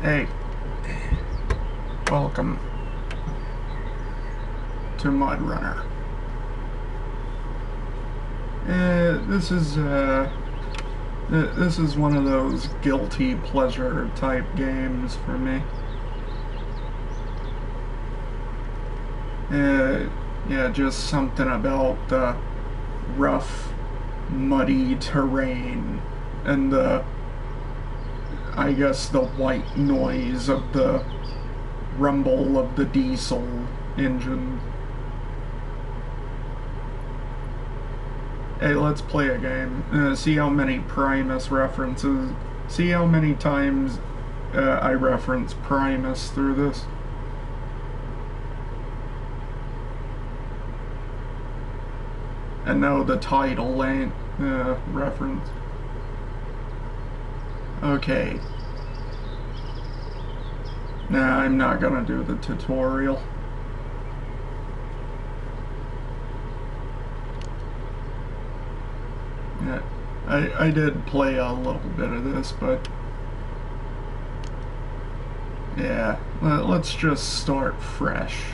Hey, welcome to MudRunner. This is one of those guilty pleasure type games for me. Yeah, just something about the rough, muddy terrain and I guess the white noise of the rumble of the diesel engine. Hey, let's play a game. See how many Primus references. See how many times I reference Primus through this. And no, the title ain't reference. Okay. Nah, I'm not gonna do the tutorial. Yeah, I did play a little bit of this, but yeah, let's just start fresh.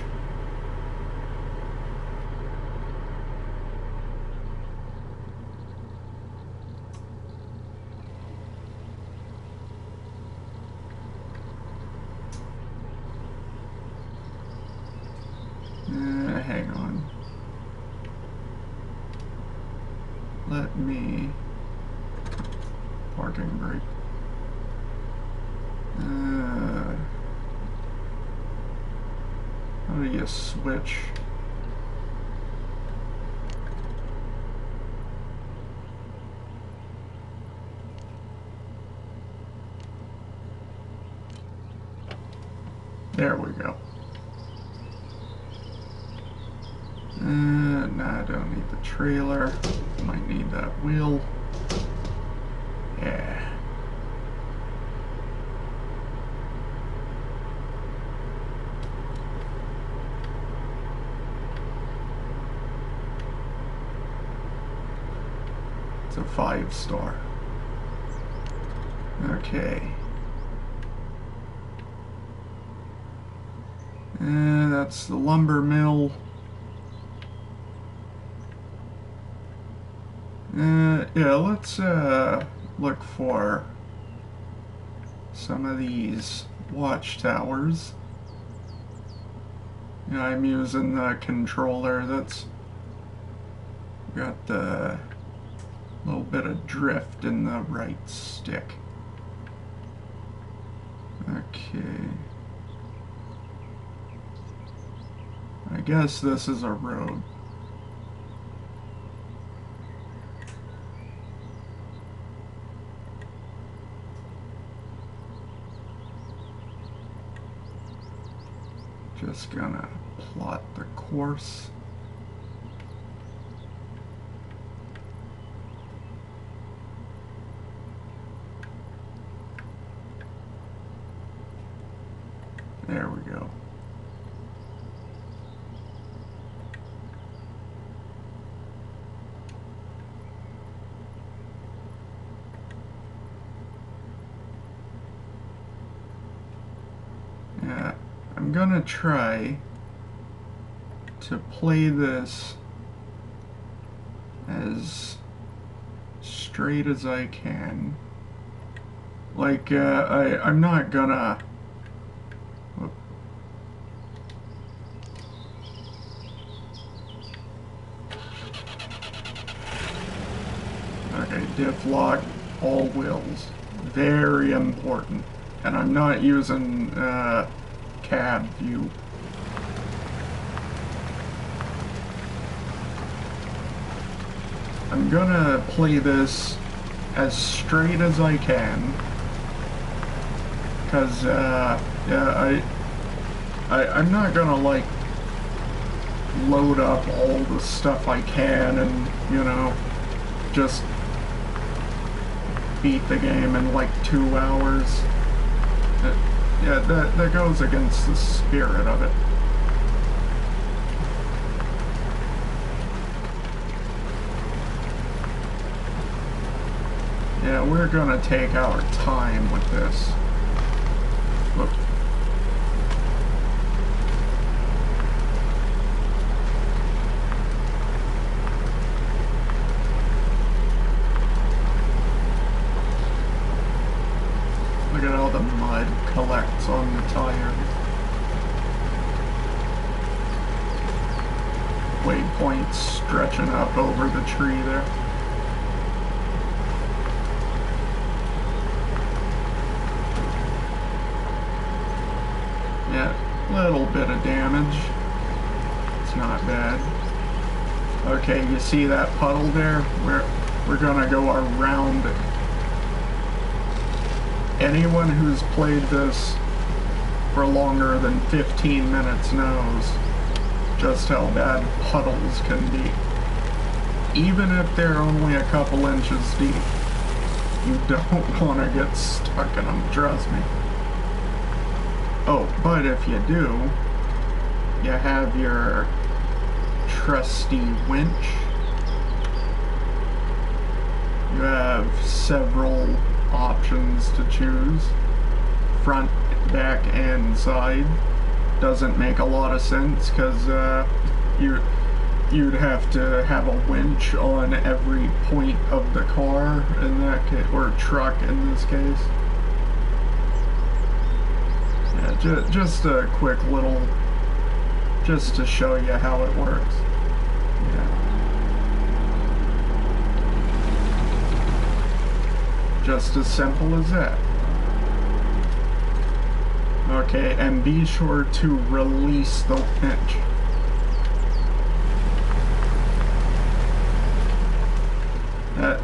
Hang on. Let me... Parking brake. How do you switch? There we go. Nah, I don't need the trailer. Might need that wheel. Yeah. It's a 5-star. Okay. That's the lumber mill. Yeah, let's look for some of these watchtowers. Yeah, I'm using the controller that's got the little bit of drift in the right stick. Okay. I guess this is a road. Just gonna plot the course. There we go. Yeah, I'm gonna try to play this as straight as I can. Like, I'm not gonna... Okay, diff lock, all wheels. Very important. And I'm not using cab view. I'm gonna play this as straight as I can, because yeah, I'm not gonna like load up all the stuff I can and, you know, just beat the game in like 2 hours. Yeah, that goes against the spirit of it. Yeah, we're gonna take our time with this. waypoints stretching up over the tree there. Yeah, little bit of damage. It's not bad. Okay, you see that puddle there? We're gonna go around it. Anyone who's played this for longer than 15 minutes knows just how bad puddles can be. Even if they're only a couple inches deep, you don't want to get stuck in them, trust me. Oh, but if you do, you have your trusty winch. You have several options to choose. Front, back, and side. Doesn't make a lot of sense because you'd have to have a winch on every point of the car in that case, or truck in this case. Yeah, just a quick little, just to show you how it works. Yeah. Just as simple as that. Okay, and be sure to release the winch.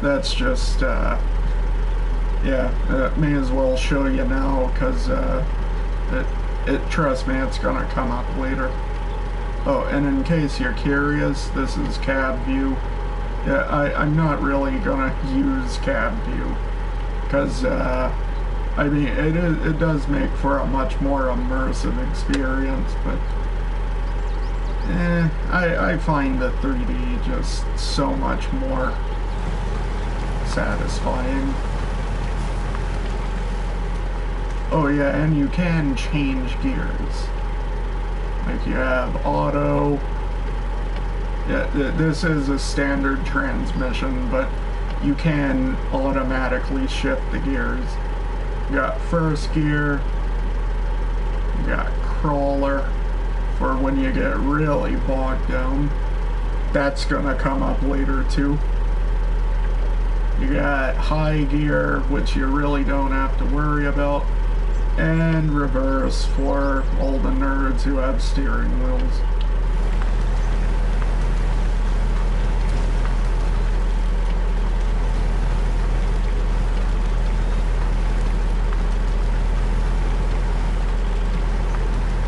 That's just, yeah, may as well show you now, because, trust me, it's gonna come up later. Oh, and in case you're curious, this is cab view. Yeah, I'm not really gonna use cab view, because, I mean, it does make for a much more immersive experience, but I find the 3D just so much more satisfying. Oh yeah, and you can change gears. Like you have auto. Yeah, this is a standard transmission, but you can automatically shift the gears. You got first gear, you got crawler for when you get really bogged down. That's gonna come up later too. You got high gear, which you really don't have to worry about, and reverse for all the nerds who have steering wheels.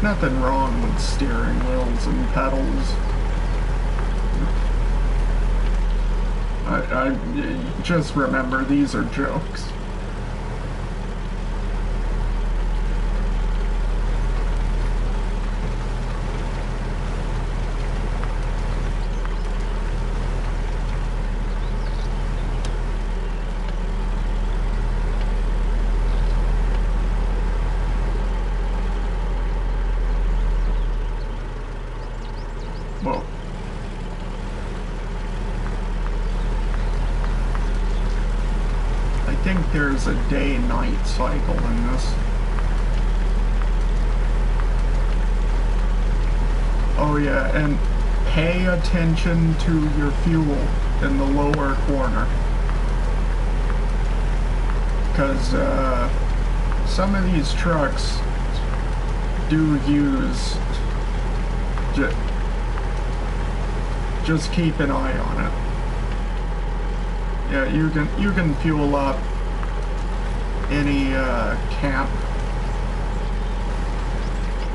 Nothing wrong with steering wheels and pedals. I just remember these are jokes. Whoa. I think there's a day-night cycle in this. Oh yeah, and pay attention to your fuel in the lower corner. Because some of these trucks do use... Just keep an eye on it. Yeah, you can fuel up any camp.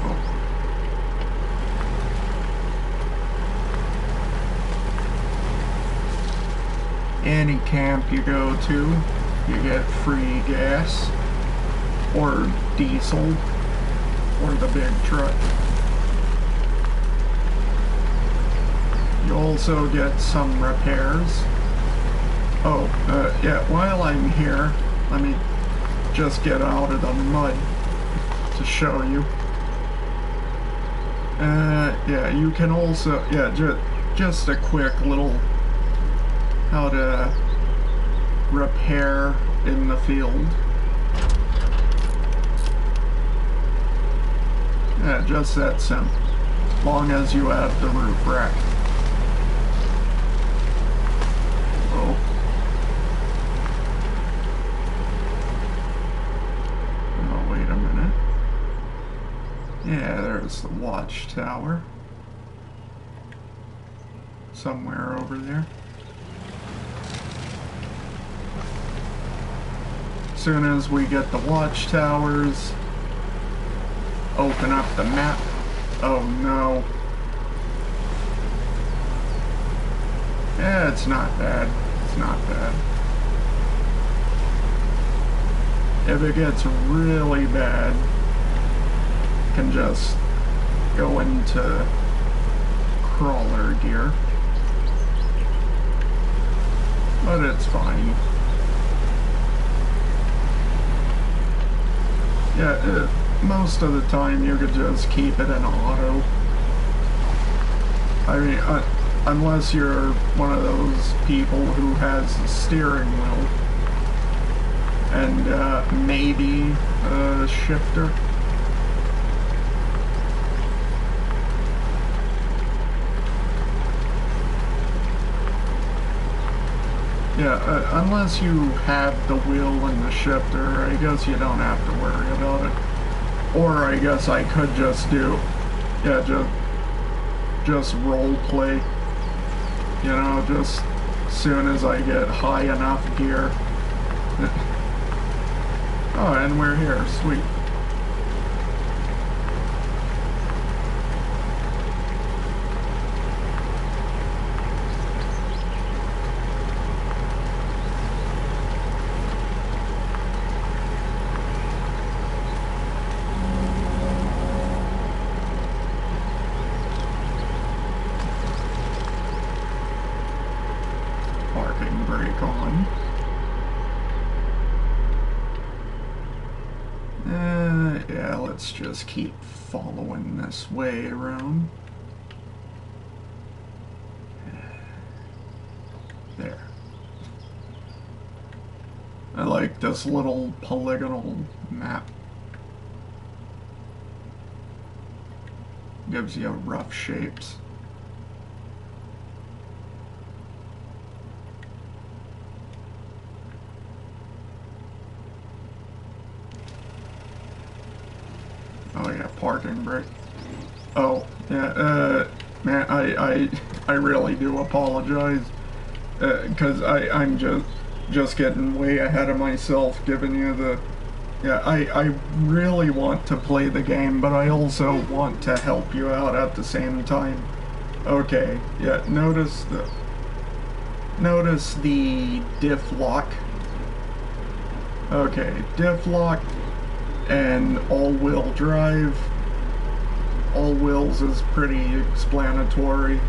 Oh. Any camp you go to, you get free gas or diesel or the big truck. You also get some repairs. Oh, yeah, while I'm here, let me just get out of the mud to show you. Yeah, you can also, yeah, just a quick little how to repair in the field. Yeah, just that simple. Long as you have the roof rack. Uh-oh. Oh, wait a minute. Yeah, there's the watchtower. Somewhere over there. As soon as we get the watchtowers, open up the map. Oh no. Yeah, it's not bad. It's not bad. If it gets really bad, can just go into crawler gear. But it's fine. Yeah, most of the time you could just keep it in auto. I mean, unless you're one of those people who has a steering wheel and maybe a shifter. Yeah, unless you have the wheel and the shifter, I guess you don't have to worry about it. Or I guess I could just do, yeah, just role play. You know, just as soon as I get high enough gear. Oh, and we're here, sweet. Yeah, let's just keep following this way around. There. I like this little polygonal map. Gives you rough shapes. Oh yeah, parking brake. Oh, yeah, man, I really do apologize. Because I'm just getting way ahead of myself, giving you the... Yeah, I really want to play the game, but I also want to help you out at the same time. Okay, yeah, notice the diff lock. Okay, diff lock and all-wheel drive. All wheels is pretty explanatory.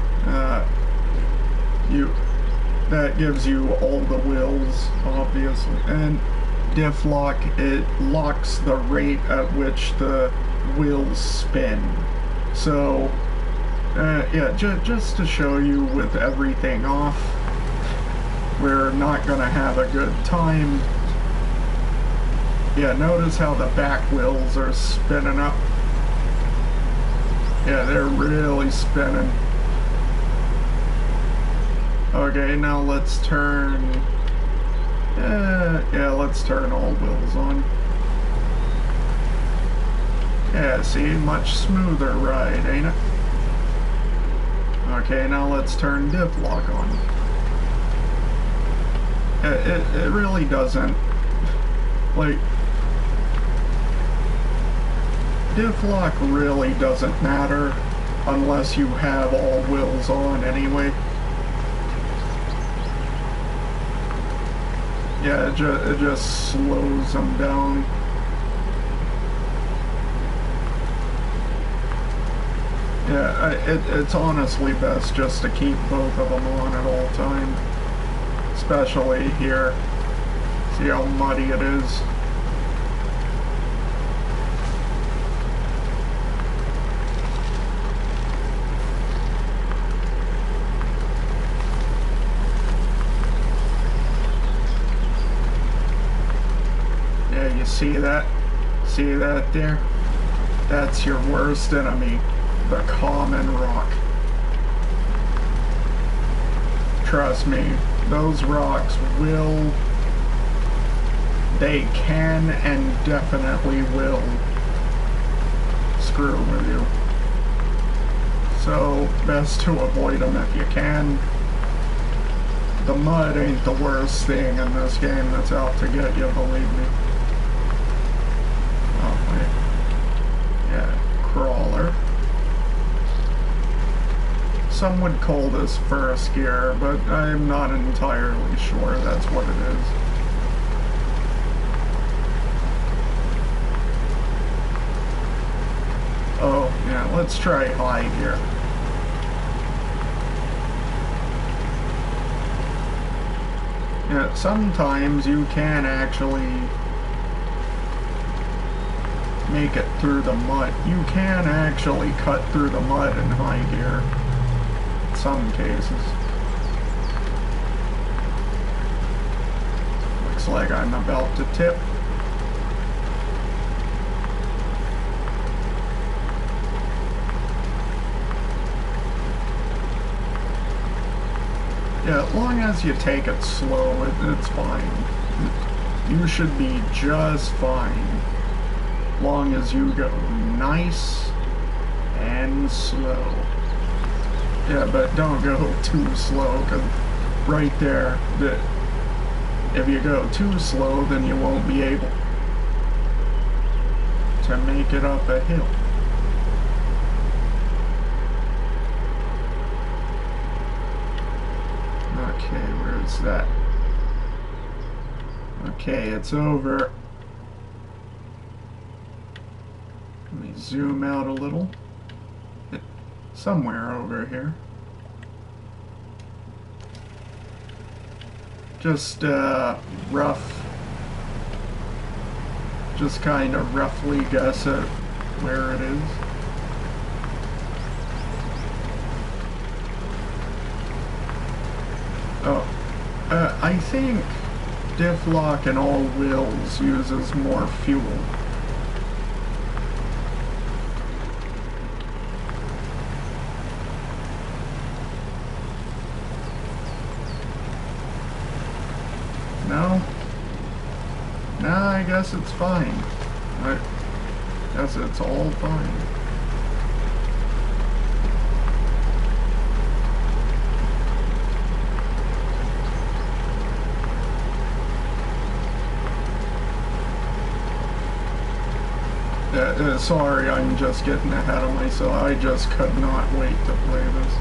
That gives you all the wheels, obviously. And diff lock, it locks the rate at which the wheels spin. So, yeah, just to show you with everything off, we're not gonna have a good time. Yeah, notice how the back wheels are spinning up. Yeah, they're really spinning. Okay, now let's turn... yeah, let's turn all wheels on. Yeah, see, much smoother ride, ain't it? Okay, now let's turn diff lock on. It really doesn't... Like... Diff lock really doesn't matter unless you have all wheels on anyway. Yeah, it just slows them down. Yeah, it's honestly best just to keep both of them on at all times. Especially here. See how muddy it is? See that? See that there? That's your worst enemy, the common rock. Trust me, those rocks will... They can and definitely will screw with you. So, best to avoid them if you can. The mud ain't the worst thing in this game that's out to get you, believe me. Oh, wait. Yeah, crawler. Some would call this first gear, but I'm not entirely sure that's what it is. Oh, yeah, let's try high gear. Yeah, sometimes you can actually make it through the mud. You can actually cut through the mud in high gear. In some cases. Looks like I'm about to tip. Yeah, as long as you take it slow, it's fine. You should be just fine. Long as you go nice and slow. Yeah, but don't go too slow, because right there, if you go too slow, then you won't be able to make it up a hill. Okay, where's that? Okay, it's over. Let me zoom out a little. It's somewhere over here. Just just kind of roughly guess at where it is. Oh, I think diff lock and all wheels uses more fuel. No? No, I guess it's fine. I guess it's all fine. Sorry, I'm just getting ahead of myself. I just could not wait to play this.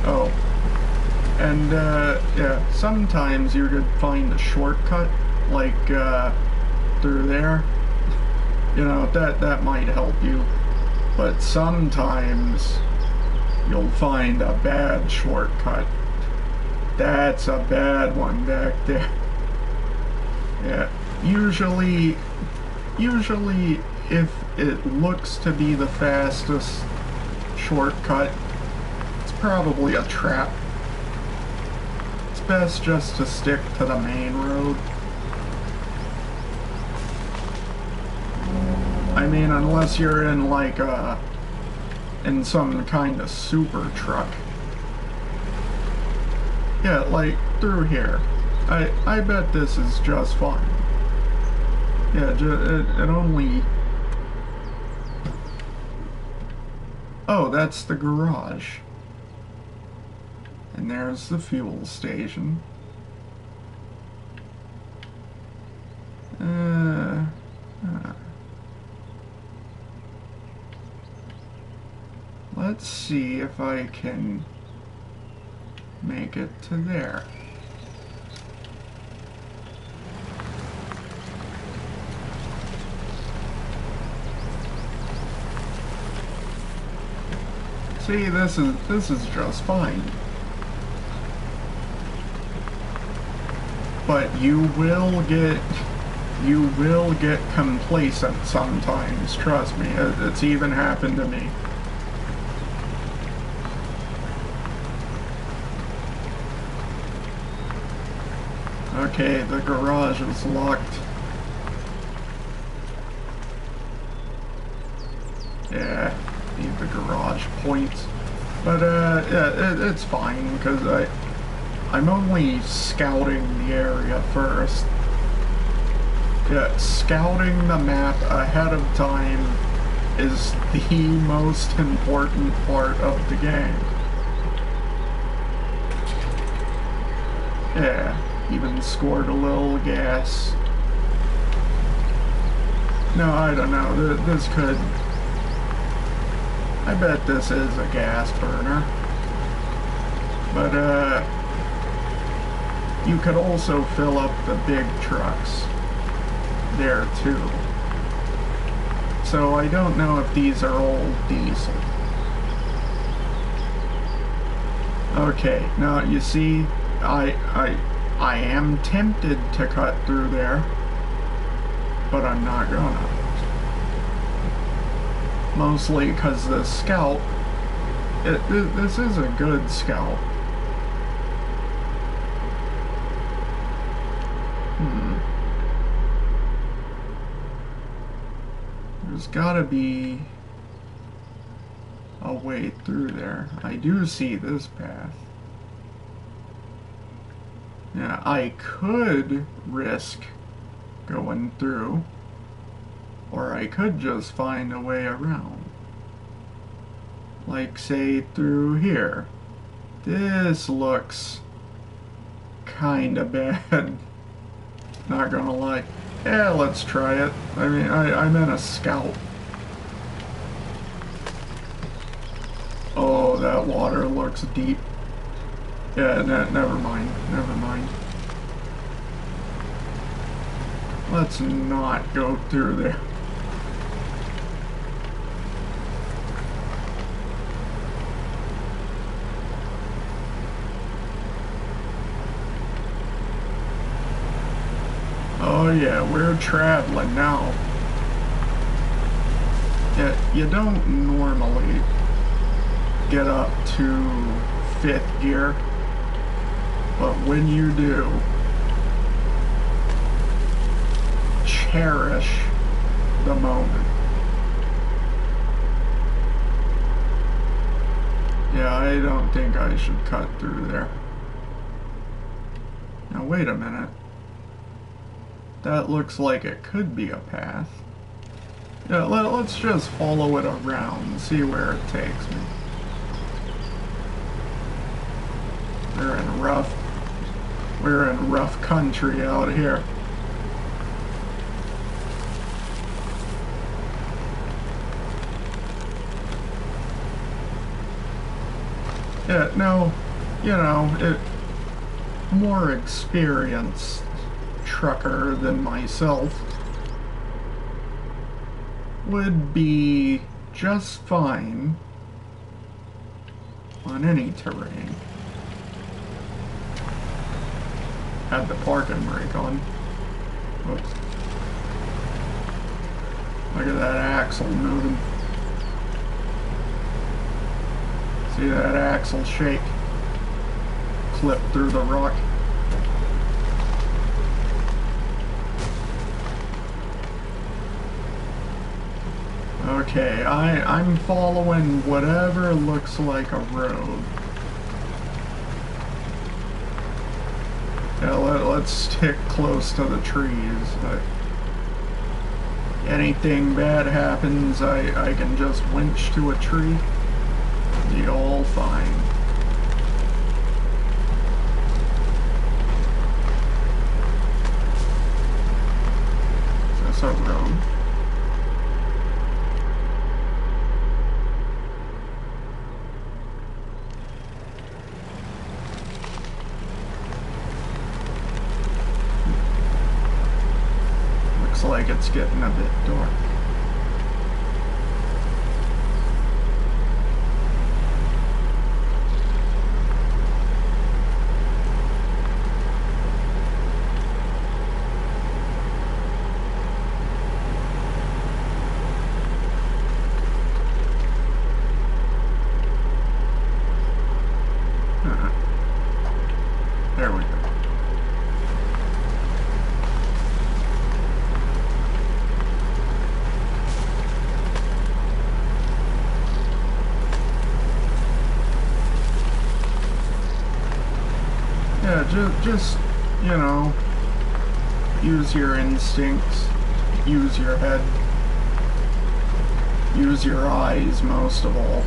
Oh. And, yeah, sometimes you could find a shortcut, like, through there. You know, that might help you. But sometimes you'll find a bad shortcut. That's a bad one back there. Yeah, usually if it looks to be the fastest shortcut, it's probably a trap. It's best just to stick to the main road. I mean, unless you're in like in some kind of super truck. Yeah, like, through here. I bet this is just fine. Yeah, it only... Oh, that's the garage. And there's the fuel station. Let's see if I can make it to there. See, this is just fine. But you will get complacent sometimes, trust me. It's even happened to me. Okay, the garage is locked. Yeah, need the garage points. But, yeah, it's fine, because I'm only scouting the area first. Yeah, scouting the map ahead of time is the most important part of the game. Yeah, even scored a little gas. No, I don't know. This could... I bet this is a gas burner. But, you could also fill up the big trucks there, too. So I don't know if these are all diesel. Okay, now you see, I am tempted to cut through there, but I'm not gonna. Mostly because the scout, this is a good scout. There's gotta be a way through there. I do see this path. Yeah, I could risk going through, or I could just find a way around. Like, say, through here. This looks kinda bad. Not gonna lie. Yeah, let's try it. I mean, I'm in a scout. Oh, that water looks deep. Yeah, never mind. Never mind. Let's not go through there. Oh yeah, we're traveling now. Yeah, you don't normally get up to 5th gear, but when you do, cherish the moment. Yeah, I don't think I should cut through there. Now wait a minute. That looks like it could be a path. Yeah, let's just follow it around and see where it takes me. We're in rough country out here. Yeah, no, you know, more experienced trucker than myself would be just fine on any terrain. Had the parking brake on. Whoops. Look at that axle moving. See that axle shake? Clip through the rock. Okay, I'm following whatever looks like a road. Yeah, let's stick close to the trees. Anything bad happens, I can just winch to a tree. Be all fine. Is this a road? Like it's getting a bit dark. There we go. just, you know, use your instincts, use your head, use your eyes most of all.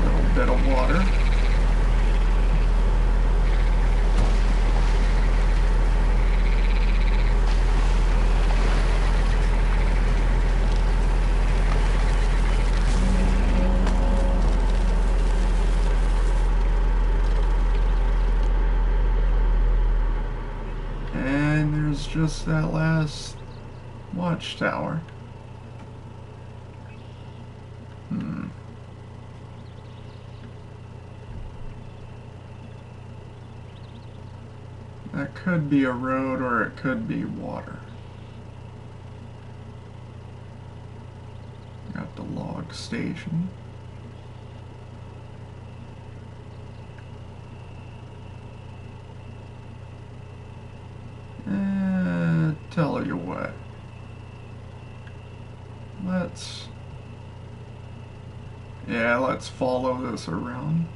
Little bit of water. Just that last watchtower. That could be a road or it could be water. Got the log station. Tell you what, let's follow this around.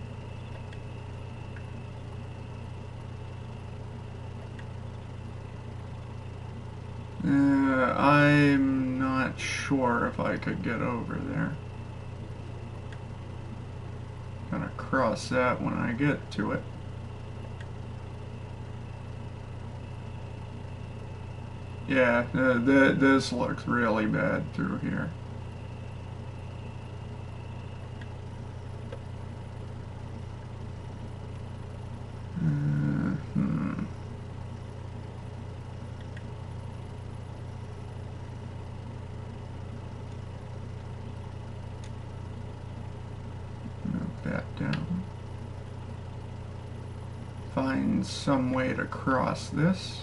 I'm not sure if I could get over there. Gonna cross that when I get to it. Yeah, this looks really bad through here. Move that down. Find some way to cross this.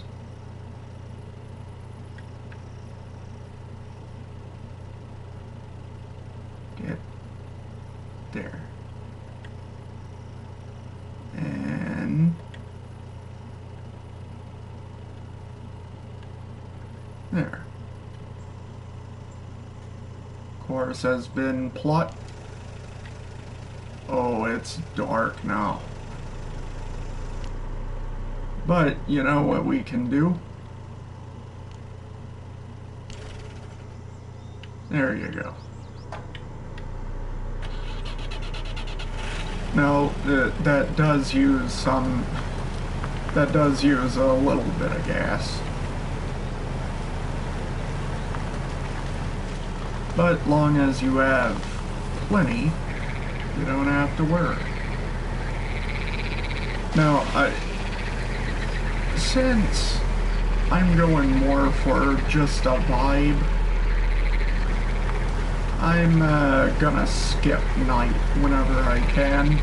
There. And there. Course has been plot. Oh, it's dark now. But you know what we can do? There you go. Now, that does use a little bit of gas. But long as you have plenty, you don't have to worry. Now, since I'm going more for just a vibe, I'm gonna skip night whenever I can.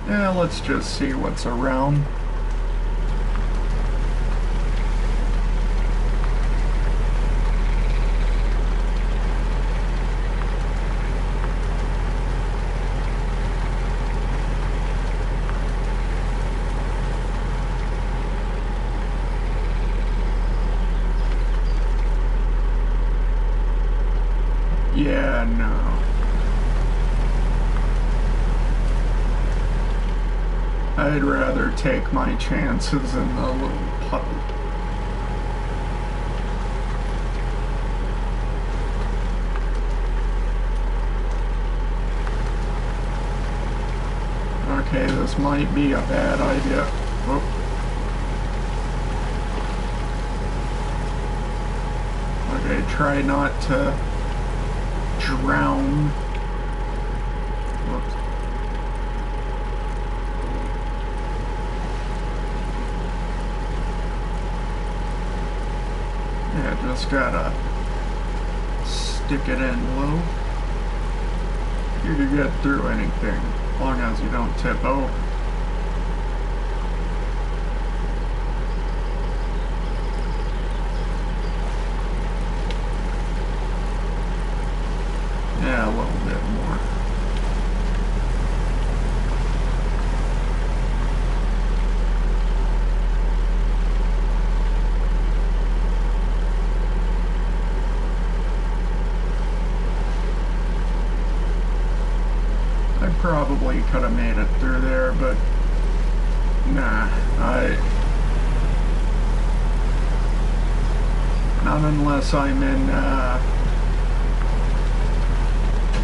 Yeah, let's just see what's around. Yeah, no. I'd rather take my chances in the little puddle. Okay, this might be a bad idea. Oh. Okay, try not to drown. Whoops. Yeah, just gotta stick it in low. You can get through anything, as long as you don't tip over. Yeah, a little bit more. probably could have made it through there, but nah, not unless I'm in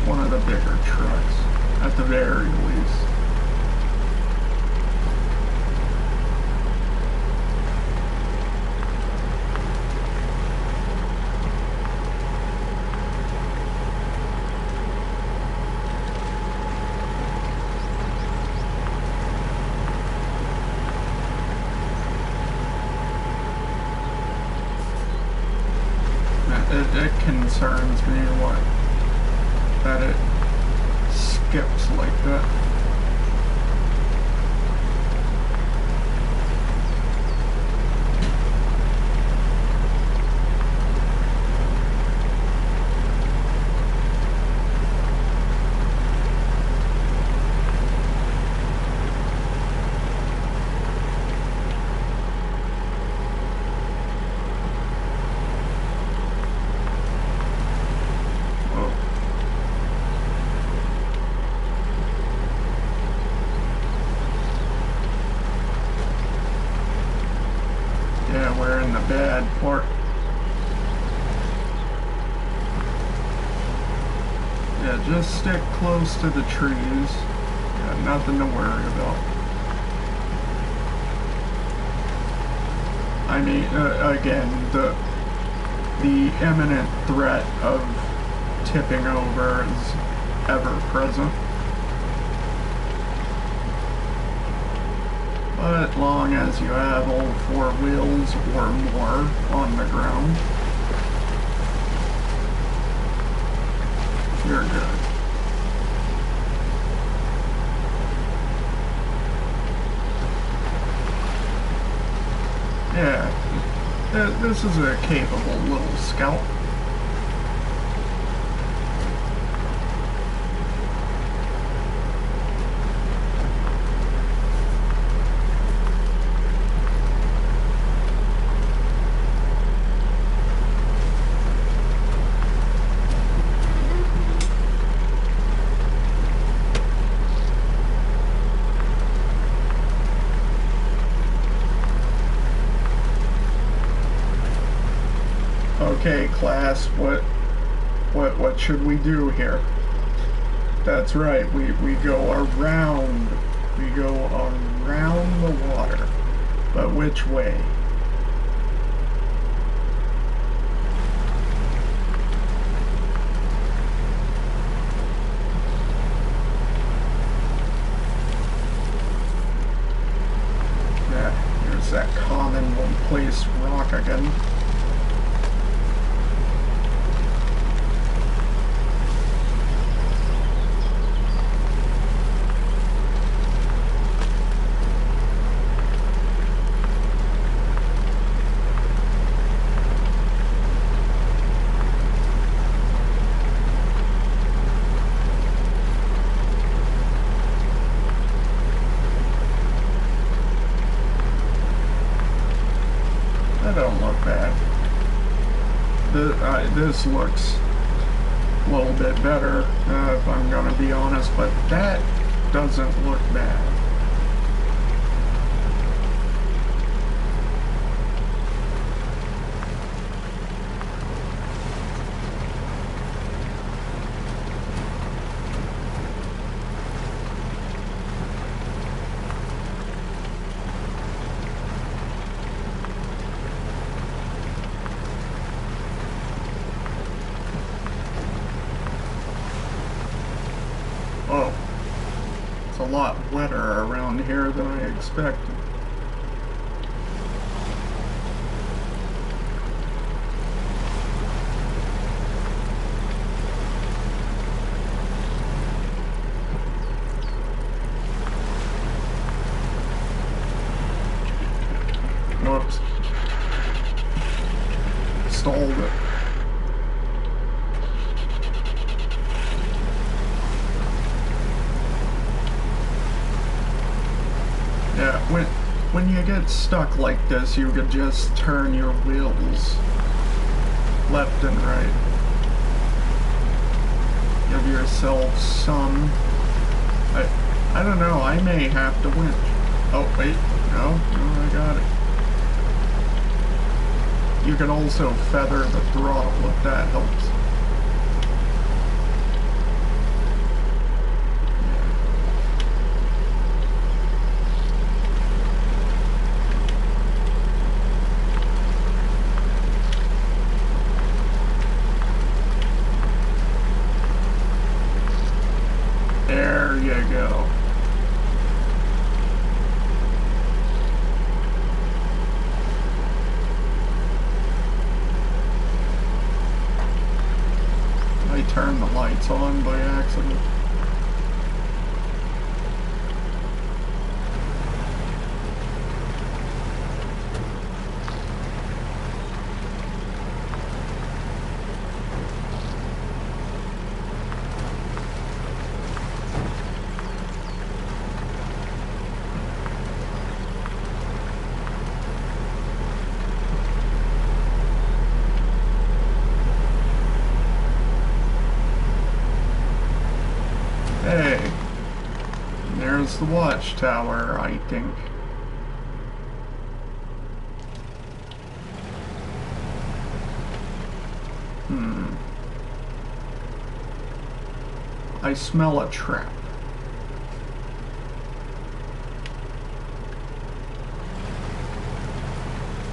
one of the bigger trucks, at the very least. It concerns me that it skips like that. Yeah, we're in the bad part. Yeah, just stick close to the trees. Yeah, nothing to worry about. I mean, again, the imminent threat of tipping over is ever present. But long as you have all four wheels or more on the ground, you're good. Yeah, this is a capable little scout. Okay, class, what should we do here? That's right, we go around. We go around the water. But which way? Yeah, here's that commonplace rock again. That don't look bad. This looks a little bit better, if I'm gonna be honest, but that doesn't look bad. Oh, it's a lot wetter around here than I expected. Whoops. Stalled it. Yeah, when you get stuck like this, you could just turn your wheels left and right. Give yourself some... I don't know, I may have to winch. Oh, wait, no, I got it. You can also feather the throttle if that helps. There you go. I turned the lights on by accident. Hey, there's the watchtower, I think. I smell a trap.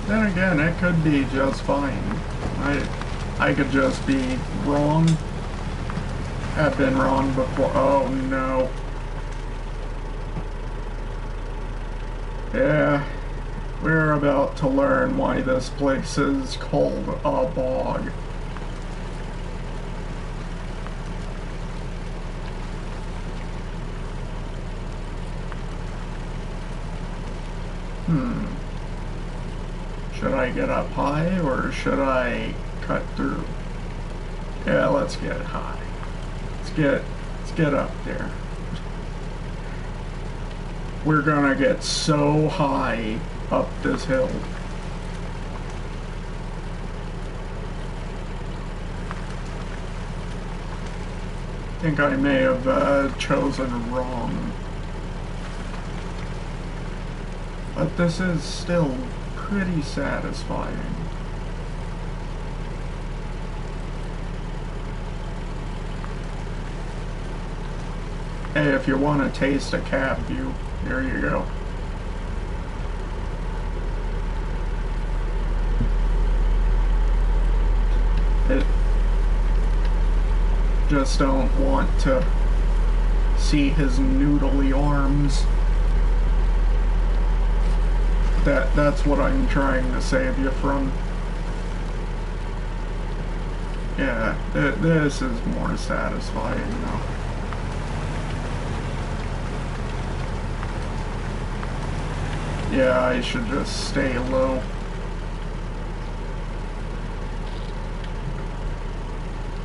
Then again, it could be just fine. I could just be wrong. I've been wrong before. Oh no. Yeah, we're about to learn why this place is called a bog. Should I get up high or should I cut through? Yeah, let's get high. Let's get up there. We're gonna get so high up this hill. I think I may have chosen wrong. But this is still pretty satisfying. Hey, if you want to taste a cap view, there you go. It just don't want to see his noodly arms. That's what I'm trying to save you from. Yeah, this is more satisfying now. Yeah, I should just stay low.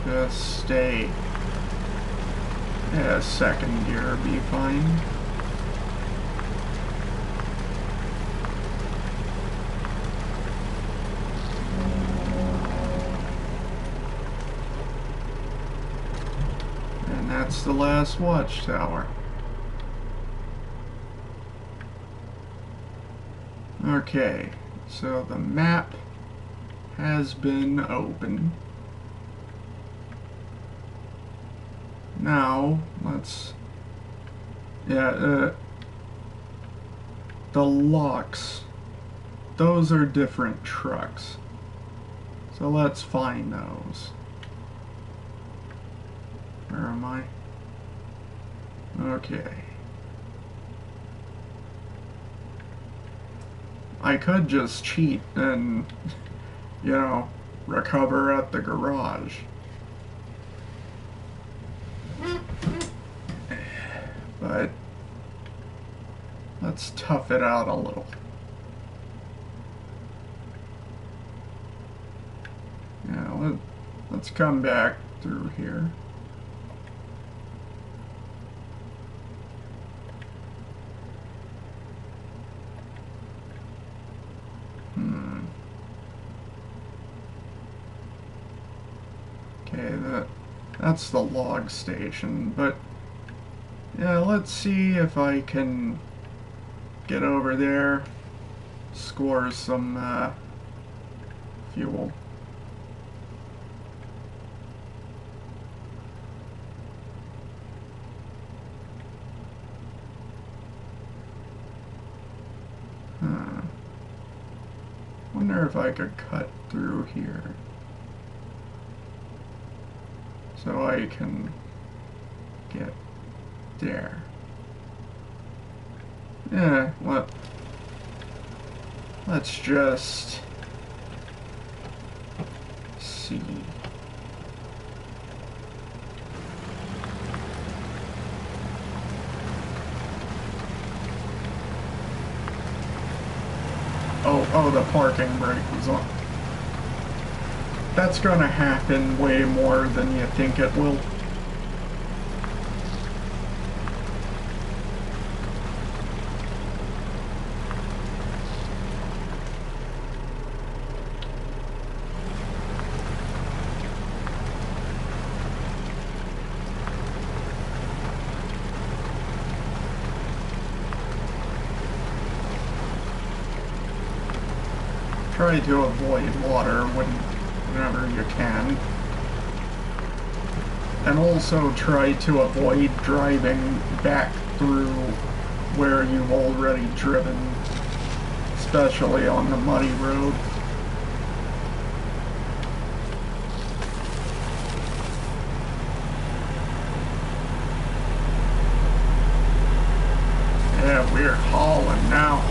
Just stay. Yeah, second gear be fine. And that's the last watchtower. Okay, so the map has been opened. Now, let's... Yeah, the locks. Those are different trucks. So let's find those. Where am I? Okay. I could just cheat and, you know, recover at the garage. But let's tough it out a little. Yeah, let's come back through here. Okay, that's the log station, but Yeah, let's see if I can get over there, score some fuel. Wonder if I could cut through here so I can get there. Yeah, let's just see. Oh, the parking brake was on. That's gonna happen way more than you think it will. Try to avoid water whenever you can. And also try to avoid driving back through where you've already driven, especially on the muddy road. Yeah, we're hauling now.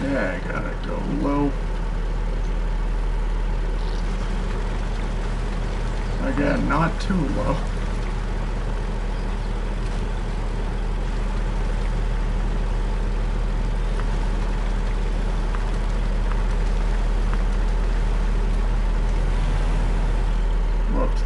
Yeah, I gotta go low. Again, not too low. Whoops.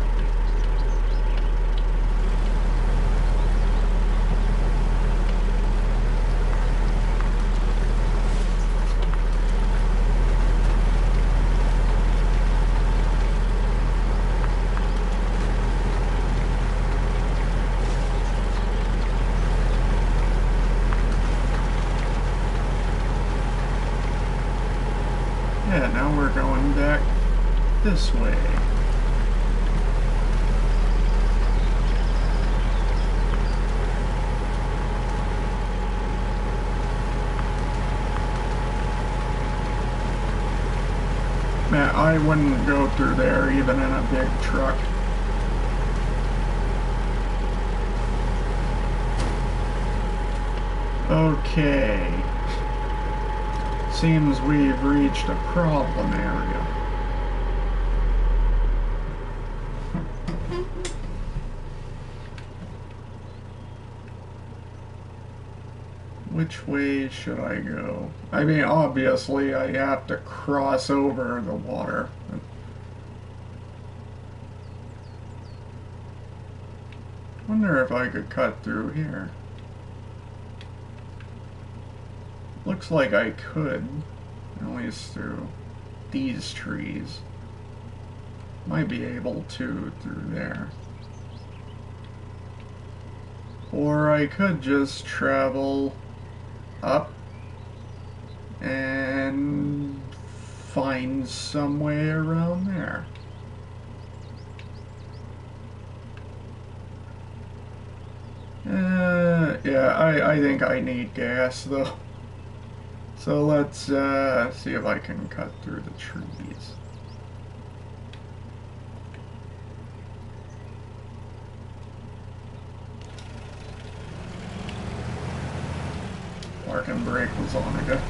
Yeah, now we're going back this way. Man, I wouldn't go through there even in a big truck. Okay. Seems we've reached a problem area. Which way should I go? I mean, obviously I have to cross over the water. Wonder if I could cut through here. Looks like I could, at least through these trees. Might be able to through there. Or I could just travel up and find some way around there. Yeah, I think I need gas though. So let's see if I can cut through the trees. Parking brake was on again.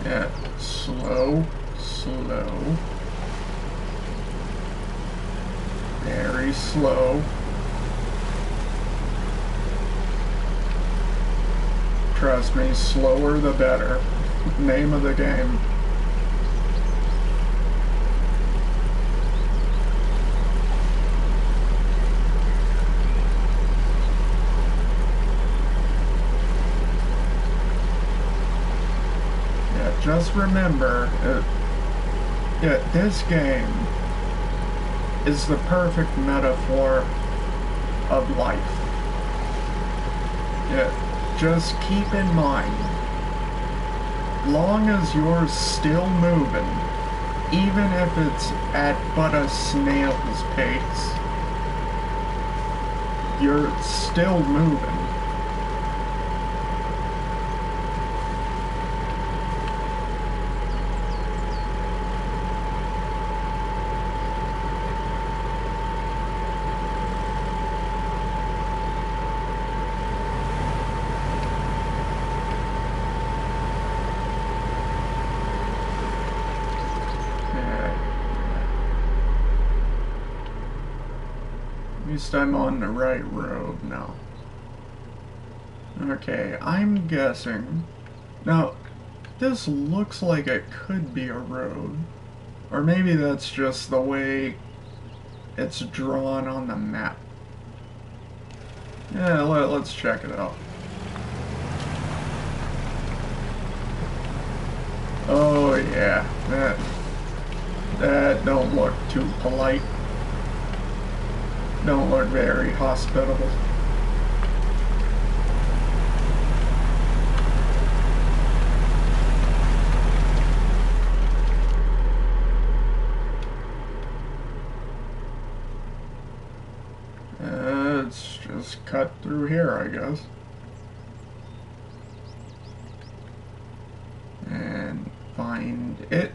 Yeah, slow, slow. Very slow. Trust me, slower the better. Name of the game. just remember, yeah, this game is the perfect metaphor of life. Yeah, just keep in mind, long as you're still moving, even if it's at but a snail's pace, you're still moving. At least I'm on the right road now. Okay, I'm guessing. Now, this looks like it could be a road. Or maybe that's just the way it's drawn on the map. Yeah, let's check it out. Oh yeah, that don't look too polite. Don't look very hospitable. Let's just cut through here, I guess. And find it.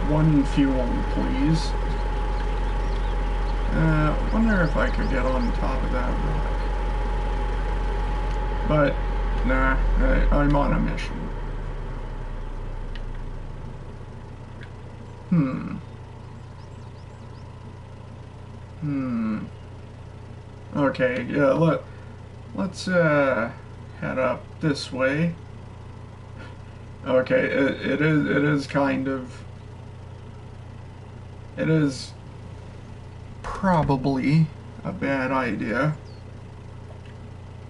One fuel, please. Wonder if I could get on top of that rock. But, nah, I'm on a mission. Okay, yeah, let's head up this way. Okay, it is kind of... It is probably a bad idea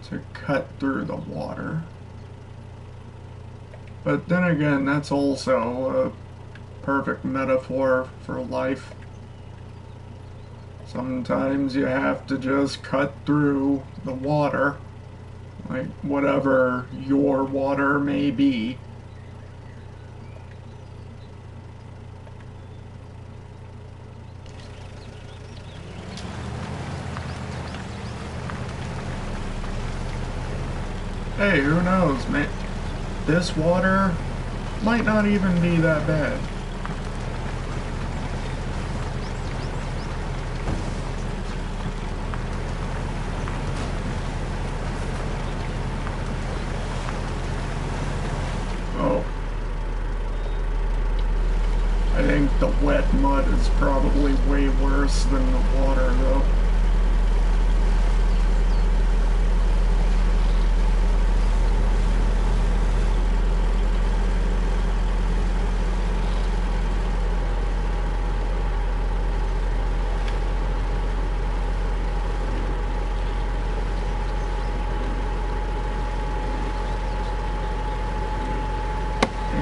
to cut through the water. But then again, that's also a perfect metaphor for life. Sometimes you have to just cut through the water, like whatever your water may be. Hey, who knows, man? This water might not even be that bad. Oh. I think the wet mud is probably way worse than the water, though.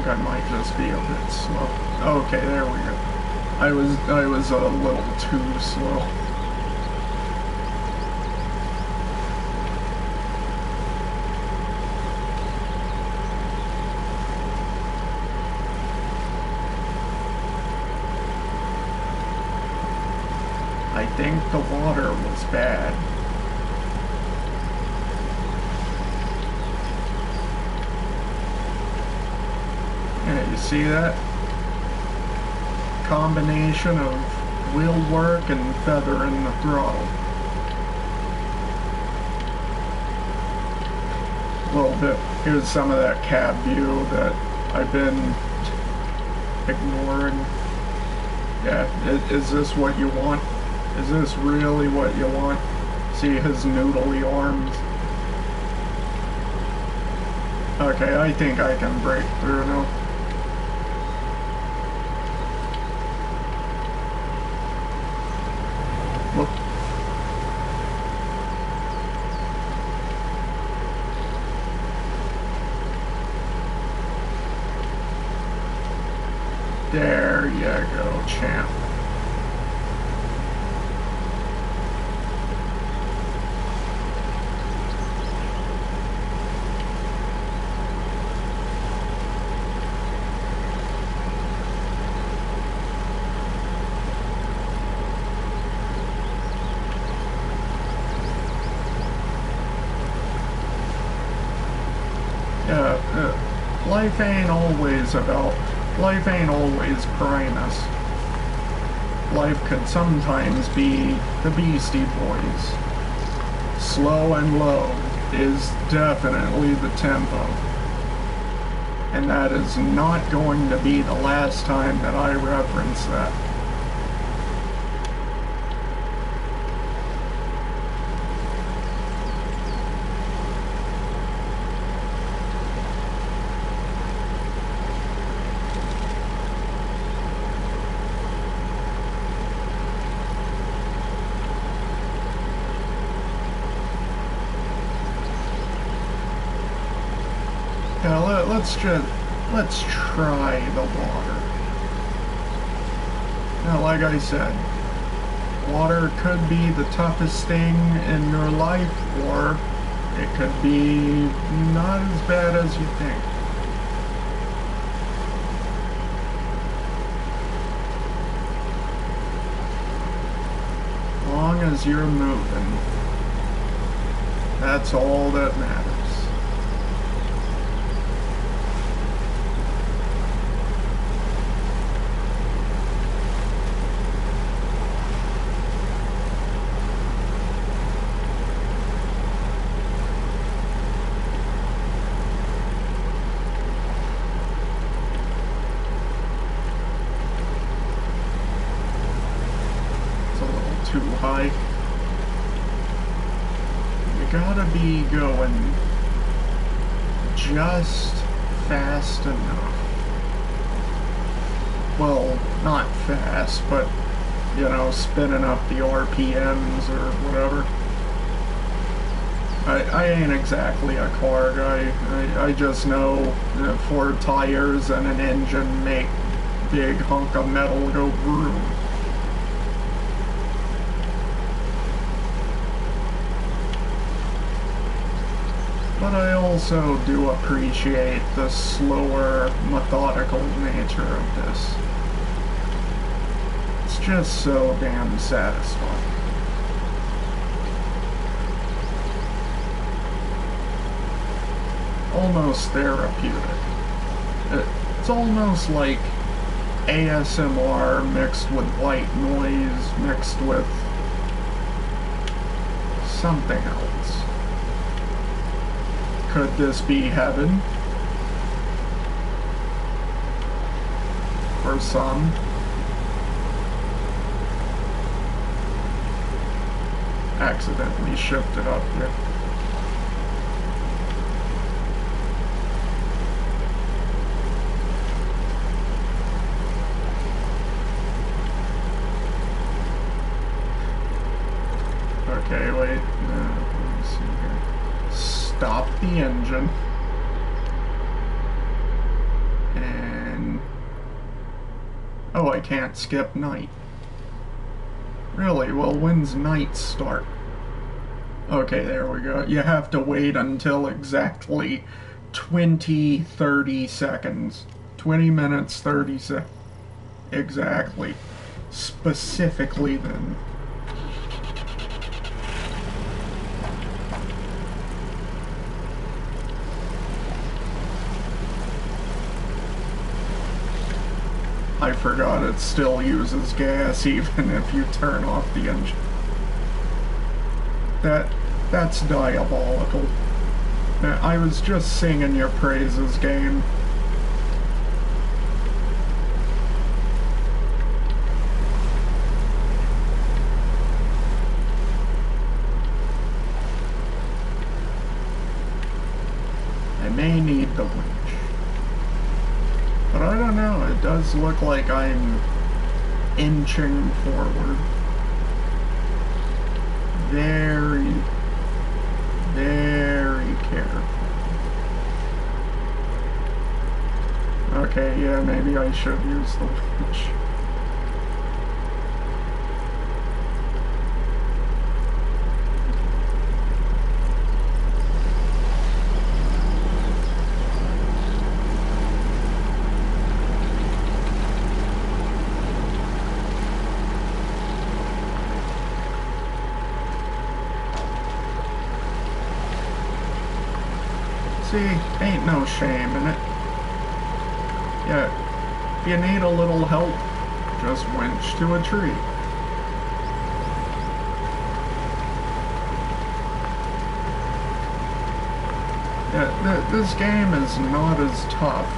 I might just be a bit slow. Okay, there we go. I was a little too slow. I think the water was bad. Yeah, you see that? Combination of wheel work and feather in the throttle. A little bit. Here's some of that cab view that I've been ignoring. Yeah, is this what you want? Is this really what you want? See his noodly arms? Okay, I think I can break through now. Look. There you go, champ. Life ain't always Primus. Life could sometimes be the Beastie Boys. Slow and low is definitely the tempo. And that is not going to be the last time that I reference that. Let's try the water. Now, like I said, water could be the toughest thing in your life, or it could be not as bad as you think. As long as you're moving, that's all that matters. Too high. You gotta be going just fast enough. Well, not fast, but, you know, spinning up the RPMs or whatever. I ain't exactly a car guy. I just know that 4 tires and an engine make big hunk of metal go vroom. But I also do appreciate the slower, methodical nature of this. It's just so damn satisfying. Almost therapeutic. It's almost like ASMR mixed with white noise, mixed with something else. Could this be heaven? For some. Accidentally shifted up here. Okay, wait. Let me see here. Stop the engine. And... oh, I can't skip night. Really? Well, when's night start? Okay, there we go. You have to wait until exactly 30 seconds. 20 minutes, 30 seconds. Exactly. Specifically then. I forgot it still uses gas even if you turn off the engine. That's diabolical. I was just singing your praises, game. I may need the winch. But I don't know, it does look like I'm inching forward. Very, very careful. Okay, yeah, maybe I should use the winch. See, ain't no shame in it. Yeah, if you need a little help, just winch to a tree. Yeah, this game is not as tough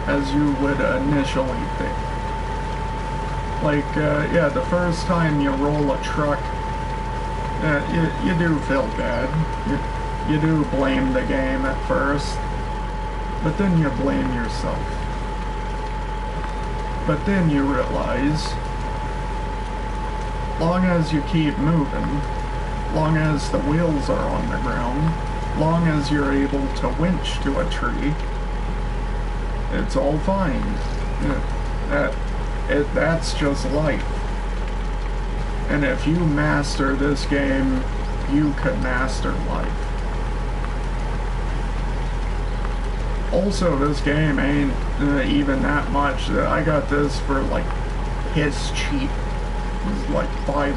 as you would initially think. Like, yeah, the first time you roll a truck, you do feel bad. You do blame the game at first, but then you blame yourself. But then you realize, long as you keep moving, long as the wheels are on the ground, long as you're able to winch to a tree, it's all fine. That's just life. And if you master this game, you could master life. Also, this game ain't even that much. I got this for like piss cheap. It was like $5.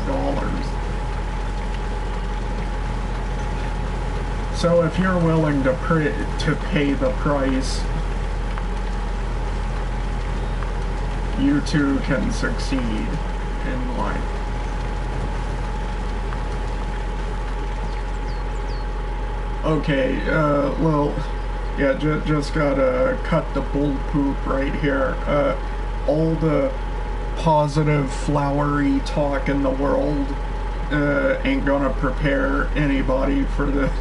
So if you're willing to pay the price, you too can succeed in life. Okay, well, yeah, just gotta cut the bull poop right here. All the positive, flowery talk in the world ain't gonna prepare anybody for the...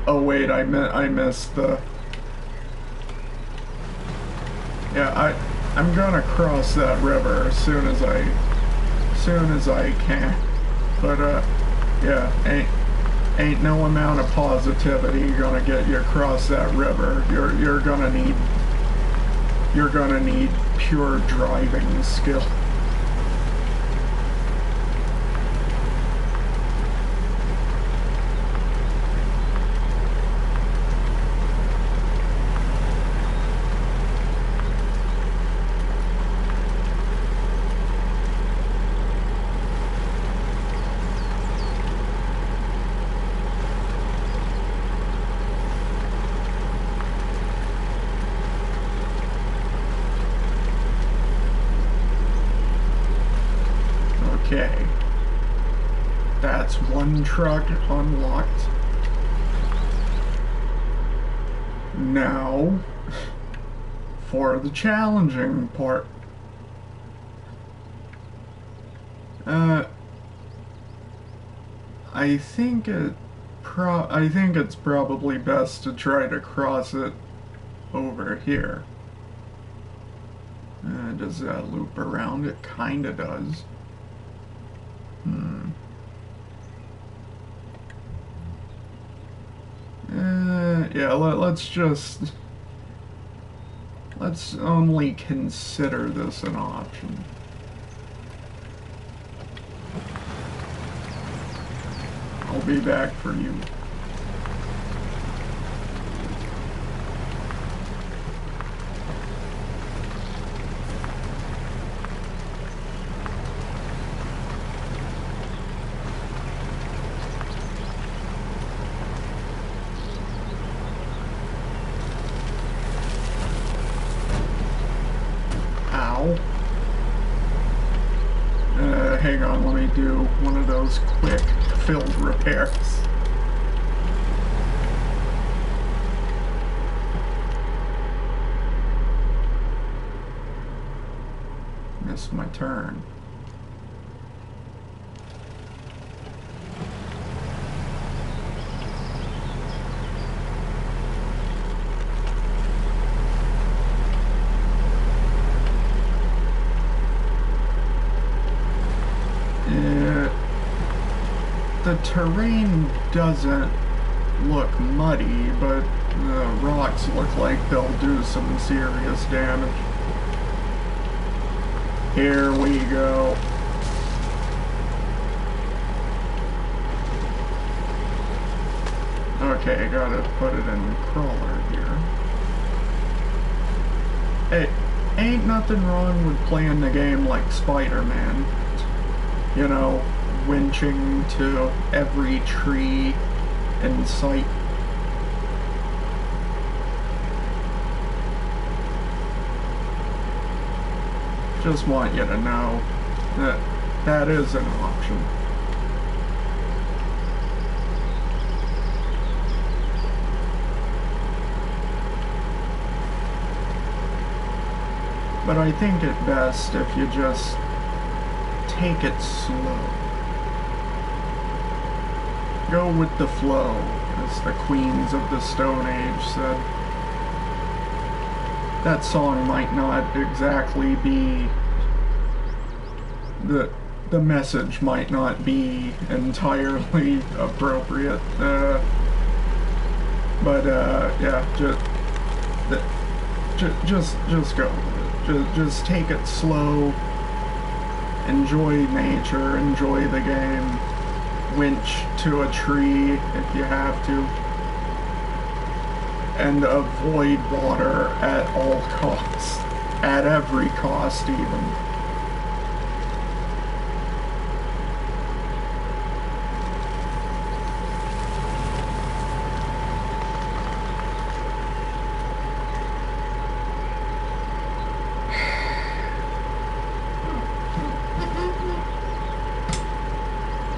Oh wait, I missed the... Yeah, I'm gonna cross that river as soon as I can. But yeah, ain't no amount of positivity gonna get you across that river. You're gonna need pure driving skill. Okay, that's one truck unlocked. Now, for the challenging part. I think it's probably best to try to cross it over here. Does that loop around? It kinda does. Yeah, let's only consider this an option. I'll be back for you. hang on, let me do one of those quick field repairs. Missed my turn. The terrain doesn't look muddy, but the rocks look like they'll do some serious damage. Here we go. Okay, gotta put it in crawler here. Hey, ain't nothing wrong with playing the game like Spider-Man. You know, winching to every tree in sight. Just want you to know that that is an option. But I think it best if you just take it slow. Go with the flow, as the queens of the Stone Age said. That song might not exactly be... The message might not be entirely appropriate, but yeah, just go with it. Just take it slow. Enjoy nature, enjoy the game. Winch to a tree if you have to. And avoid water at all costs. At every cost, even.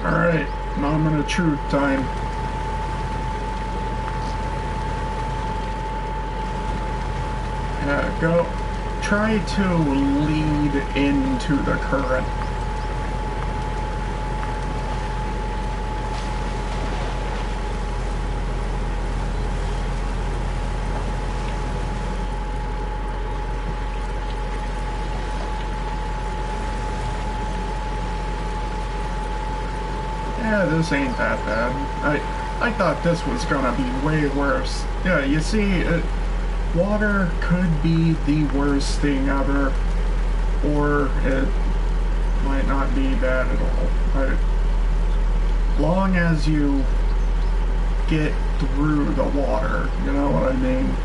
Alright, moment of truth time. Yeah, go. Try to lead into the current. Yeah, this ain't that bad. I thought this was gonna be way worse. Yeah, you see, water could be the worst thing ever, or it might not be bad at all. Long as you get through the water, you know what I mean?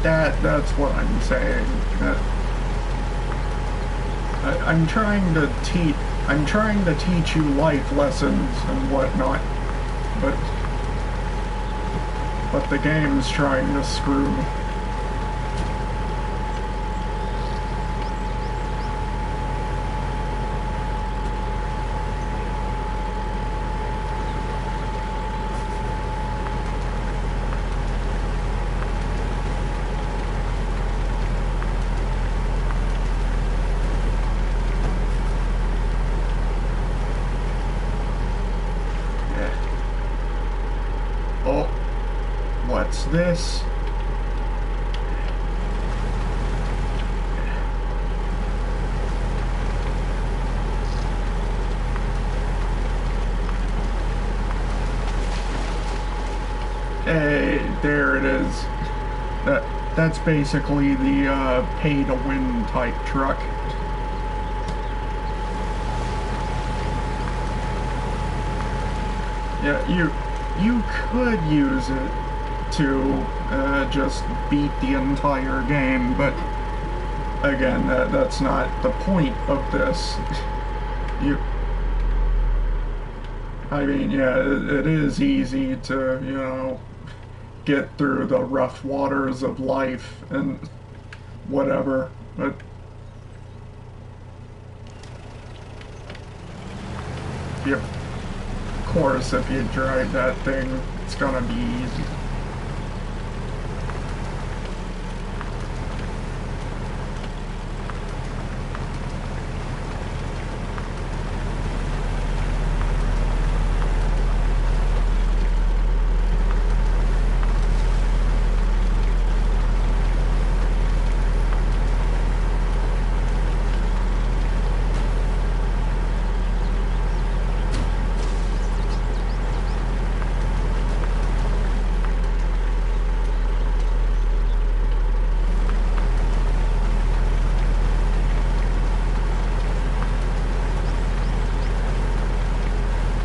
That's what I'm saying. I'm trying to teach you life lessons and whatnot, but the game's trying to screw me. What's this? Hey, there it is. That's basically the pay-to-win type truck. Yeah, you could use it to just beat the entire game, but again, that's not the point of this. I mean, yeah, it is easy to, you know, get through the rough waters of life and whatever, but Yep. Of course, if you drive that thing, it's gonna be easy.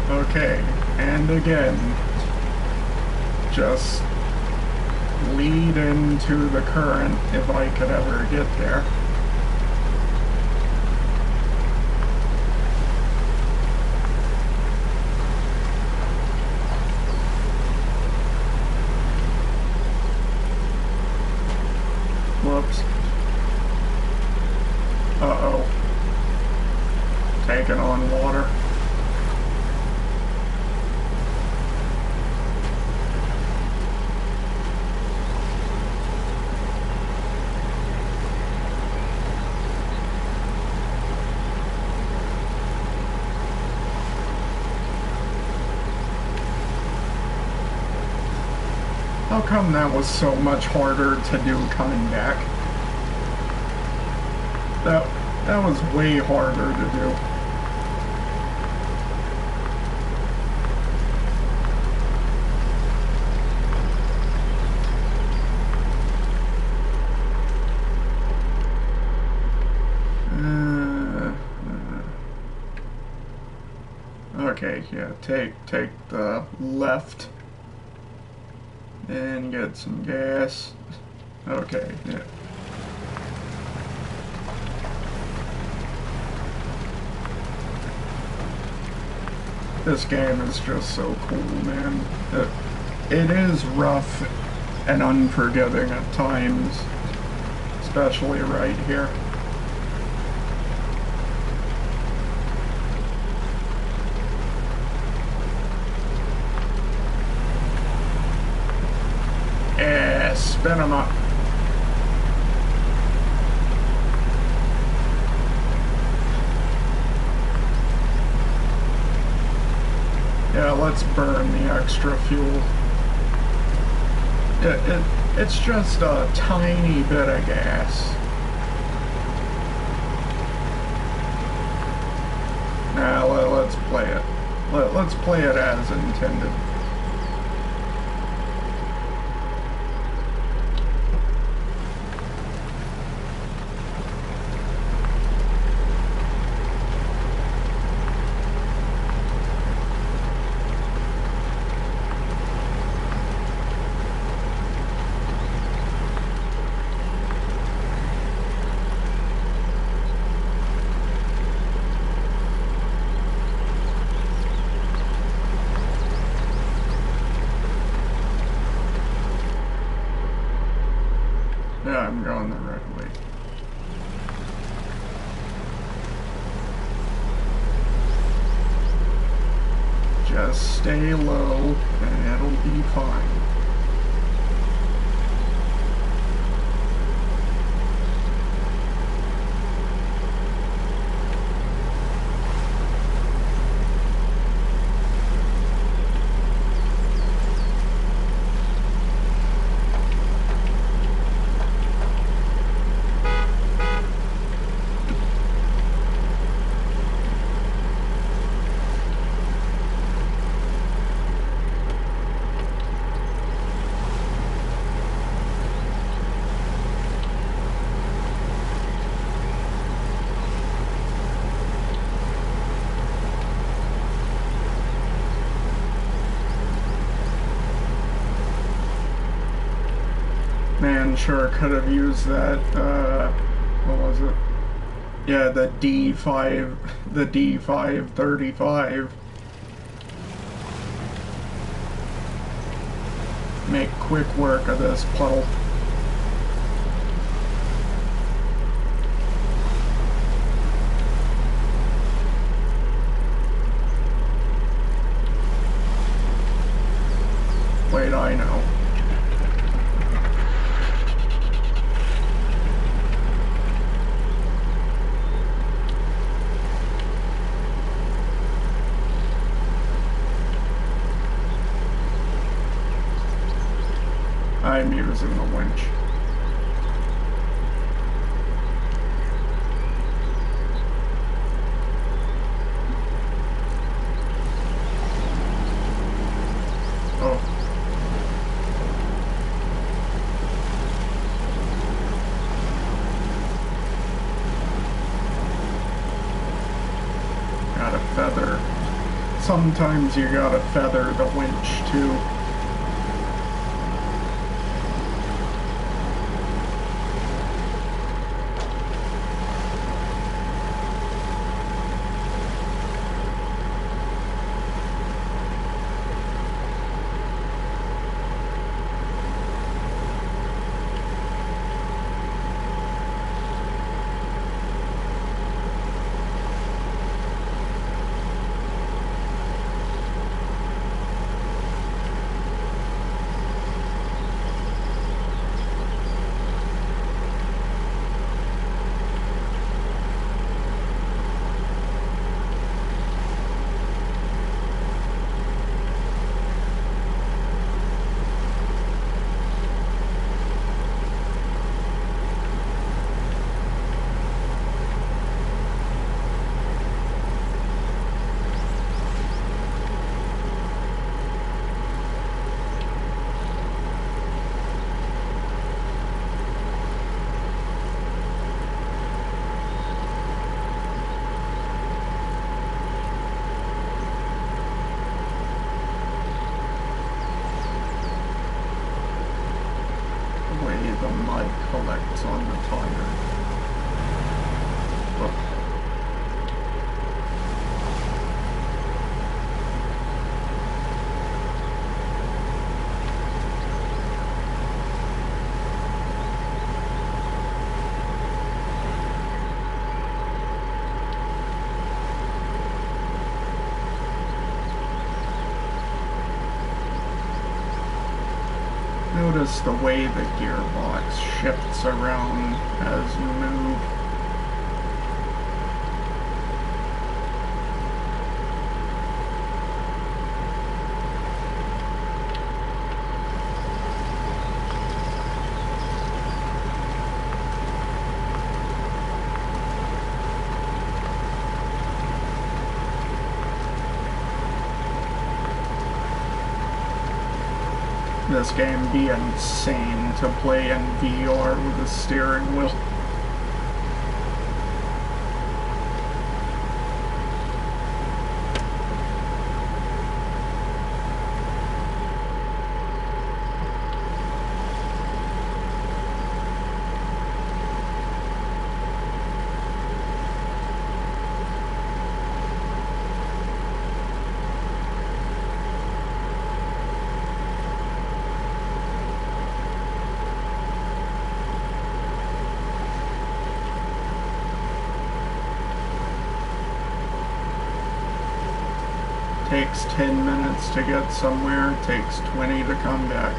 Okay, and again, just lead into the current if I could ever get there. Whoops. Uh-oh. Taking on water. How come that was so much harder to do coming back? That was way harder to do. Okay, yeah, take the left and get some gas. Okay, yeah. This game is just so cool, man. It is rough and unforgiving at times, especially right here. Spin them up. Yeah, let's burn the extra fuel. It's just a tiny bit of gas. Now let's play it. Let's play it as intended. Yeah, I'm going the right way. Just stay low and it'll be fine. Man, sure could have used that, what was it? Yeah, the D535. Make quick work of this puddle. I'm using the winch. Oh. Gotta feather. Sometimes you gotta feather the winch too. The mud collects on the tire. Look. Notice the way the gearbox shifts around as you move. This game be insane to play in VR with a steering wheel. Takes 10 minutes to get somewhere, takes 20 to come back.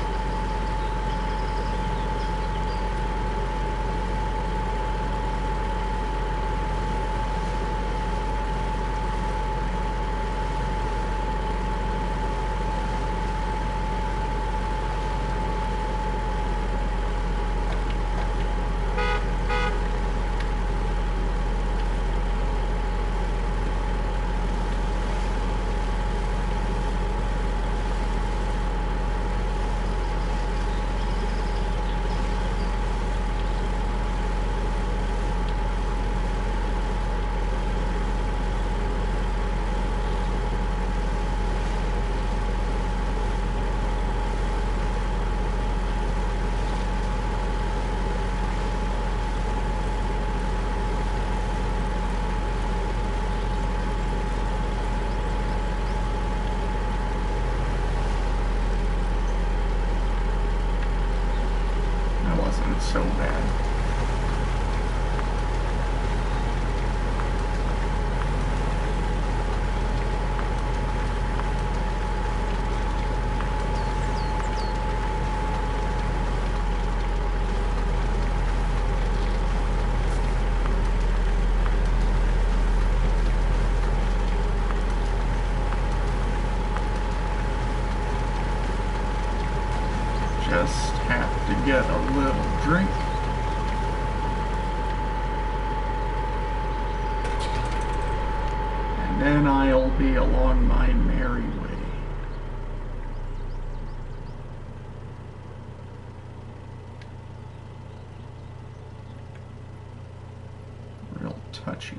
and then I'll be along my merry way. Real touchy.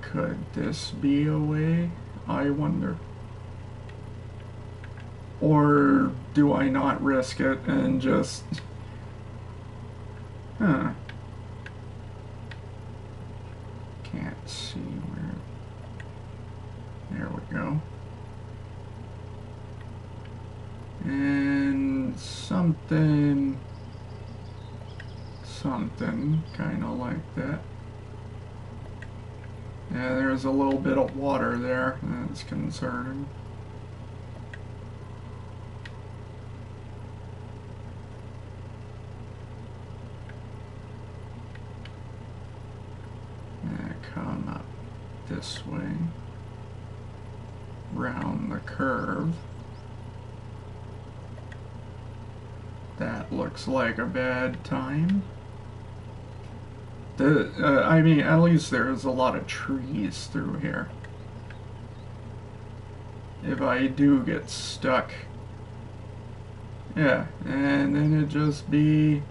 Could this be a way, I wonder? Or do I not risk it and just... Can't see where... There we go. And something kind of like that. Yeah, there's a little bit of water there. That's concerning. Come up this way, round the curve. That looks like a bad time. I mean, at least there's a lot of trees through here. If I do get stuck, yeah, and then it'd just be,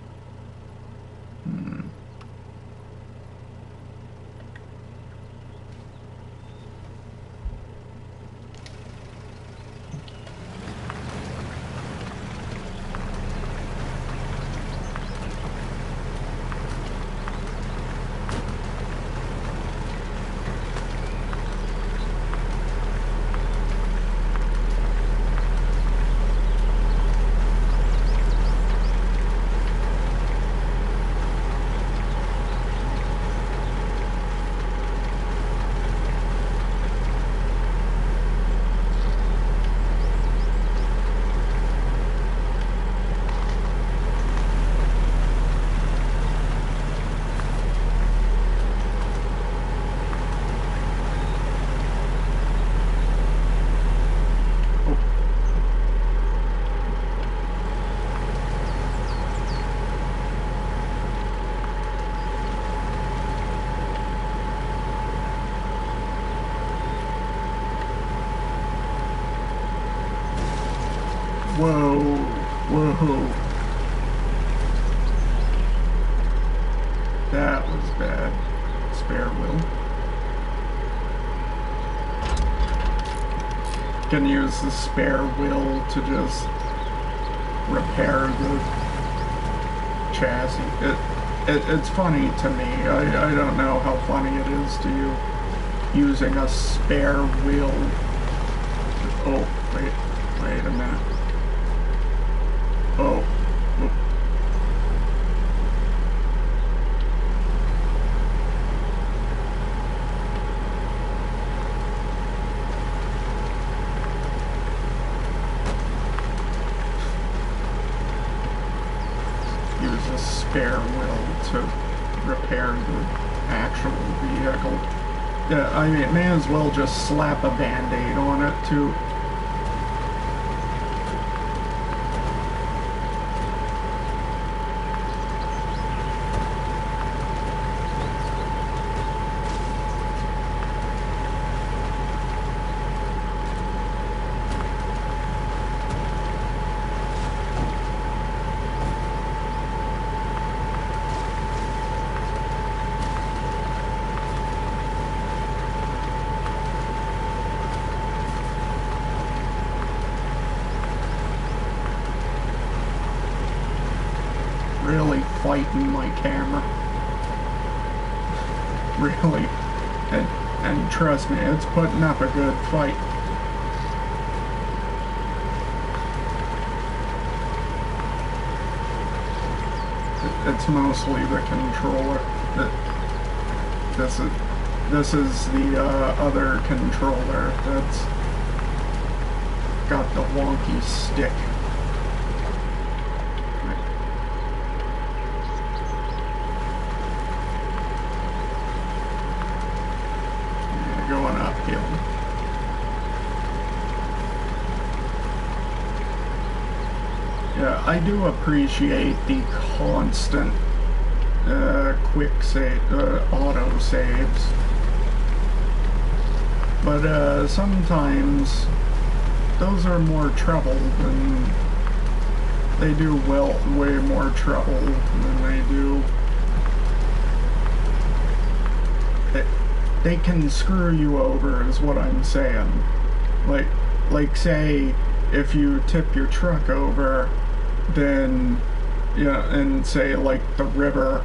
whoa. That was bad. Spare wheel. Can use the spare wheel to just repair the chassis. It's funny to me. I don't know how funny it is to you using a spare wheel. Oh, wait a minute. Oh. Use a spare wheel to repair the actual vehicle. Yeah, I mean, may as well just slap a band-aid on it too. Really fighting my camera. Really. And trust me, it's putting up a good fight. It's mostly the controller. This is the other controller that's got the wonky stick. Going uphill. I do appreciate the constant quick save, auto saves, but sometimes those are more trouble than they do. Well, way more trouble than they do. They can screw you over, is what I'm saying. Like say, if you tip your truck over, then, yeah, and say like the river,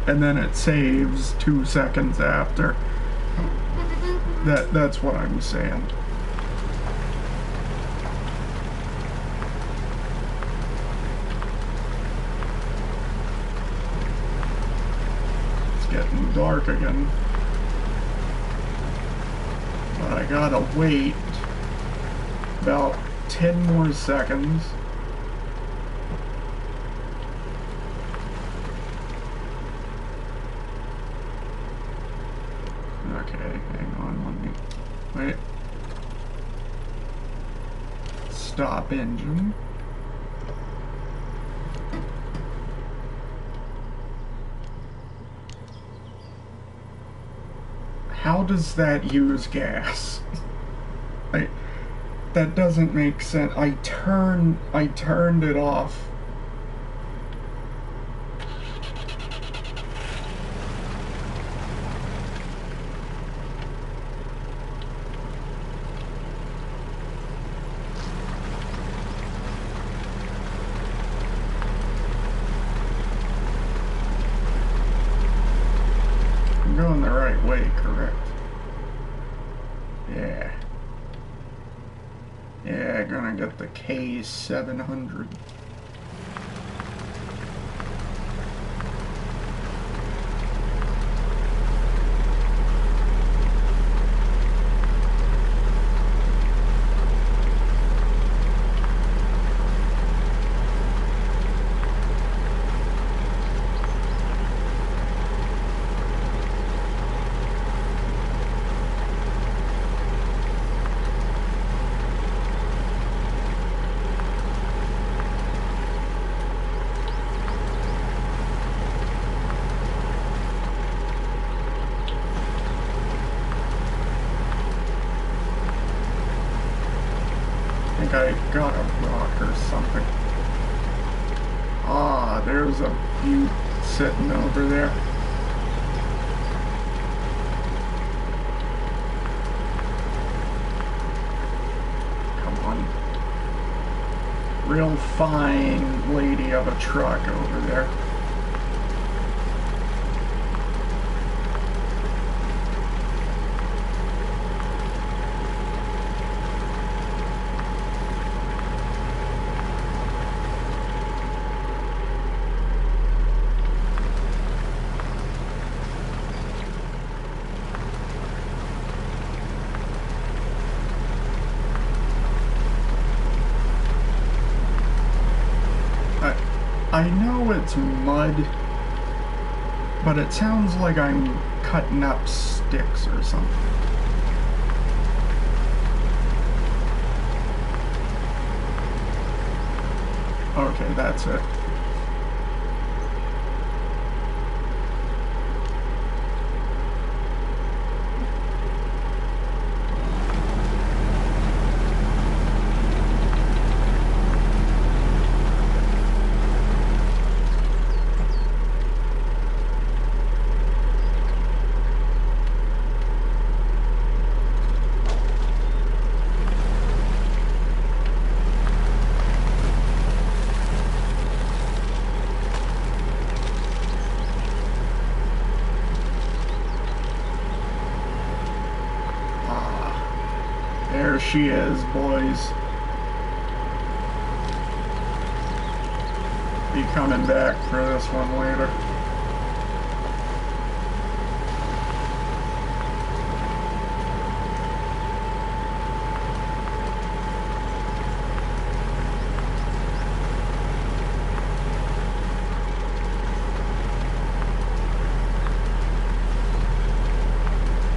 and then it saves 2 seconds after. That's what I'm saying. It's getting dark again. But I gotta wait about 10 more seconds. Okay, hang on, let me wait. Stop engine. How does that use gas? That doesn't make sense. I turned it off. I'm going the right way, correct? Yeah. Yeah, gonna get the K700. I got a rock or something. Ah, there's a butte sitting over there. Come on. Real fine lady of a truck over there. I know it's mud, but it sounds like I'm cutting up sticks or something. Okay, that's it. There she is, boys. Be coming back for this one later.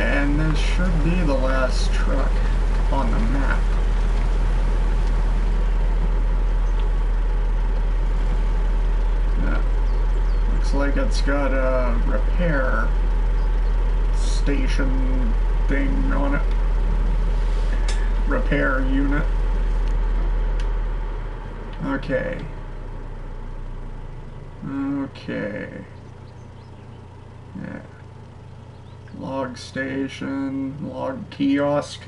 And this should be the last truck on the map. looks like it's got a repair station thing on it. Repair unit. Okay. Okay. Yeah. Log station, log kiosk.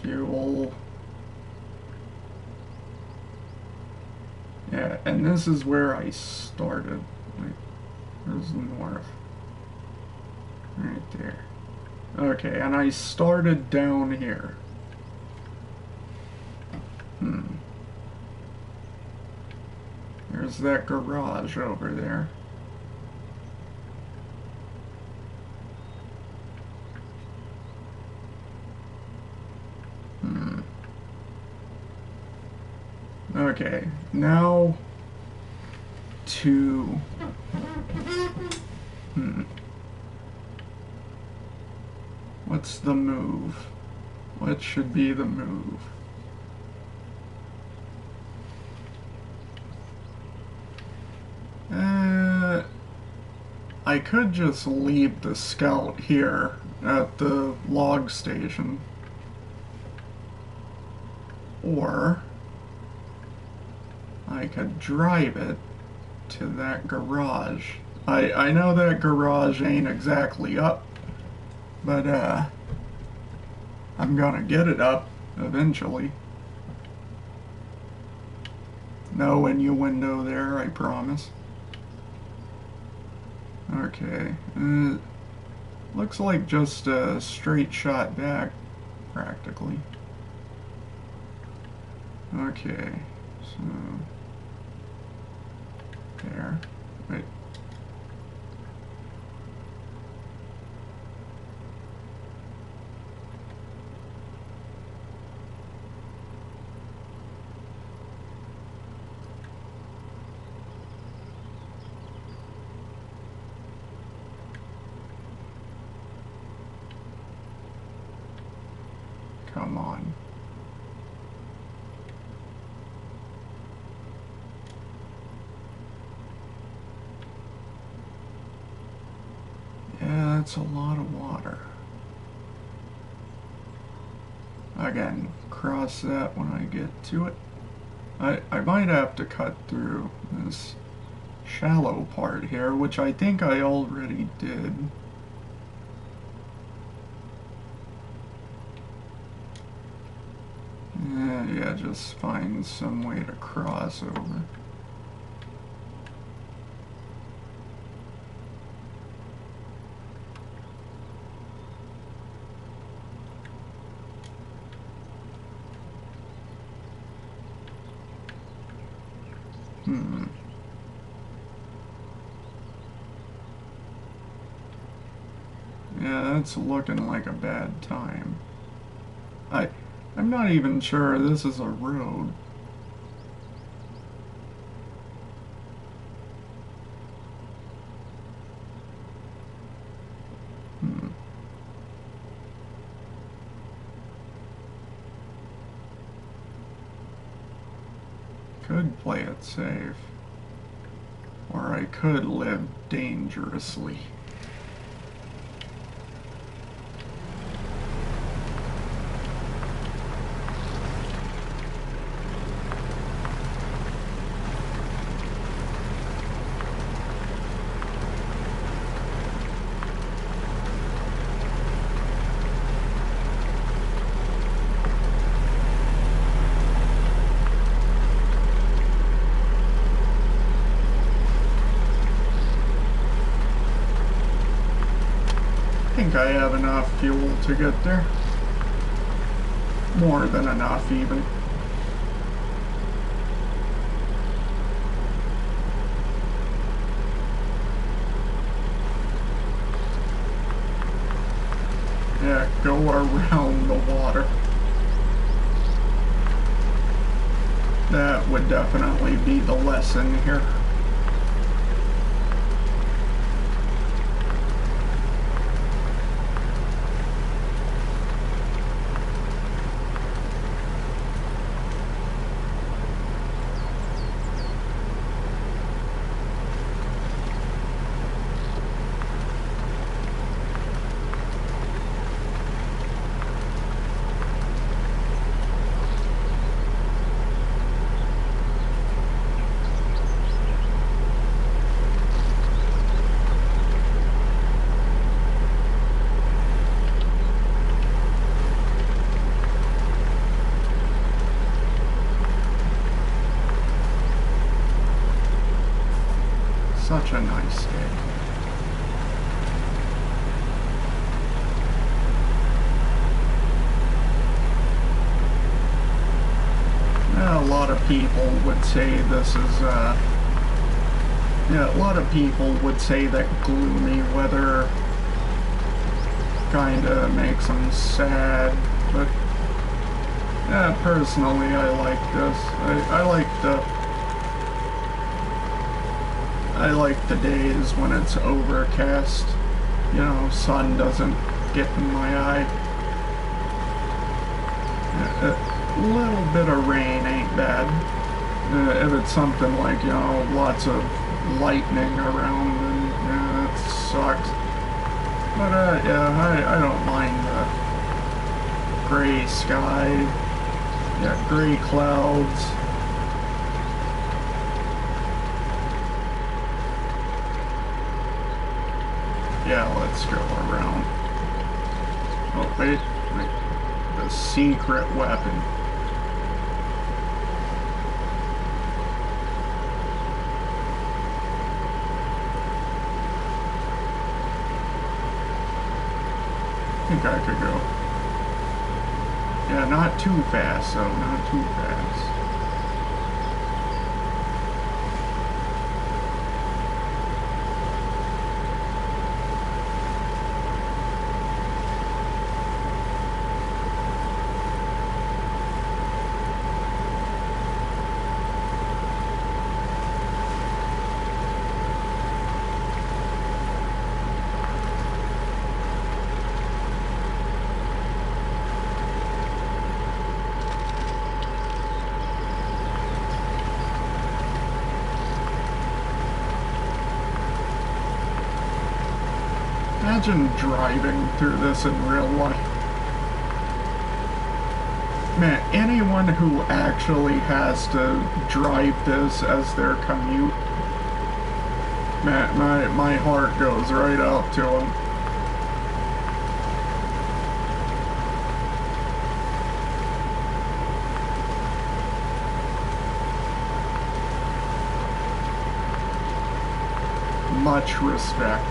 Fuel. Yeah, and this is where I started. Like, there's north. Right there. Okay, and I started down here. There's that garage over there. Okay, now to... What's the move? What should be the move? I could just leave the scout here at the log station. Or I could drive it to that garage. I know that garage ain't exactly up, but I'm gonna get it up eventually. No innuendo there, I promise. Okay, looks like just a straight shot back, practically. Okay, so there. Wait. Come on. Yeah, that's a lot of water. Again, cross that when I get to it. I might have to cut through this shallow part here, which I think I already did. Yeah, just find some way to cross over. Yeah, that's looking like a bad time. I'm not even sure this is a road. Could play it safe. Or I could live dangerously. I think I have enough fuel to get there. More than enough, even. Yeah, go around the water. That would definitely be the lesson here. A lot of people would say this is, yeah, a lot of people would say that gloomy weather kinda makes them sad, but yeah, personally I like this. I like the days when it's overcast. You know, sun doesn't get in my eye. A little bit of rain ain't bad. If it's something like, you know, lots of lightning around, then yeah, that sucks. But yeah, I don't mind the gray sky. Yeah, gray clouds. Yeah, let's go around. Oh, wait. The secret weapon. I think I could go. Yeah, not too fast, though. Not too fast. Imagine driving through this in real life. Man, anyone who actually has to drive this as their commute, man, my heart goes right out to them. Much respect.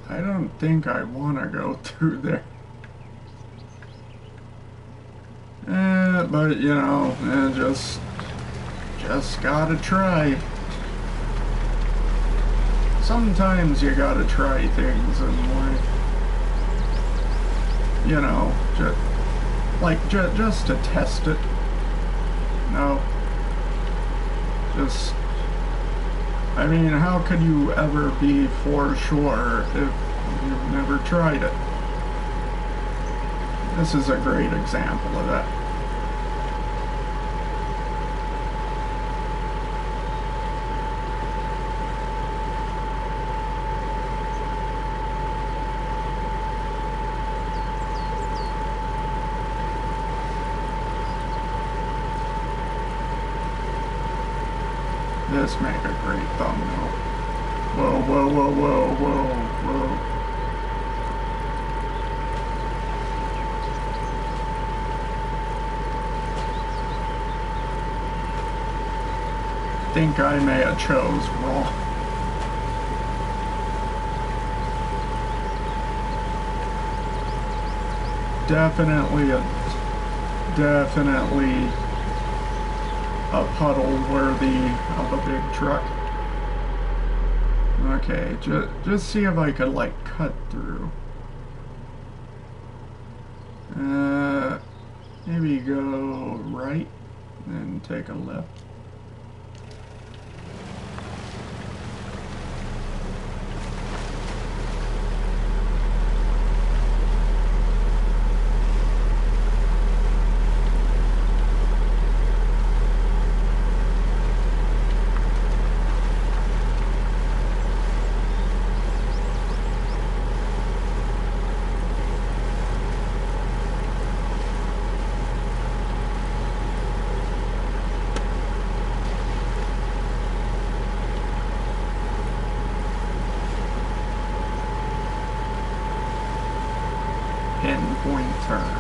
I don't think I want to go through there. But you know, just gotta try. Sometimes you gotta try things in life. You know, just to test it. No. Just, I mean, how could you ever be for sure if you've never tried it? This is a great example of that. This make a great thumbnail. Whoa, whoa, whoa, whoa, whoa, whoa. Think I may have chose wrong. Definitely a puddle worthy of a big truck. Okay, just see if I could like cut through. Maybe go right and take a left. turn.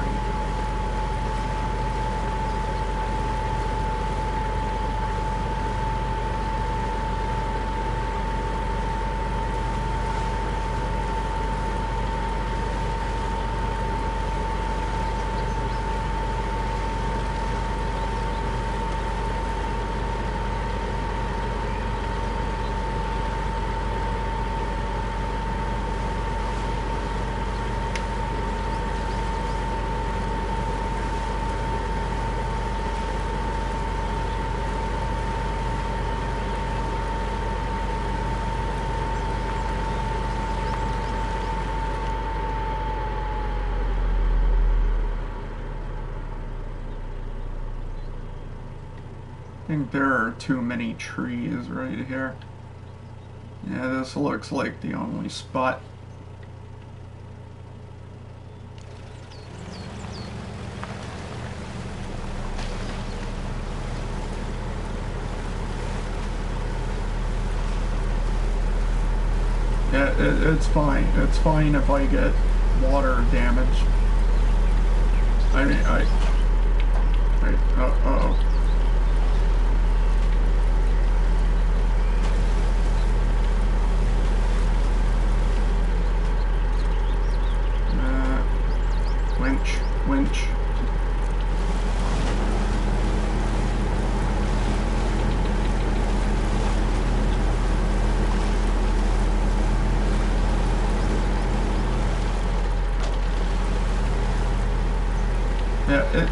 I think there are too many trees right here. Yeah, this looks like the only spot. Yeah, it's fine. It's fine if I get water damage. I mean, uh-oh. Winch. Yeah,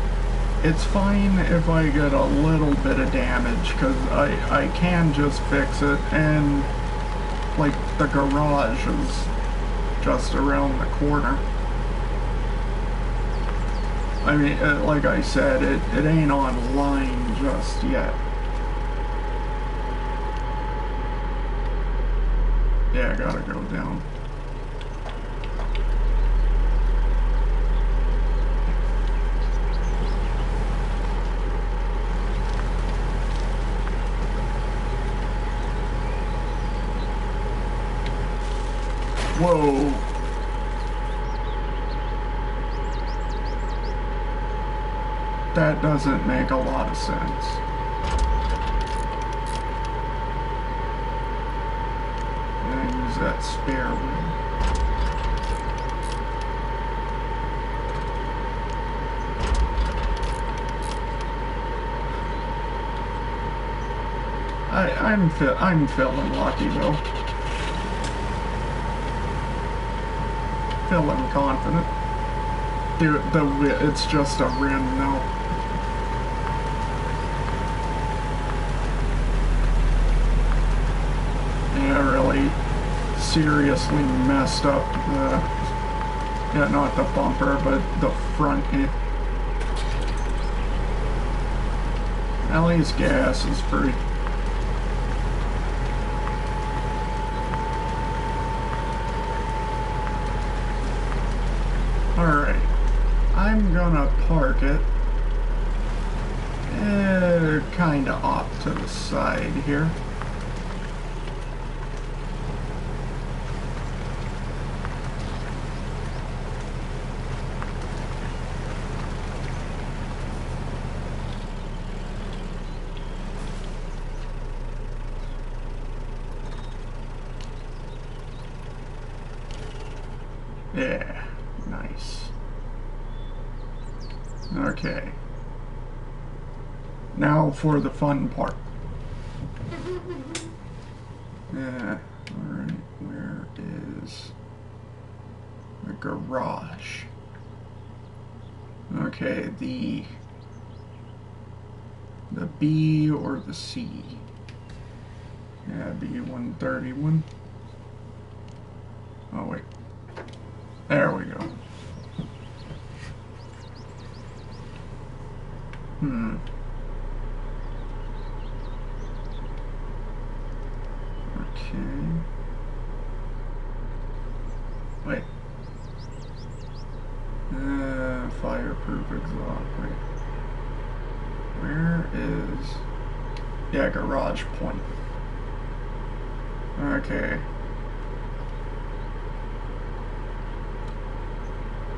it's fine if I get a little bit of damage, because I can just fix it, and like the garage is just around the corner. I mean, like I said, it ain't online just yet. Yeah, I gotta go down. Whoa. That doesn't make a lot of sense. And I use that spare wheel. I'm feeling lucky though. Feeling confident. Dude, it's just a rim though. Yeah, really seriously messed up yeah, not the bumper, but the front end. At least gas is free. Alright, I'm gonna park it kinda off to the side here. Yeah, nice. Okay. Now for the fun part. Yeah, alright, where is the garage? Okay, the B or the C? Yeah, B131. Oh wait. There we go. Okay. Wait. Fireproof exhaust. Wait. Where is... Yeah, garage point. Okay.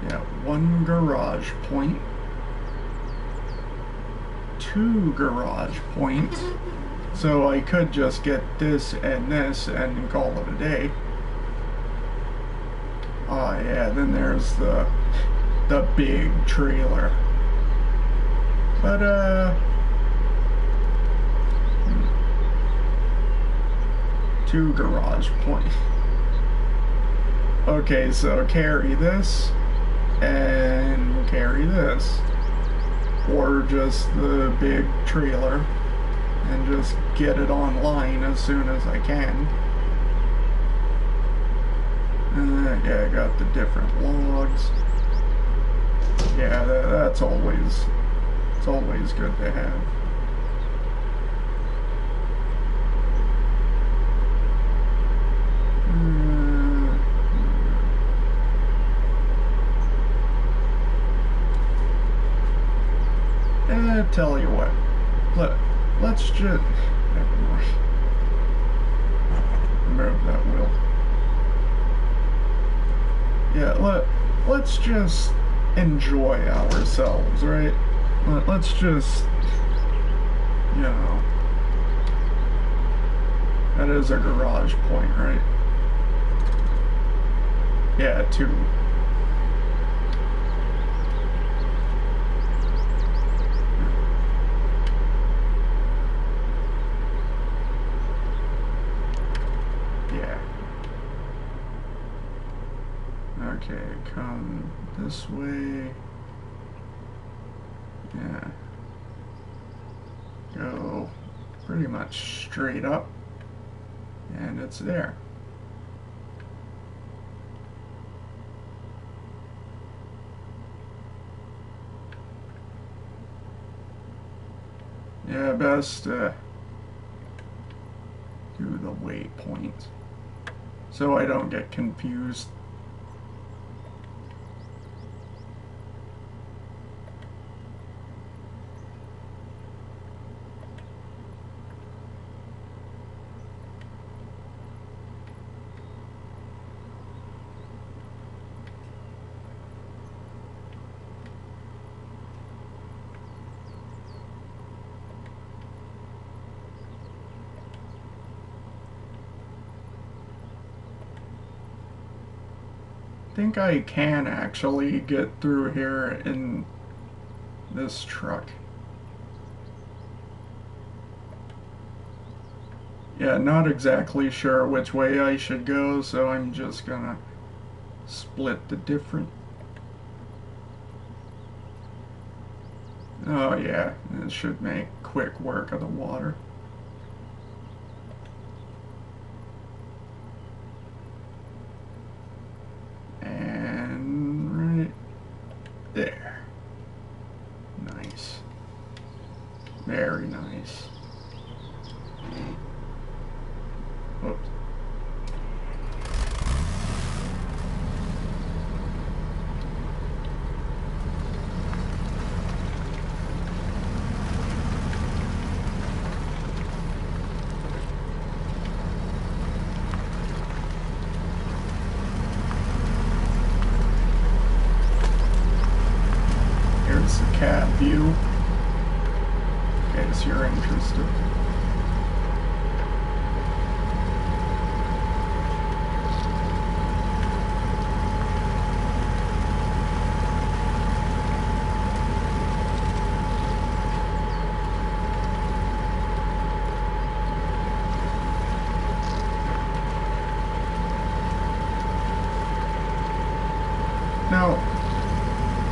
Yeah, 1 garage point, 2 garage points, so I could just get this and call it a day. Oh yeah, then there's the big trailer. But 2 garage points. Okay, so carry this and carry this, or just the big trailer and just get it online as soon as I can. Yeah, I got the different logs. Yeah, that's always, it's always good to have. Tell you what, let's just, never mind. Remove that wheel. Yeah, let's just enjoy ourselves, right? Let's just, you know, that is a garage point, right? Yeah, 2. Okay, come this way. Yeah. Go pretty much straight up. And it's there. Yeah, best do the waypoint so I don't get confused. I think I can actually get through here in this truck. Yeah, not exactly sure which way I should go, so I'm just gonna split the different. Oh yeah, it should make quick work of the water. There. Nice. Very nice. Whoops. Cab view, in case you're interested. Now,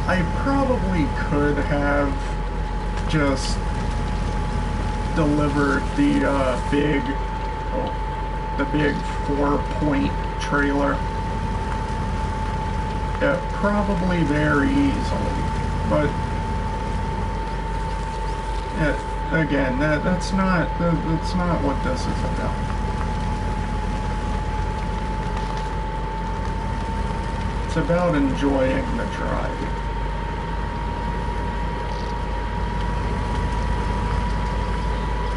I probably could have just delivered the big 4-point trailer. Yeah, probably very easily, but again, that's not what this is about. It's about enjoying the drive.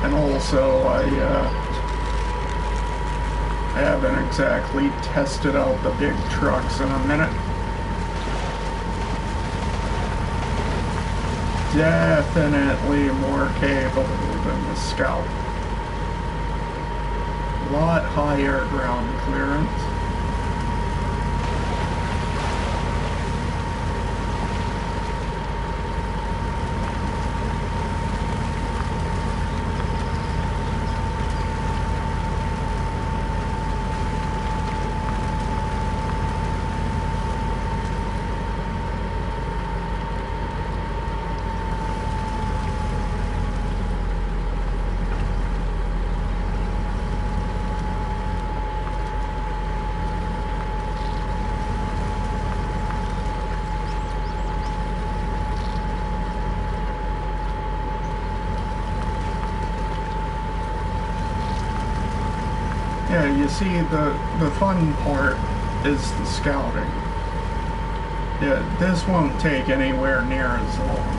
And also, I haven't exactly tested out the big trucks in a minute. definitely more capable than the Scout. A lot higher ground clearance. Yeah, you see, the fun part is the scouting. Yeah, this won't take anywhere near as long.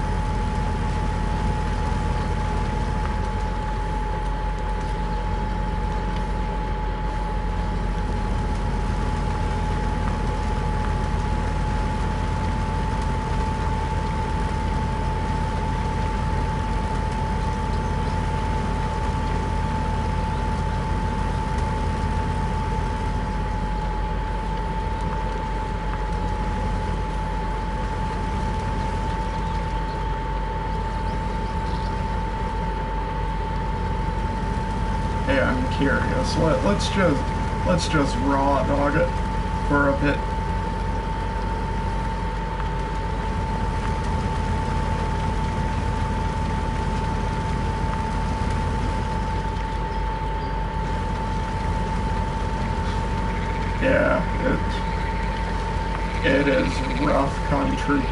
Hey, I'm curious. Let's just raw dog it for a bit. Yeah, it is rough country.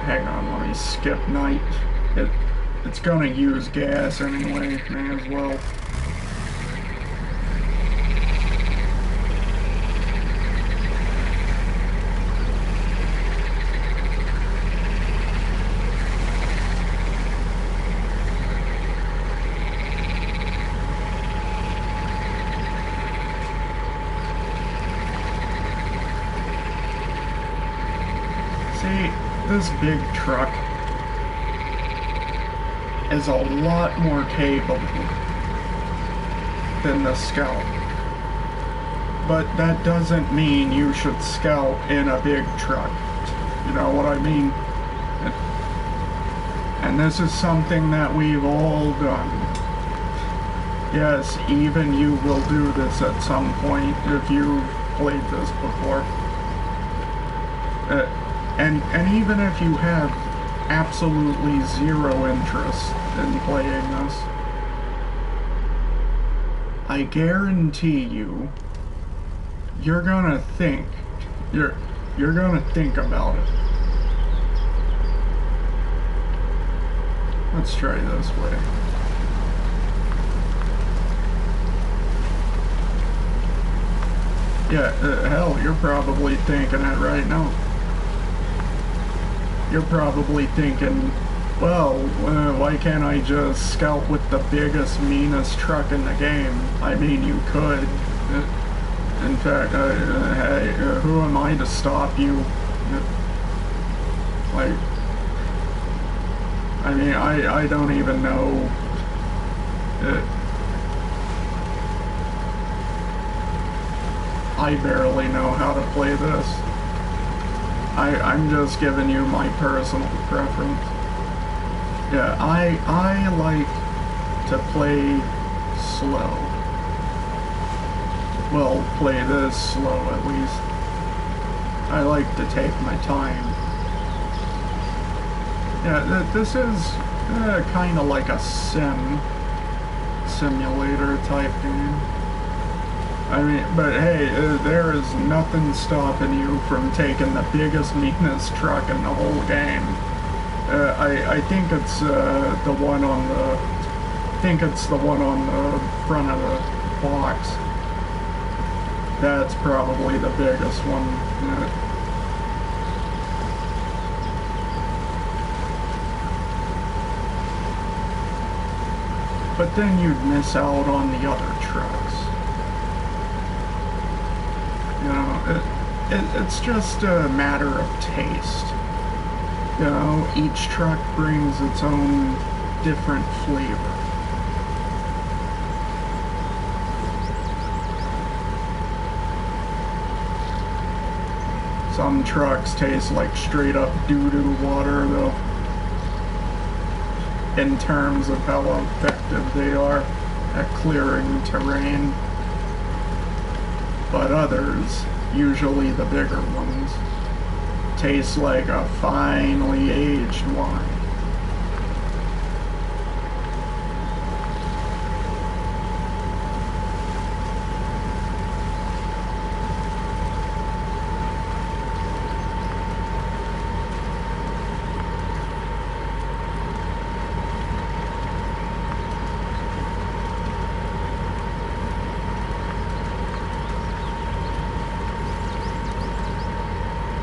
Hang on, let me skip night. It's gonna use gas anyway, may as well. See, this big truck is a lot more capable than the Scout. But that doesn't mean you should scout in a big truck. You know what I mean? And this is something that we've all done. Yes, even you will do this at some point if you've played this before. And even if you have absolutely zero interest in playing this, I guarantee you're gonna think, you're gonna think about it. Let's try this way. Yeah, hell, you're probably thinking it right now. You're probably thinking, well, why can't I just scout with the biggest, meanest truck in the game? I mean, you could. In fact, hey, who am I to stop you? Like, I mean, I don't even know. I barely know how to play this. I'm just giving you my personal preference. Yeah, I like to play slow. Well, play this slow at least. I like to take my time. Yeah, this is kind of like a simulator type game. I mean, but hey, there is nothing stopping you from taking the biggest, meanest truck in the whole game. I think it's the one on the. I think it's the one on the front of the box. That's probably the biggest one. But then you'd miss out on the other trucks. You know, it's just a matter of taste. You know, each truck brings its own different flavor. Some trucks taste like straight up doo-doo water, though, in terms of how effective they are at clearing terrain. But others, usually the bigger ones, taste like a finely aged wine.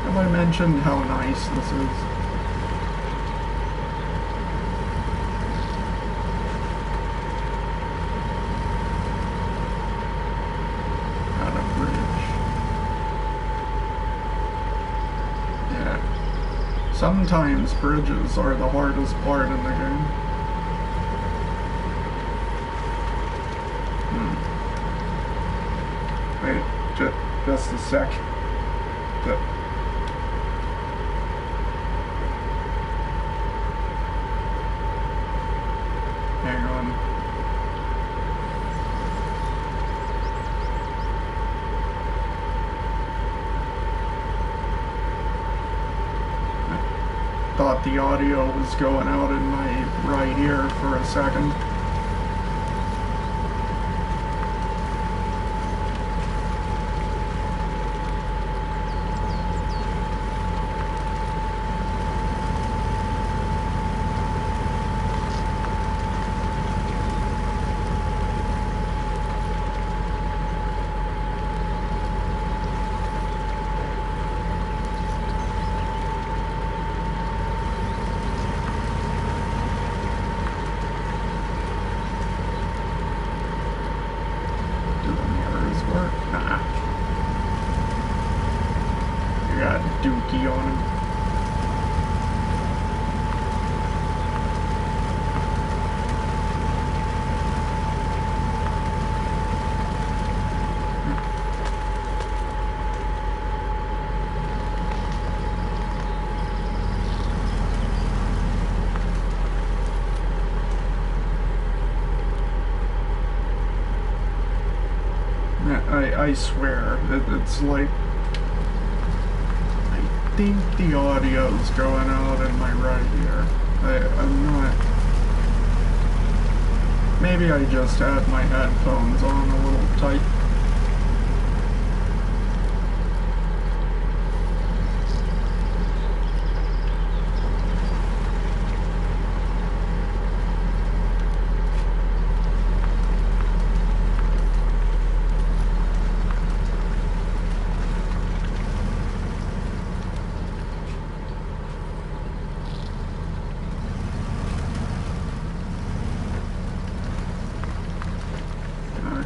Have I mentioned how nice this is? Got a bridge. Yeah. Sometimes bridges are the hardest part in the game. Wait, just a sec. Hang on. I thought the audio was going out in my right ear for a second. Dookie on him. I swear, it's like, I think the audio's going out in my right ear. I'm not... Maybe I just had my headphones on a little tight.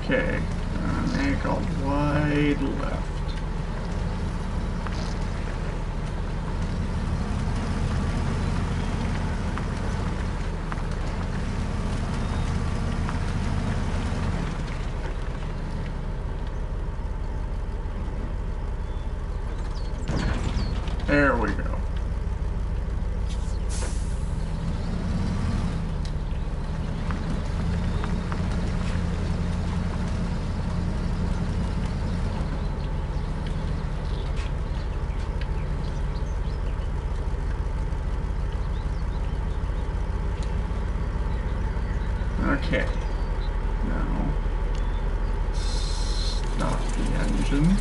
Okay, make a wide left. There we go. Okay, now not the engine.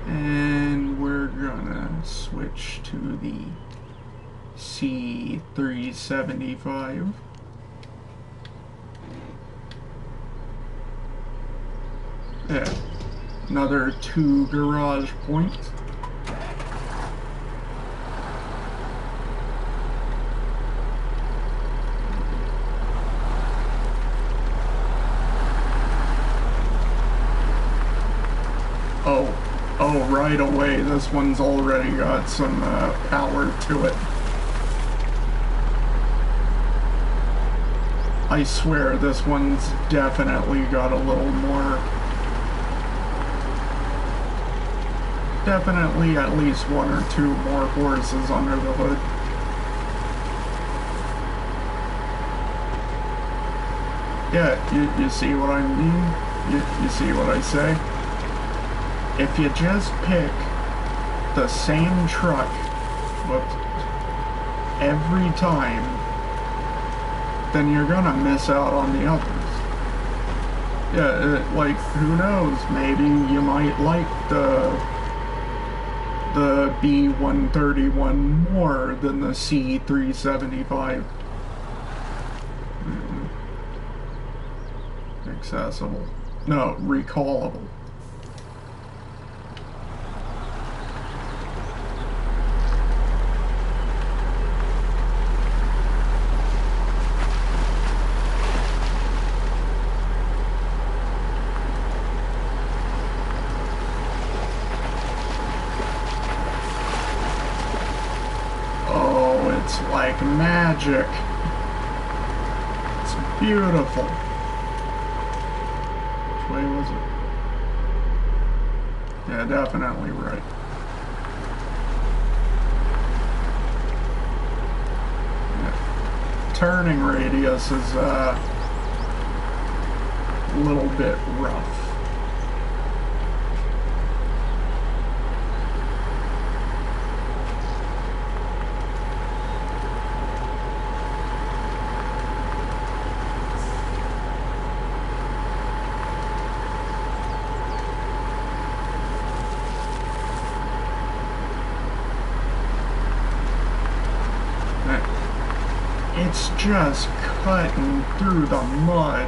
And we're gonna switch to the C375. Yeah, another 2 garage points. Oh, right away, this one's already got some power to it. I swear this one's definitely got a little more. Definitely at least 1 or 2 more horses under the hood. Yeah, you see what I mean? You see what I say? If you just pick the same truck every time, then you're gonna miss out on the others. Yeah, like, who knows, maybe you might like the B131 more than the C375. Accessible. No, recallable. It's like magic. It's beautiful. Which way was it? Yeah, definitely right. Yeah. Turning radius is a little bit rough. It's just cutting through the mud.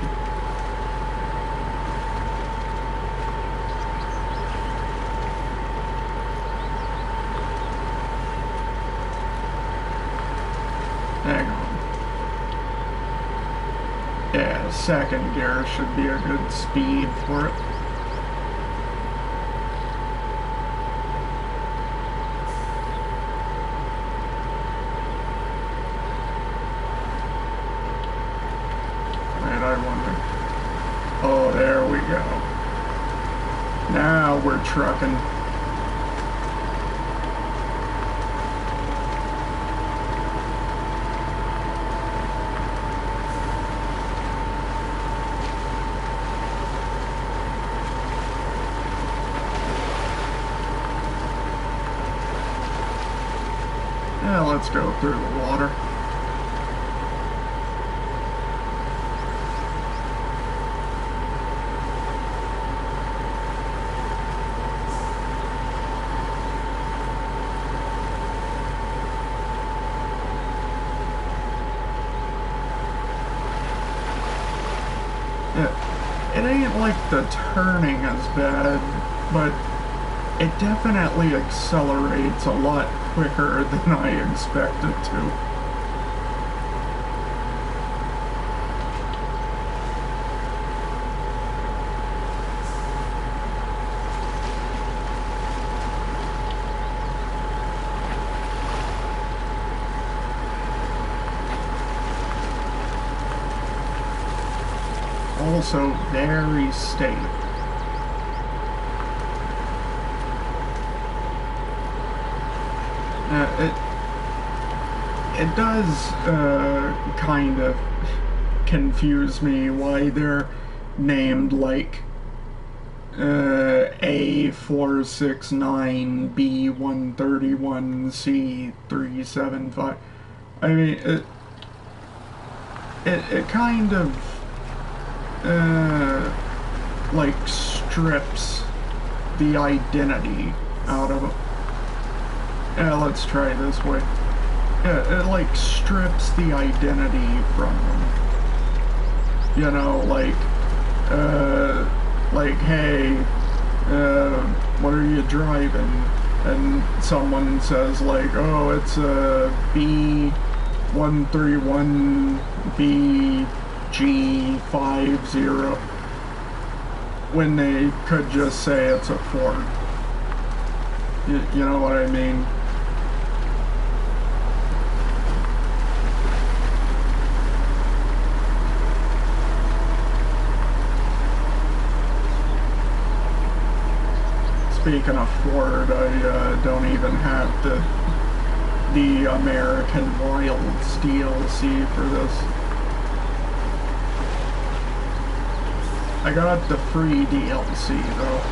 Hang on. Yeah, second gear should be a good speed for it. I wonder. Oh, there we go. Now we're trucking. Yeah, let's go through the water. It ain't like the turning is bad, but it definitely accelerates a lot quicker than I expected to. Also very stable. It does kind of confuse me why they're named like A469, B131, C375. I mean, it kind of like strips the identity out of it. Yeah, let's try this way. Yeah, it like strips the identity from them. You know, like, hey, what are you driving? And someone says like, oh, it's a B131BG50, when they could just say it's a Ford. You know what I mean? Speaking of Ford, I don't even have the American Wilds DLC for this. I got the free DLC though.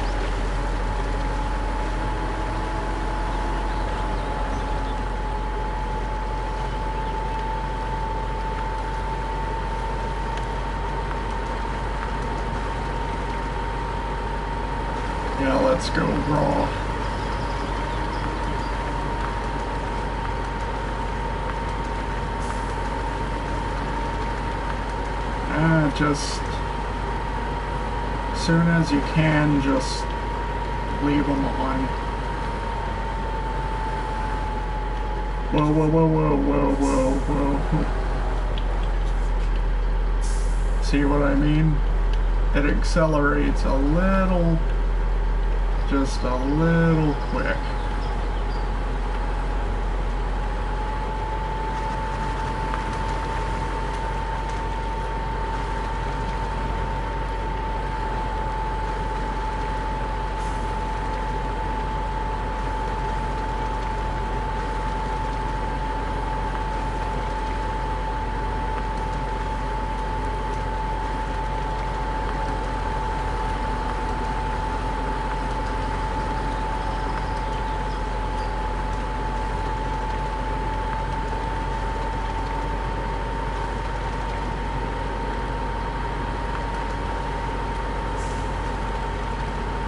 Yeah, let's go raw. Just as soon as you can, just leave them on. Whoa, whoa, whoa, whoa, whoa, whoa, whoa. See what I mean? It accelerates a little, just a little quick.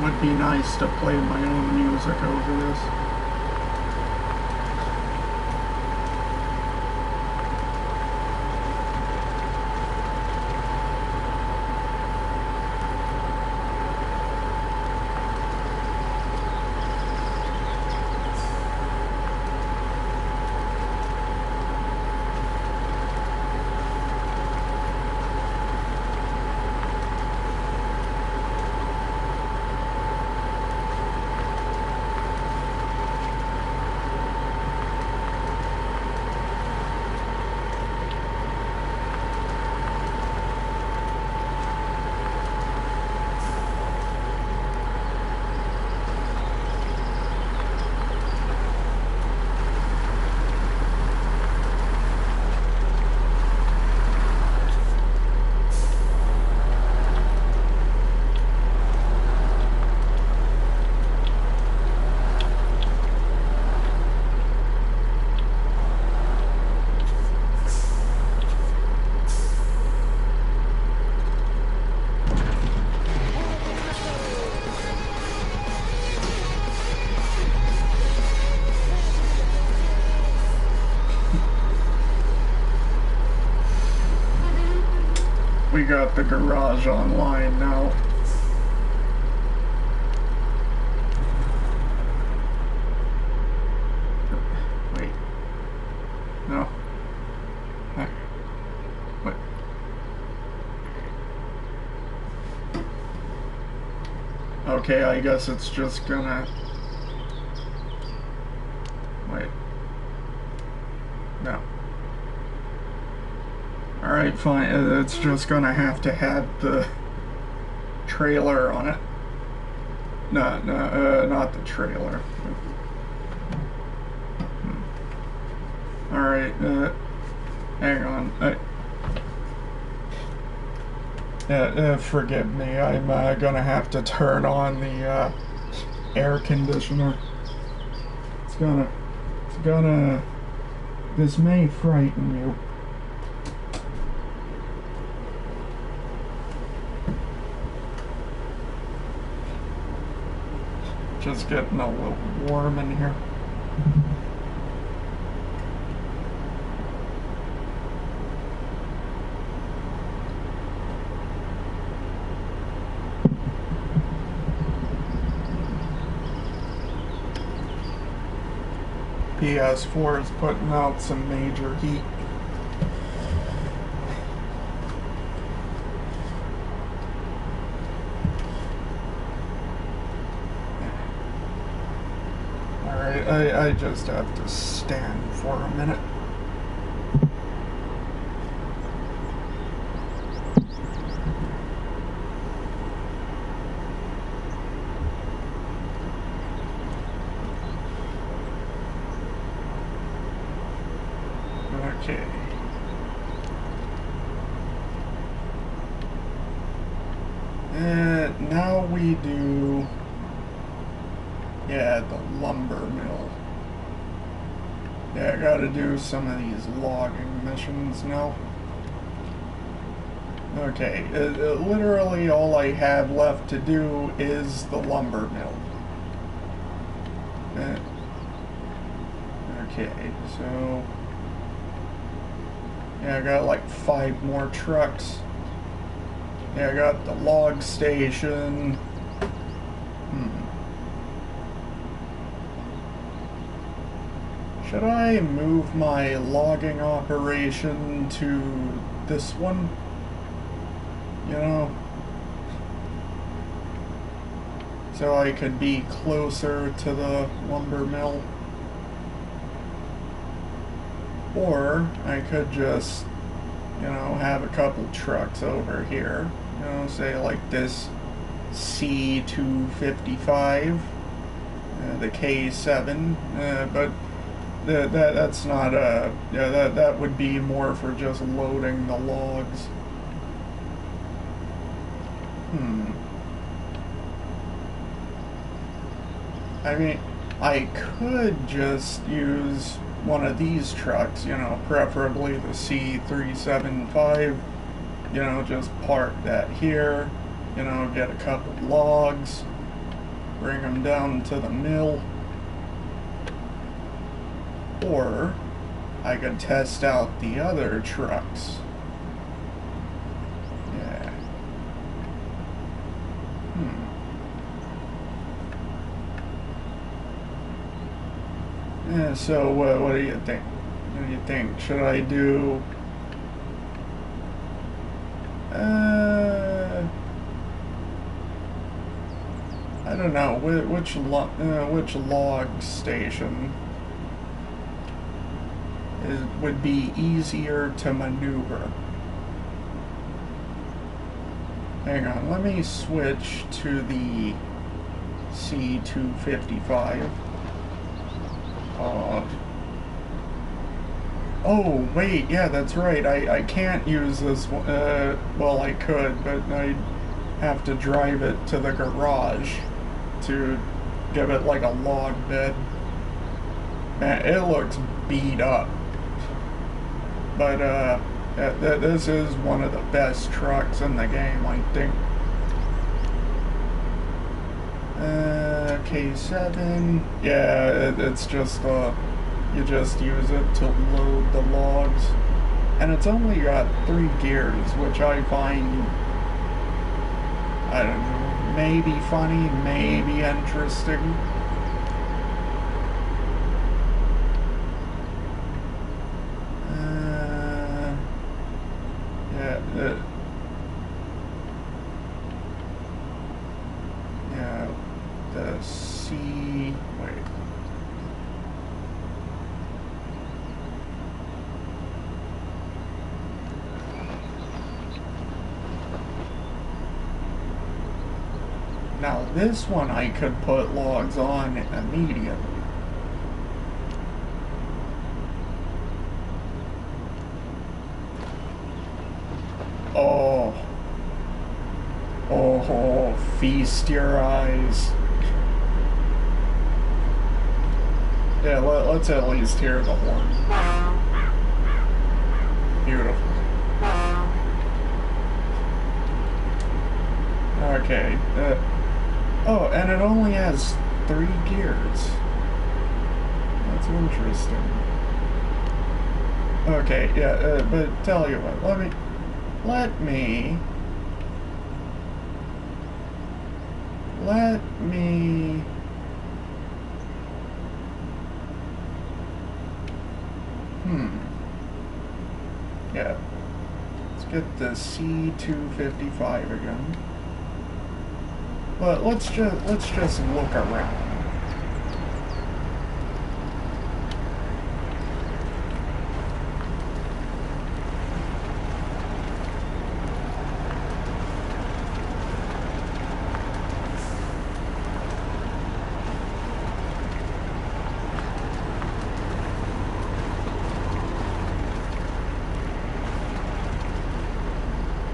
Would be nice to play my own music over this. We got the garage online now. Wait. No. What? Okay, I guess it's just gonna... Wait. No. Alright, fine. It's just gonna have to have the trailer on it. No, not the trailer. Alright, hang on. Forgive me, I'm gonna have to turn on the air conditioner. It's gonna... This may frighten you. just getting a little warm in here. PS4 is putting out some major heat. Alright, I just have to stand for a minute. Okay. And now we do, yeah, the lumber mill. Yeah, I gotta do some of these logging missions now. Okay, literally all I have left to do is the lumber mill. Okay, so... yeah, I got like 5 more trucks. Yeah, I got the log station. Should I move my logging operation to this one? You know? So I could be closer to the lumber mill. Or I could just, you know, have a couple trucks over here. You know, say like this C255, the K7, but that's not a, yeah, that would be more for just loading the logs. I mean, I could just use one of these trucks, you know, preferably the C375, you know, just park that here, you know, get a couple logs, bring them down to the mill. Or I could test out the other trucks. Yeah. Yeah, so what do you think? What do you think? Should I do... I don't know, which log station would be easier to maneuver? Hang on, let me switch to the C255. Oh, wait, yeah, that's right. I can't use this one. Well, I could, but I'd have to drive it to the garage to give it like a log bed. Man, it looks beat up. But, this is one of the best trucks in the game, I think. K7. Yeah, it's just, you just use it to load the logs. And it's only got 3 gears, which I find, I don't know, maybe funny, maybe interesting. The C... wait. Now this one I could put logs on immediately. Oh. Oh, feast your eyes. Yeah, let's at least hear the horn. Beautiful. Okay. Oh, and it only has 3 gears. That's interesting. Okay, yeah, but tell you what, let me yeah, let's get the C255 again. But let's just look around.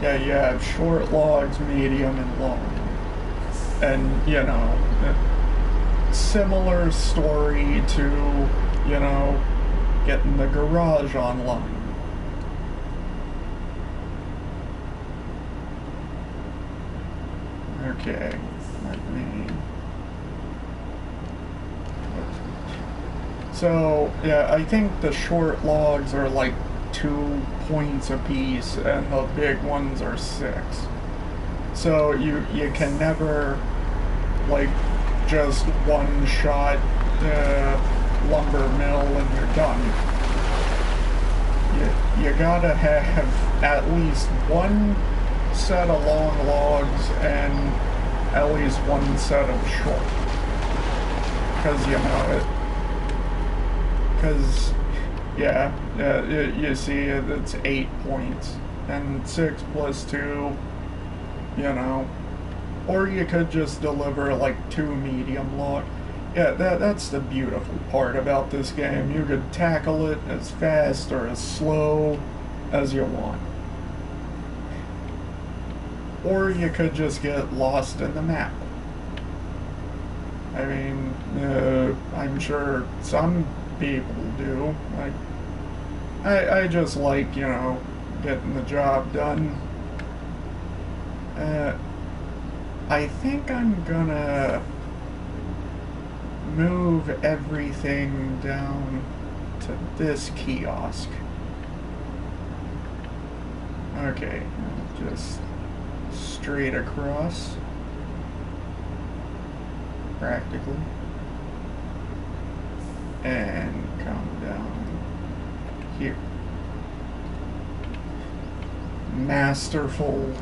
Yeah, you have short logs, medium, and long. And, you know, similar story to, you know, getting the garage online. Okay, let me... So, yeah, I think the short logs are like 2 points apiece, and the big ones are 6. So you can never, like, just one-shot lumber mill and you're done. You gotta have at least one set of long logs and at least one set of short. Because, you know, yeah, you see, it's 8 points, and 6 plus 2, you know, or you could just deliver like 2 medium log. Yeah, that's the beautiful part about this game. You could tackle it as fast or as slow as you want. Or you could just get lost in the map. I mean, I'm sure some people do. I just like, you know, getting the job done. I think I'm gonna move everything down to this kiosk. Okay, just straight across, practically, and come down here. Masterful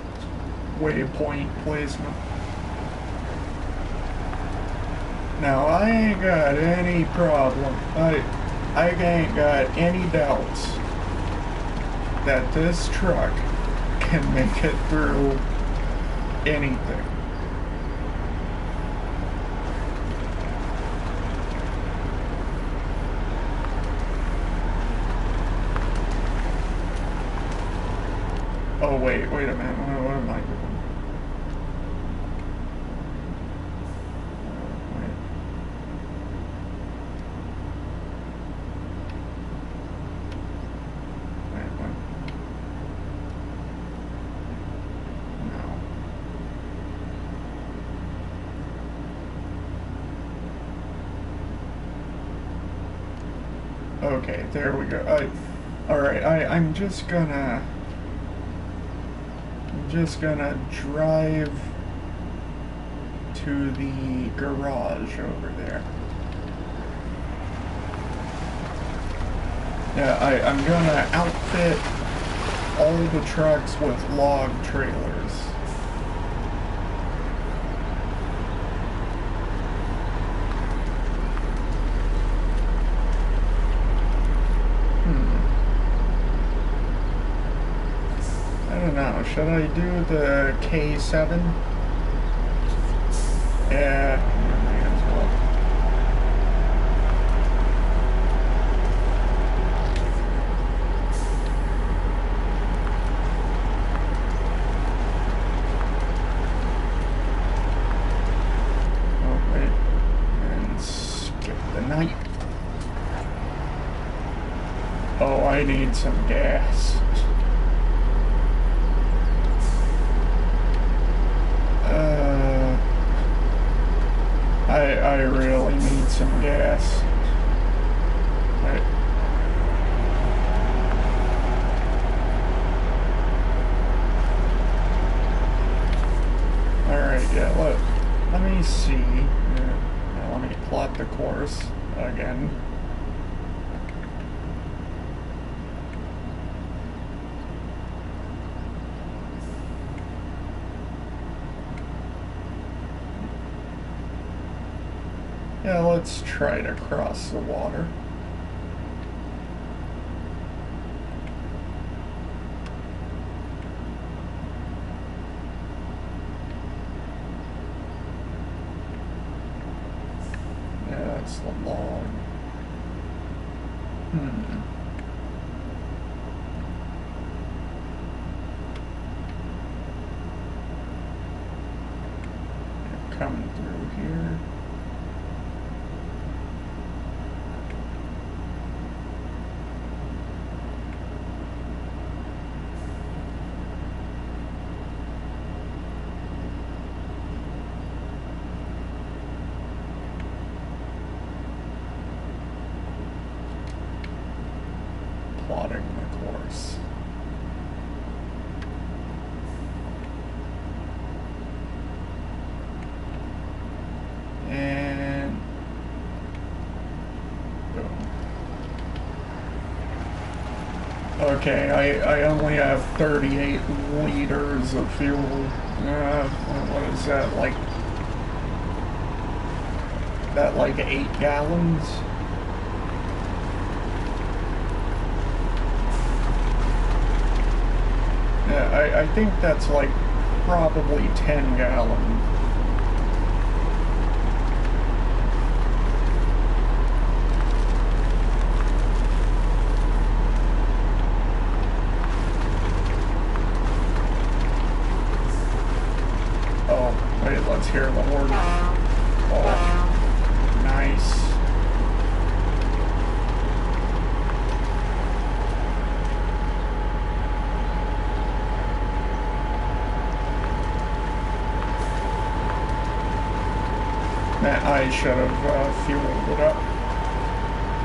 waypoint placement. Now, I ain't got any problem. I ain't got any doubts that this truck can make it through anything. Oh, wait a minute. What am I doing? Okay, there we go. Alright, I'm just gonna drive to the garage over there. Yeah, I'm gonna outfit all the trucks with log trailers. I don't know, should I do the K7? Yeah, might as well. Oh, wait. And skip the night. Oh, I need some gas. I really need some gas. Right. Alright, yeah, let me see. Yeah, let me plot the course again. Yeah, let's try to cross the water. Yeah, that's the log. Yeah, coming through here. Plotting the course. And boom. Okay, I only have 38 liters of fuel. What is that, like 8 gallons? Yeah, I think that's like probably 10 gallons. Oh, wait, let's hear the horn. Oh, nice. Man, I should have fueled it up.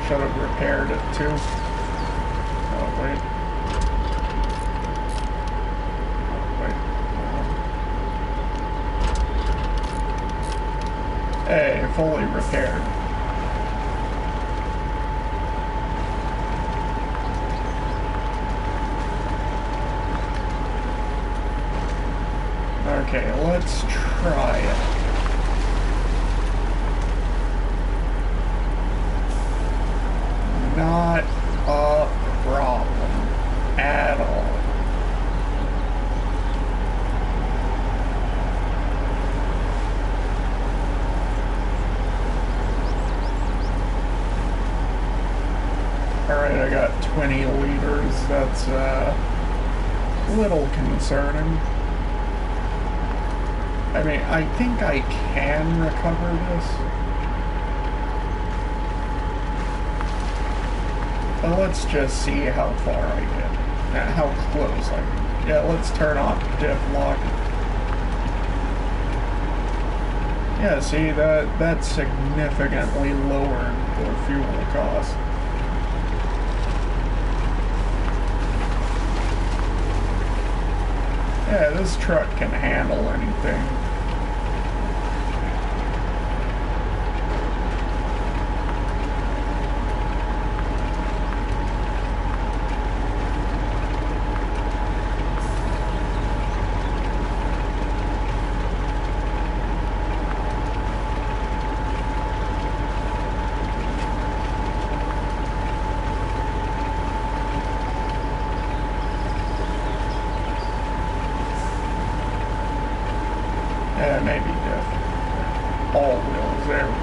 Should have repaired it too. Oh, wait. Oh, wait. Hey, fully repaired. Okay, let's try it. Not a problem at all. Alright, I got 20 liters. That's a little concerning. I mean, I think I can recover this. But let's just see how far I get. How close I get. Yeah, let's turn off diff lock. Yeah, see, that's significantly lowered the fuel cost. Yeah, this truck can handle anything. Maybe diff. All wheels, there we go.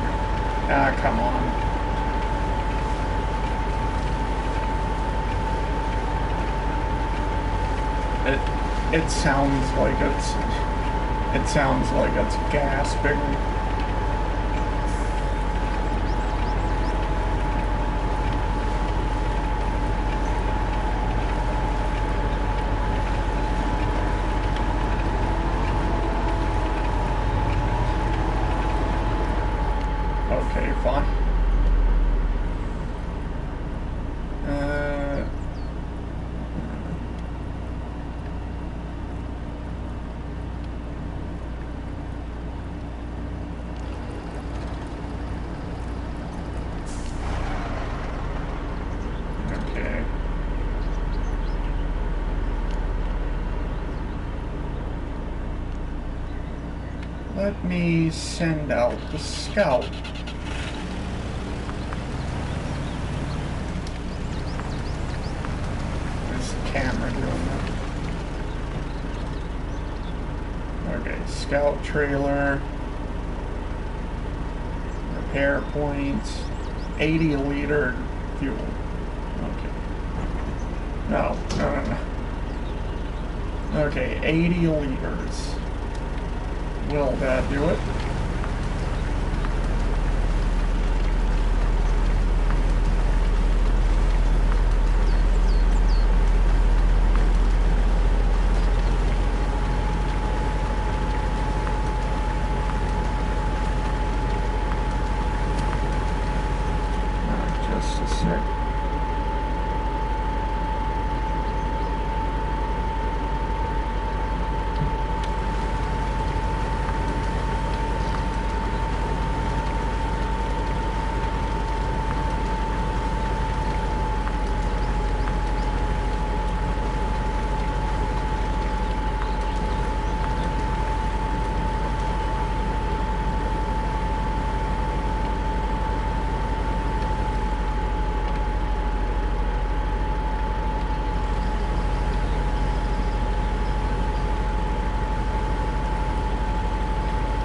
Ah, come on. It sounds like it's gasping. let me send out the scout. Is the camera doing that? Okay, scout trailer. Repair points. 80 liter fuel. Okay. No. Okay, 80 liters. Will that do it? Just a sec.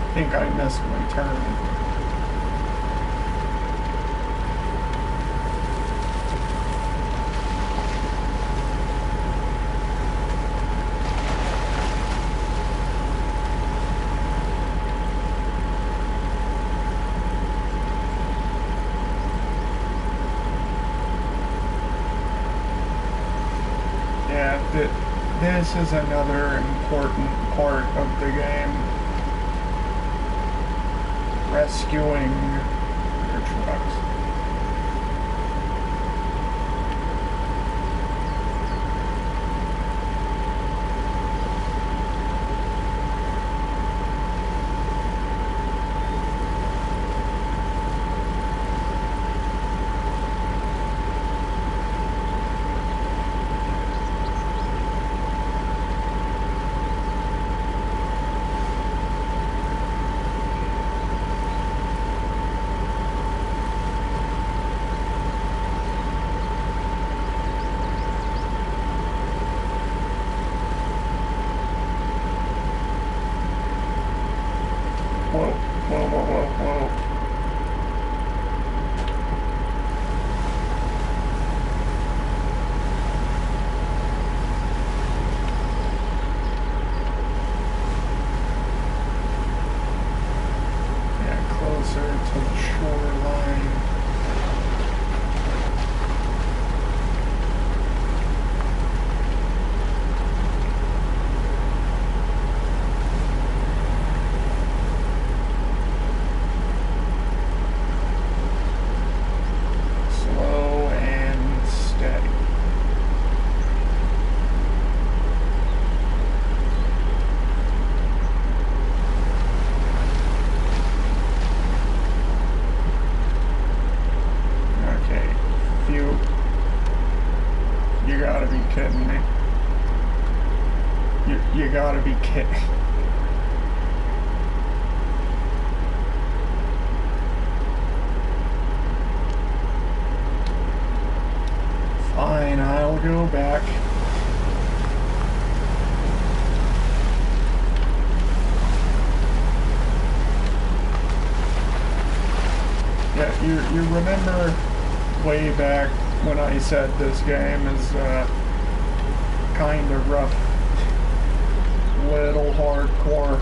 I think I missed my turn. Yeah, this is another important part of the game. Rescuing your trucks. Whoa. Yeah, closer to the shoreline. You gotta be kidding me. You gotta be kidding. Fine, I'll go back. Yeah, you remember way back when I said this game is kind of rough, little hardcore.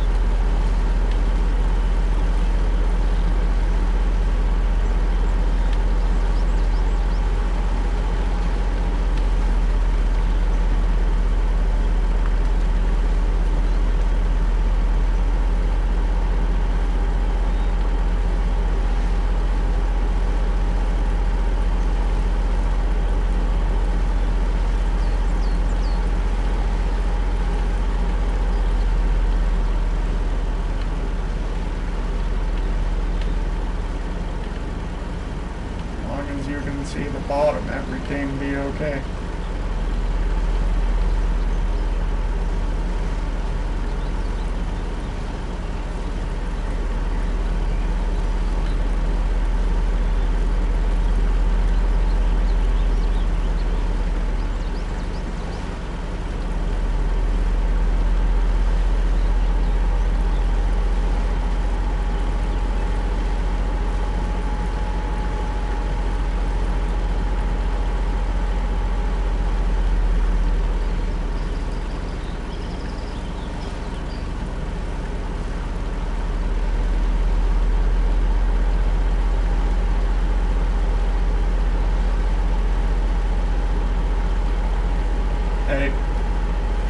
You can see the bottom, everything be okay.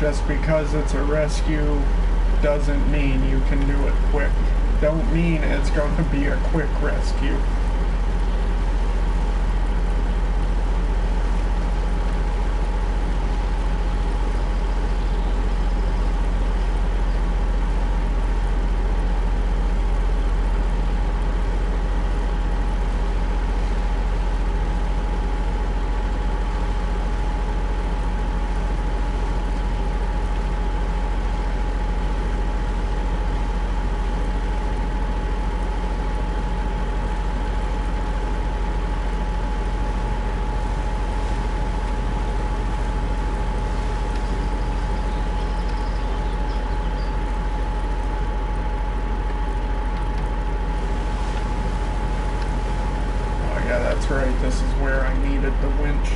Just because it's a rescue doesn't mean you can do it quick. Don't mean it's going to be a quick rescue. That's right, this is where I needed the winch.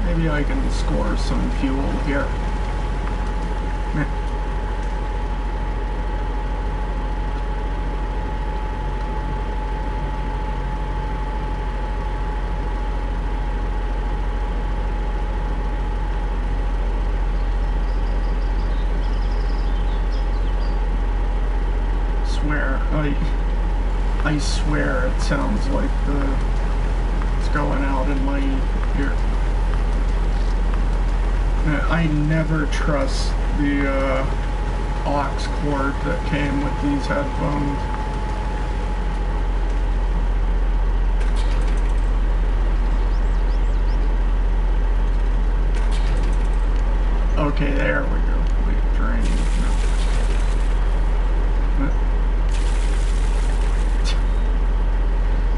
Maybe I can score some fuel here. I swear it sounds like it's going out in my ear. I never trust the aux cord that came with these headphones. Okay, there we go. Wait, drain.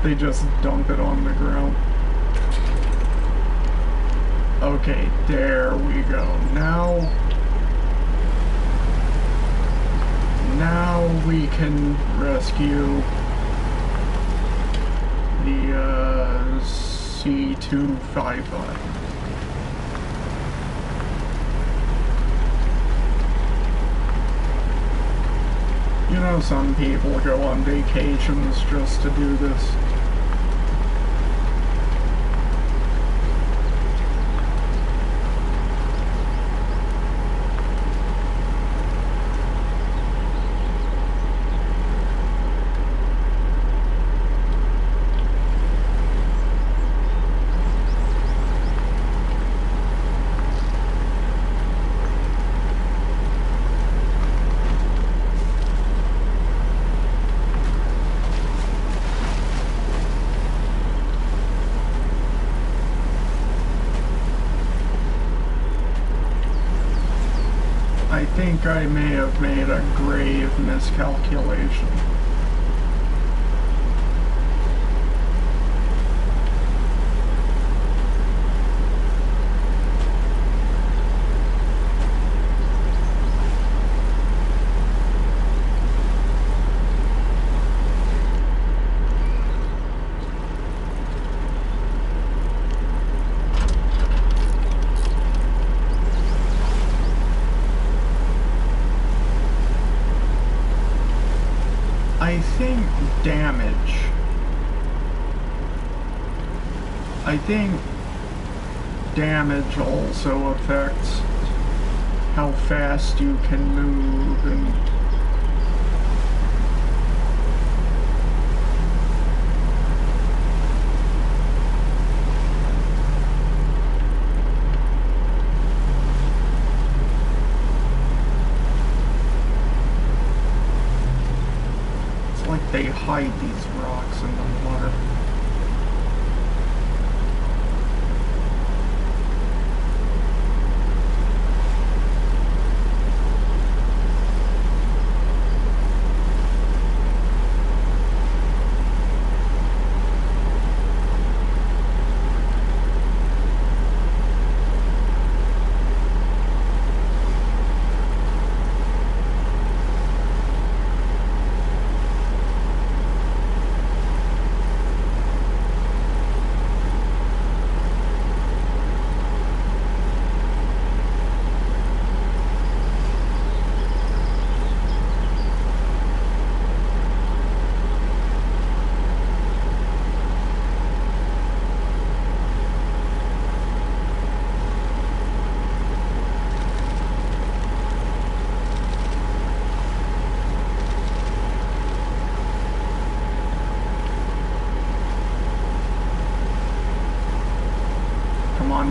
They just dump it on the ground. Okay, there we go. Now we can rescue the C255. You know, some people go on vacations just to do this. I think I may have made a grave miscalculation. I think damage. I think damage also affects how fast you can move and they hide these rocks in the water.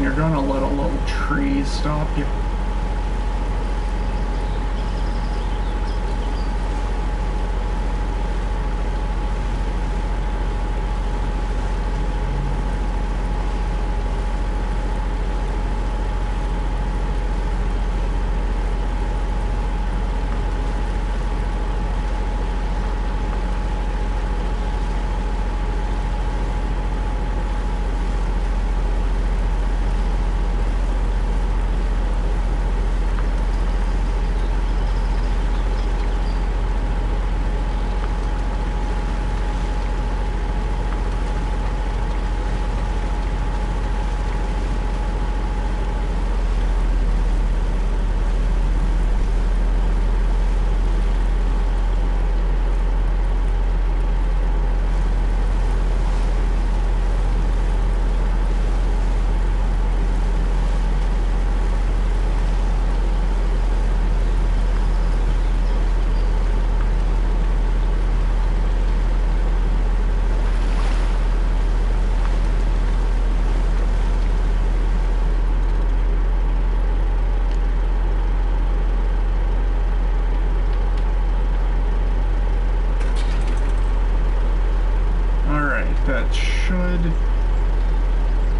You're gonna let a little tree stop you.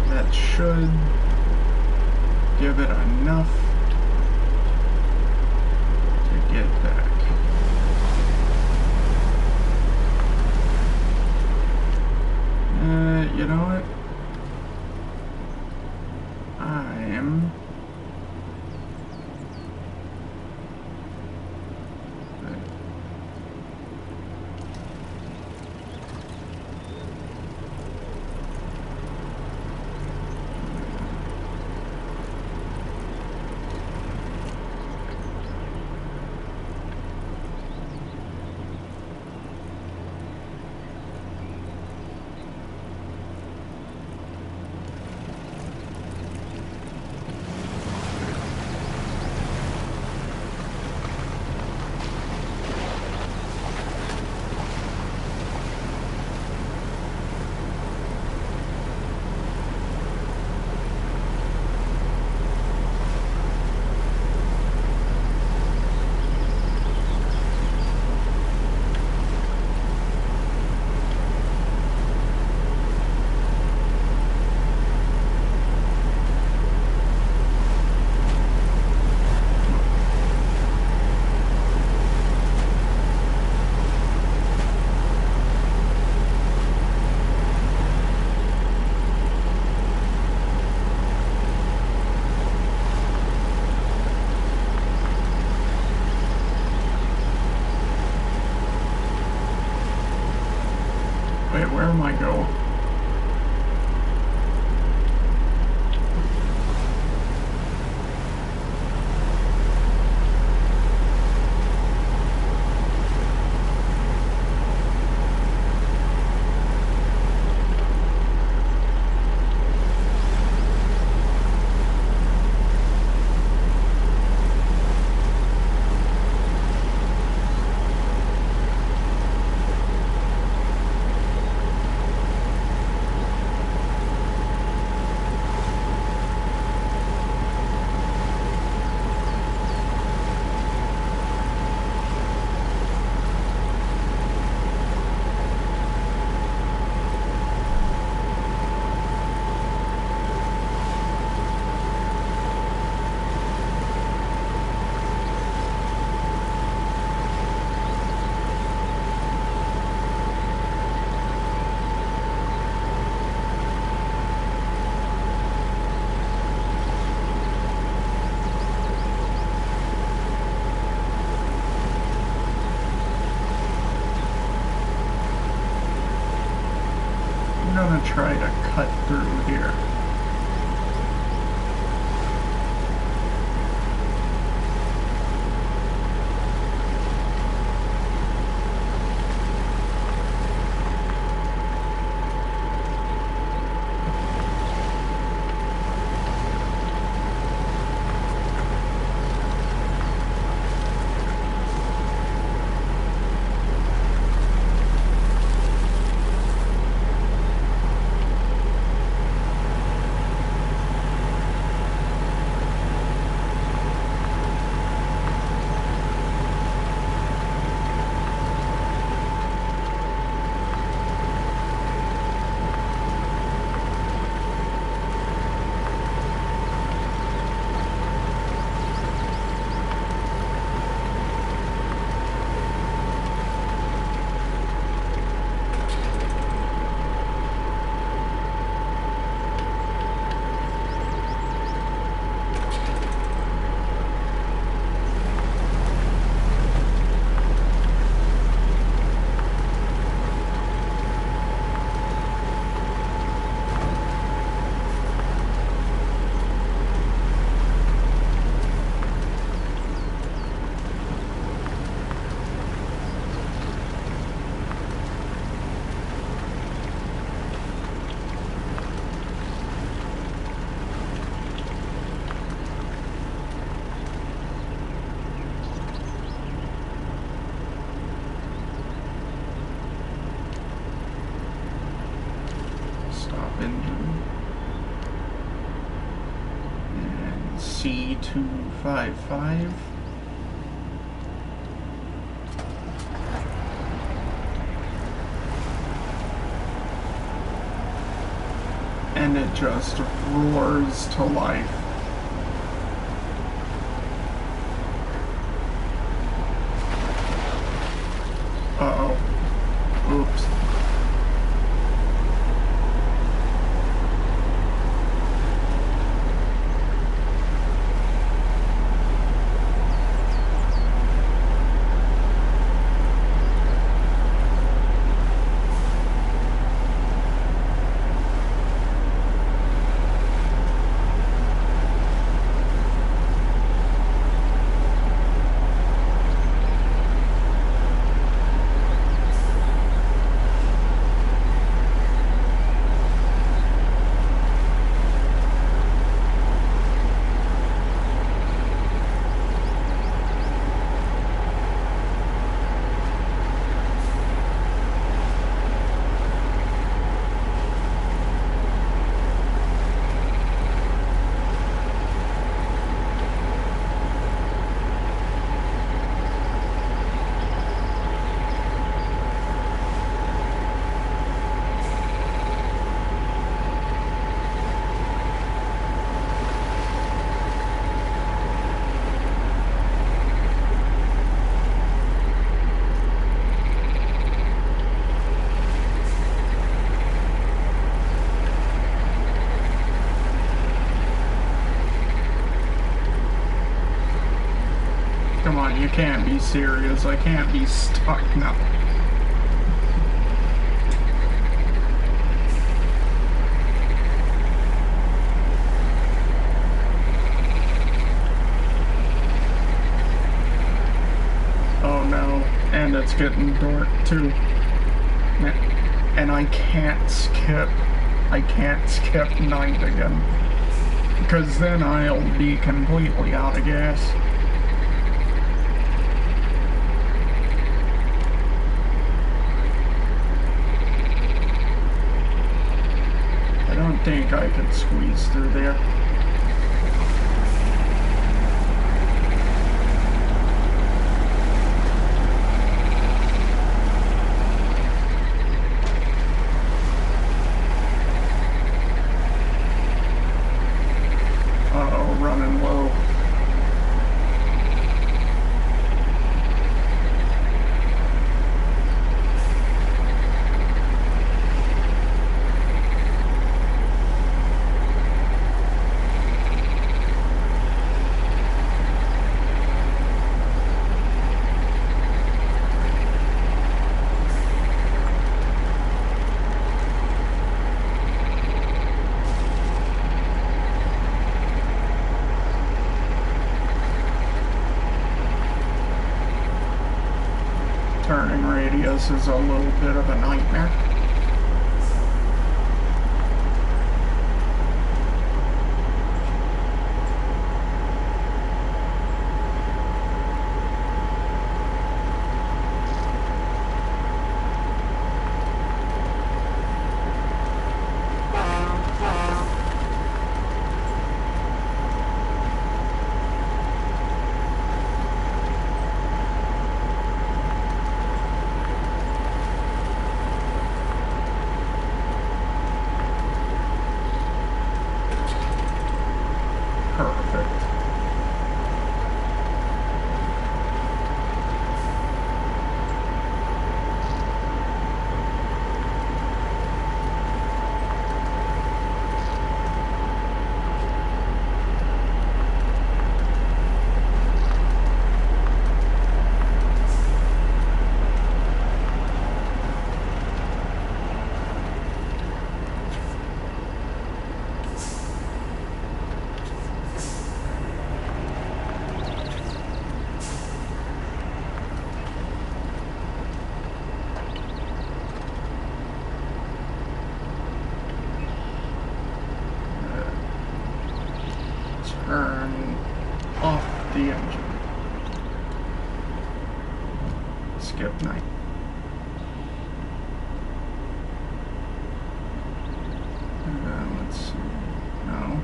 That should give it enough to get back. You know what? C255. And it just roars to life. Uh-oh. Oops. Come on, you can't be serious. I can't be stuck now. Oh no, and it's getting dark too. And I can't skip night again. Because then I'll be completely out of gas. I don't think I could squeeze through there. Running low. Turning radius is a little bit of a nightmare. Perfect. Turn off the engine. Skip night. Let's see. No.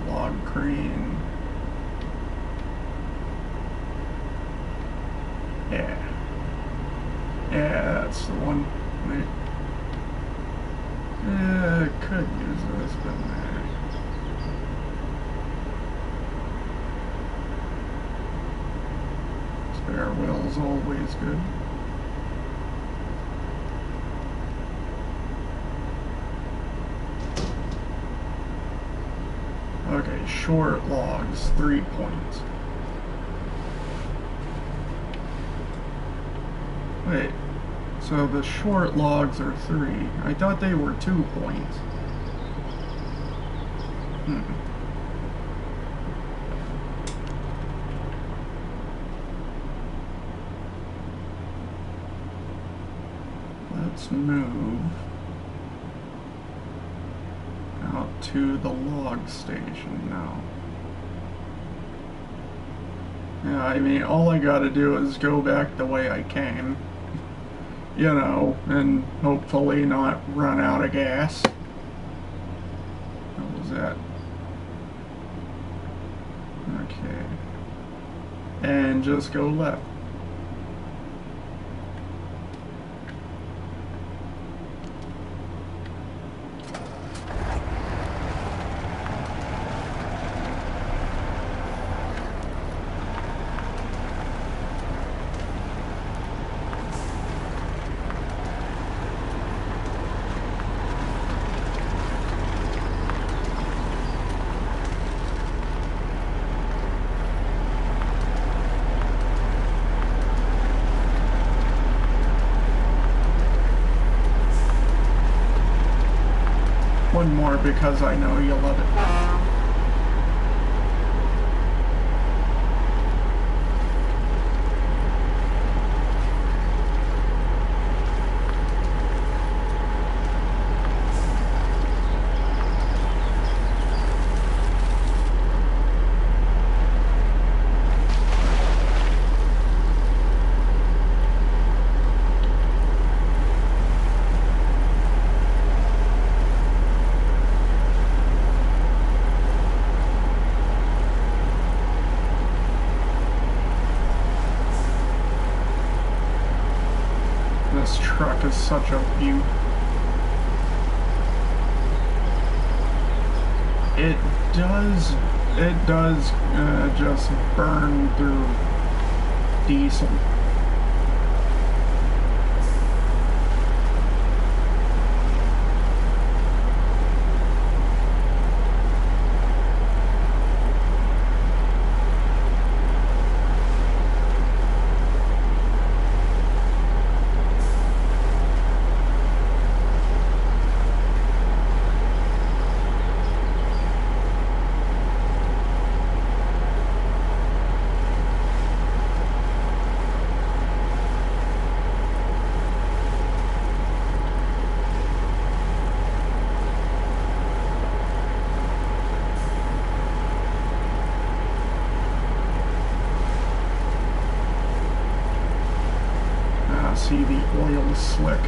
Log crane. Yeah. Yeah, that's the one. Wait. Could use this, but nah. Spare wheel's always good. Okay, short logs, 3 points. Wait, so the short logs are 3. I thought they were 2 points. Let's move out to the log station now. Yeah, I mean, all I gotta do is go back the way I came, you know, and hopefully not run out of gas. What was that? Okay. And just go left. One more because I know you'll love it. This truck is such a beaut. It does just burn through diesel. See the oil slick.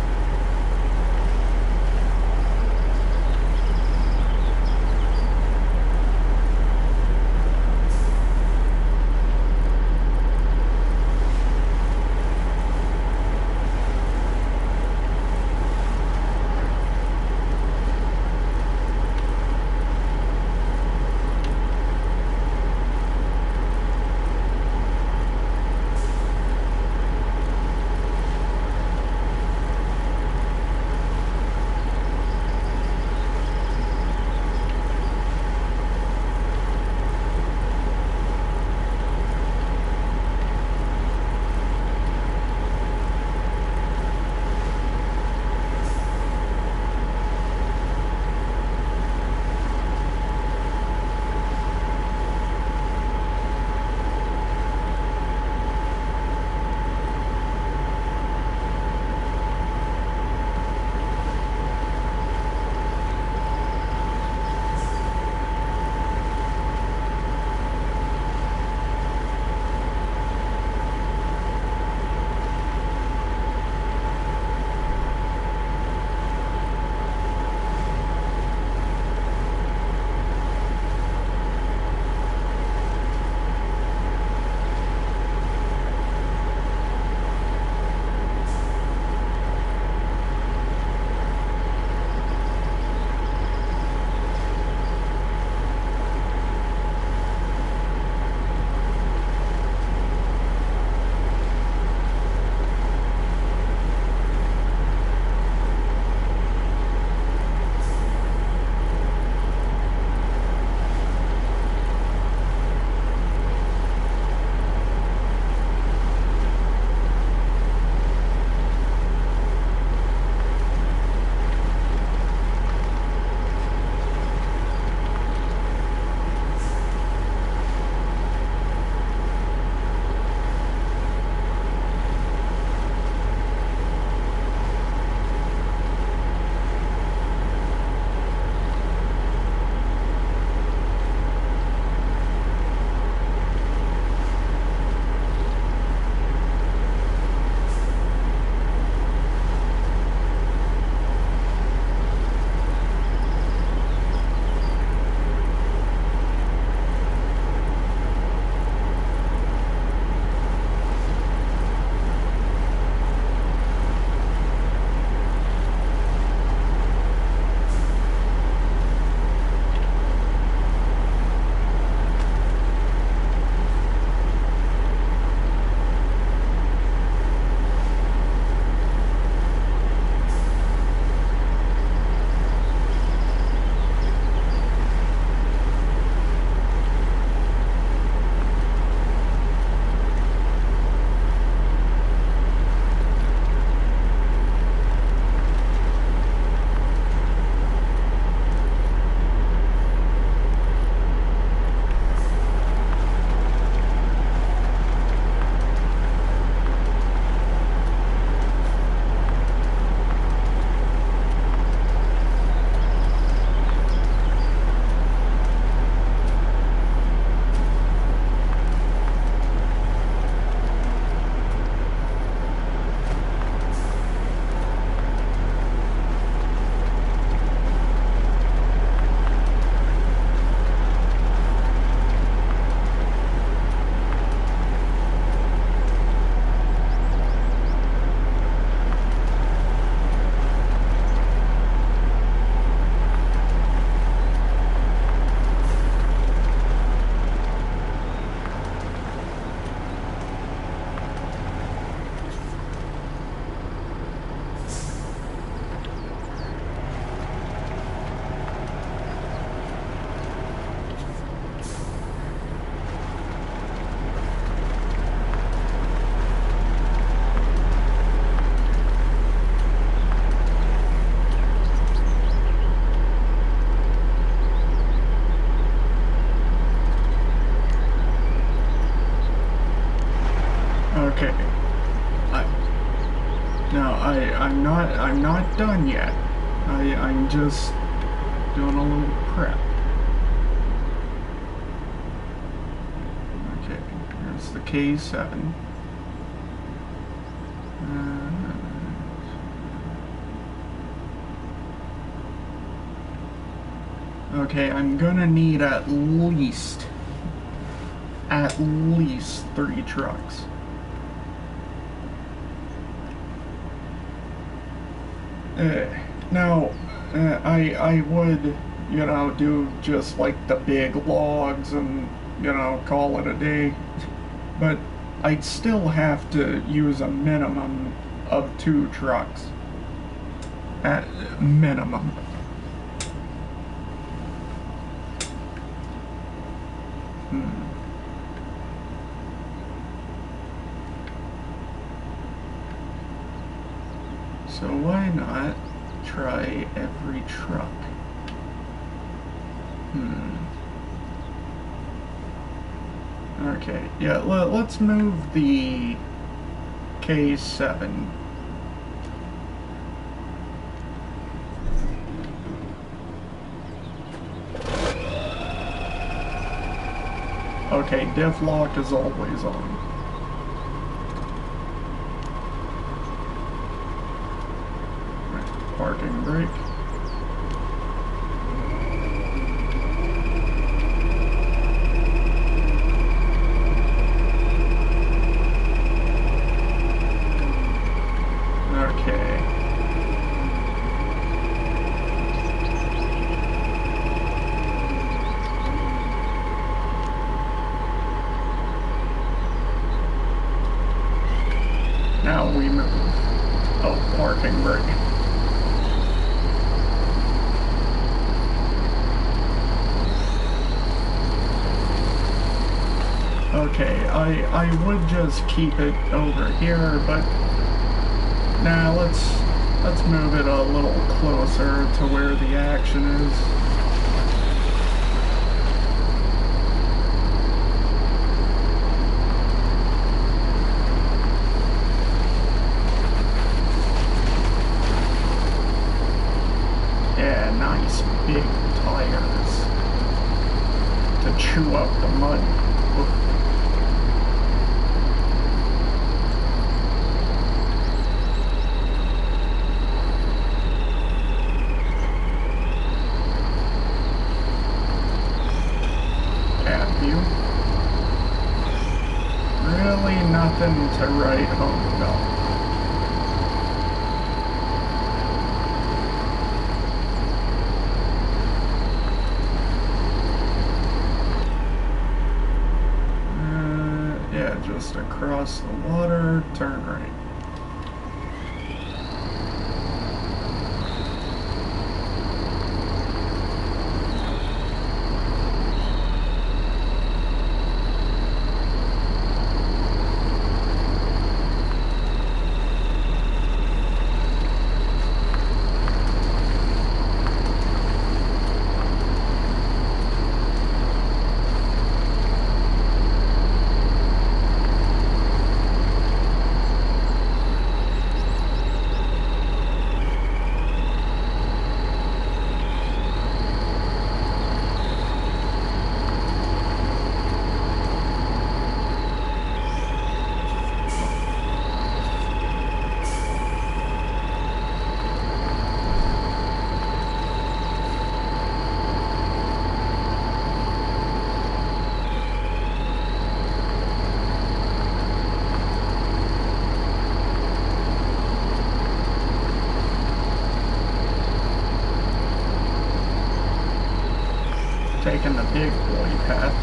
I'm not done yet. I'm just doing a little prep. Okay, here's the K7. Okay, I'm gonna need at least 3 trucks. Now, I would, you know, do just like the big logs and, you know, call it a day. But I'd still have to use a minimum of 2 trucks. At minimum. So why not try every truck? Okay, yeah, let's move the K7. Okay, diff lock is always on. Parking brake. Okay. Now we move. Oh, parking brake. Okay, I would just keep it over here, but now let's move it a little closer to where the action is. Yeah, nice big tires to chew up the mud. Nothing to write home about. Yeah, just across the water, turn right. Taking the big boy path.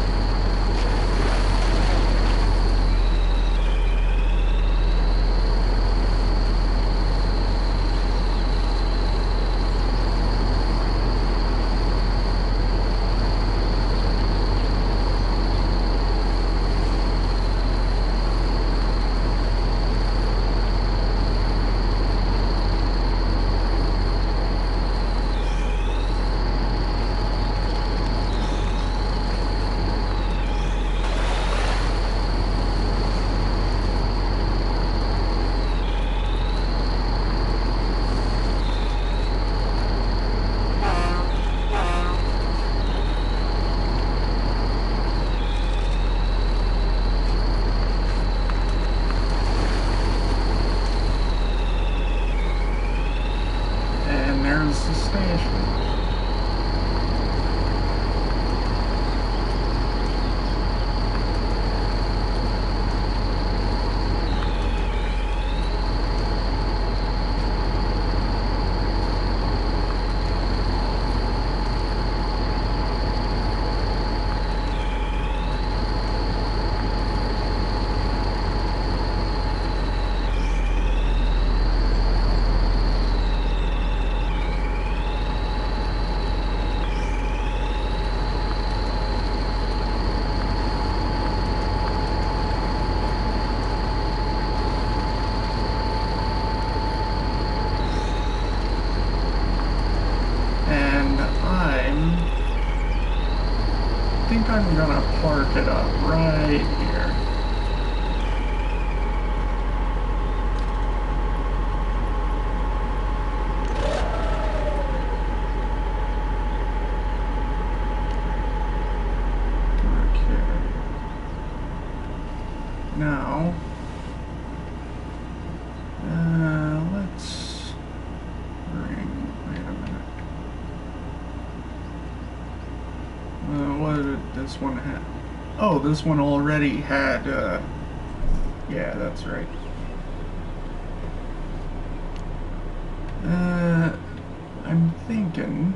think I'm gonna park it up right here. Okay. Now, let's bring, wait a minute. What did this one have? Oh, this one already had, yeah, that's right. I'm thinking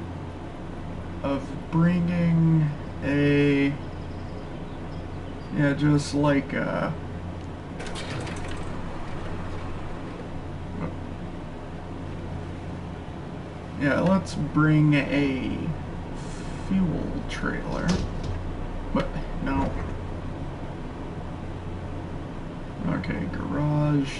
of bringing a, yeah, just like, yeah, let's bring a fuel trailer. But, no. Okay, garage.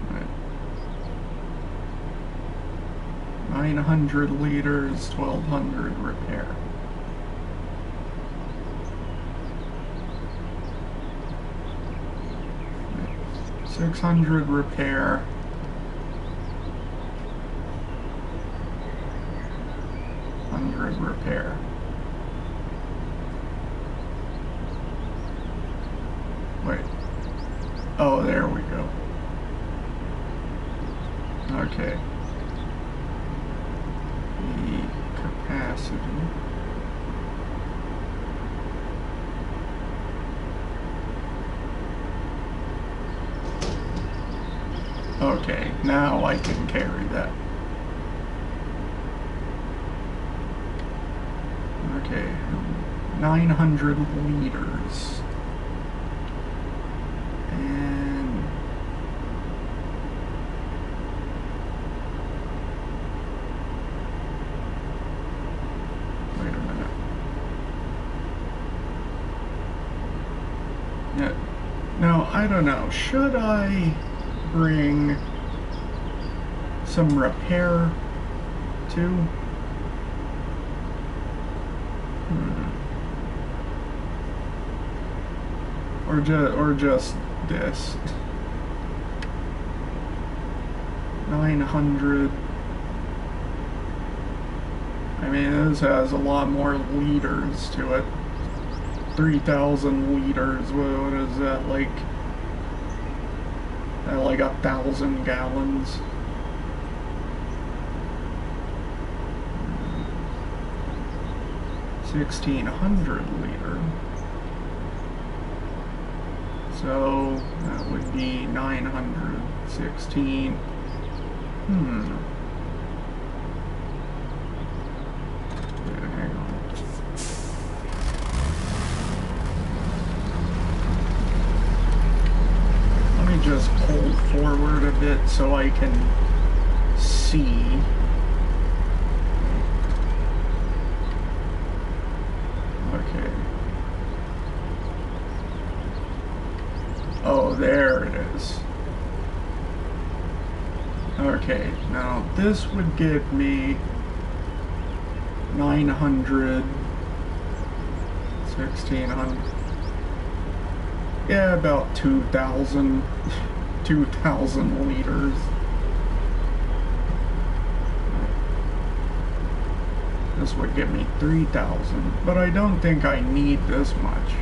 Right. 900 liters, 1200 repair. Right. 600 repair. 100 repair. Wait. Oh, there we go. Okay. The capacity. Okay, now I can carry that. Okay, 900 liters. And wait a minute. Yeah. Now, I don't know. Should I bring some repair too? Or just this. 900. I mean, this has a lot more liters to it. 3,000 liters. What is that, like 1,000 gallons? $1,600 liter. So that would be 916. Hang on. Let me just pull forward a bit so I can see. Okay. Oh, there it is. Okay, now this would give me 900, 1,600. Yeah, about 2,000 liters. This would give me 3,000, but I don't think I need this much.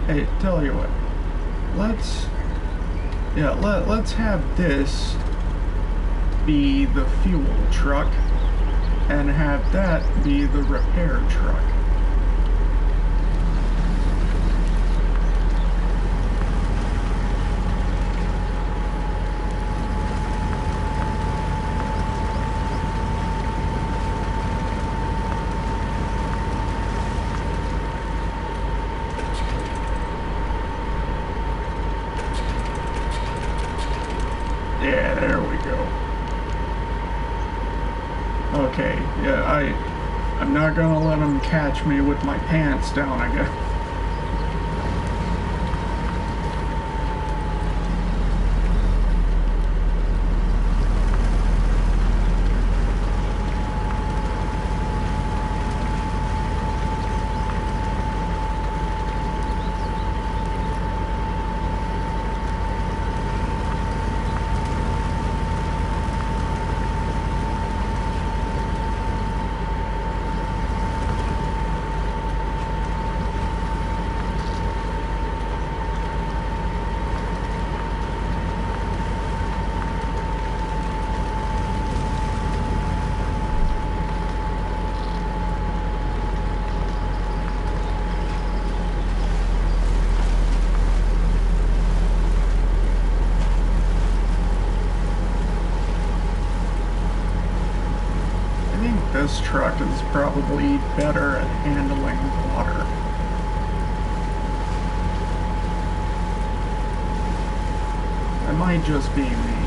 Hey, tell you what, let's have this be the fuel truck, and have that be the repair truck. Yeah, there we go. Okay, yeah, I'm not gonna let them catch me with my pants down again. This truck is probably better at handling water. It might just be me.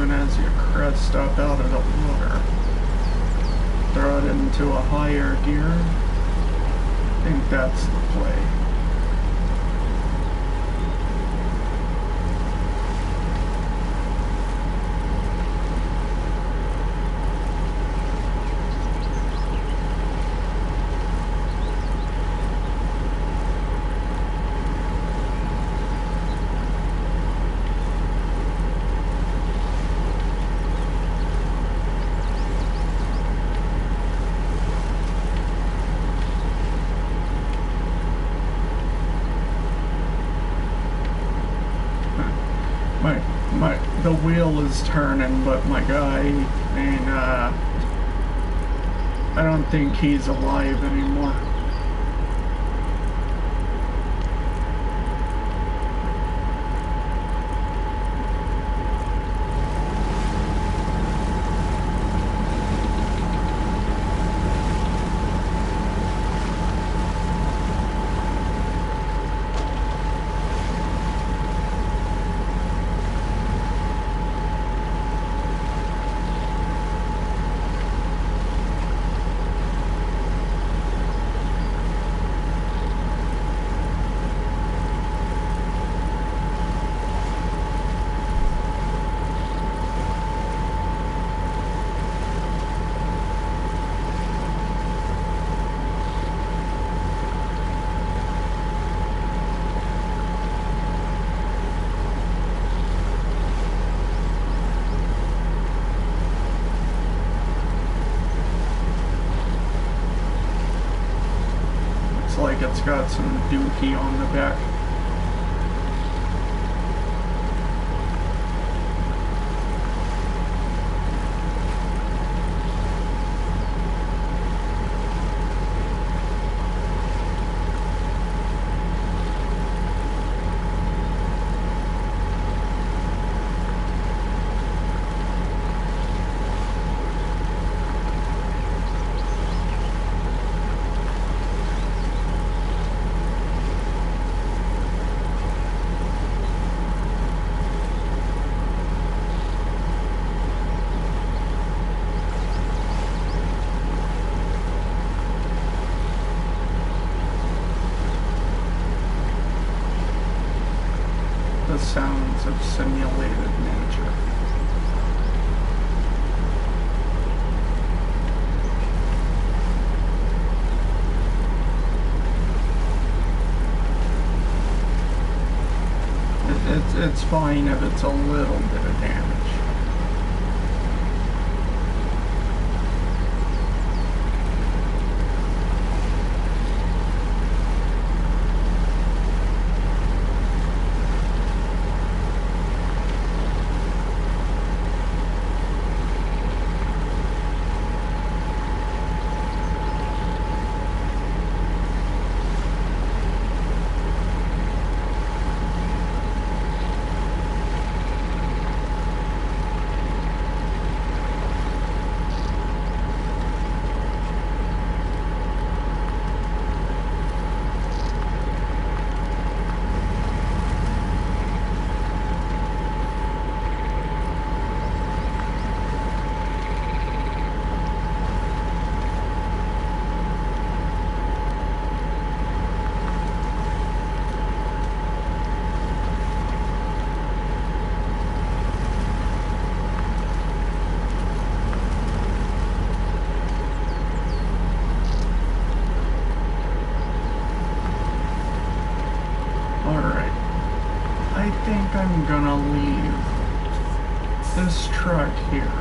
As you crest up out of the water, throw it into a higher gear. I think that's the play. The wheel is turning, but my guy ain't, I don't think he's alive anymore. Like it's got some dookie on the back. of simulated nature. It's fine if it's a little bit of damage. I'm gonna leave this truck here.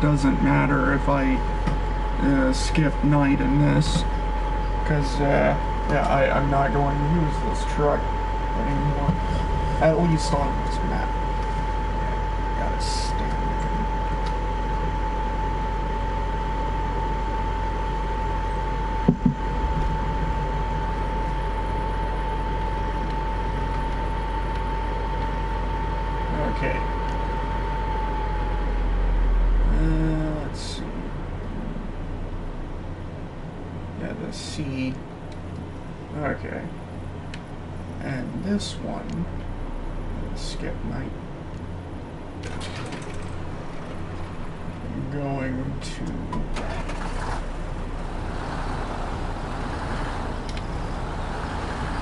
Doesn't matter if I skip night in this, because yeah, I'm not going to use this truck anymore, at least on this map. Yeah, gotta stand it. Okay. Let's see. Yeah, the C. Okay. And this one, skip night. I'm going to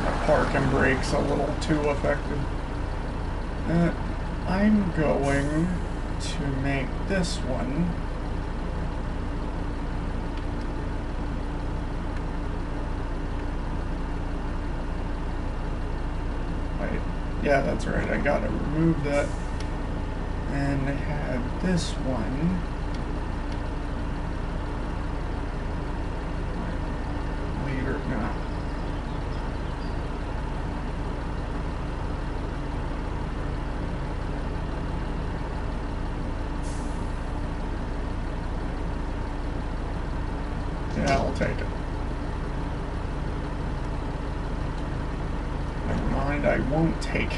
my parking brake's a little too effective. I'm going to make this one yeah, that's right, I gotta remove that and have this one later now. Yeah, I'll take it. Never mind, I won't take.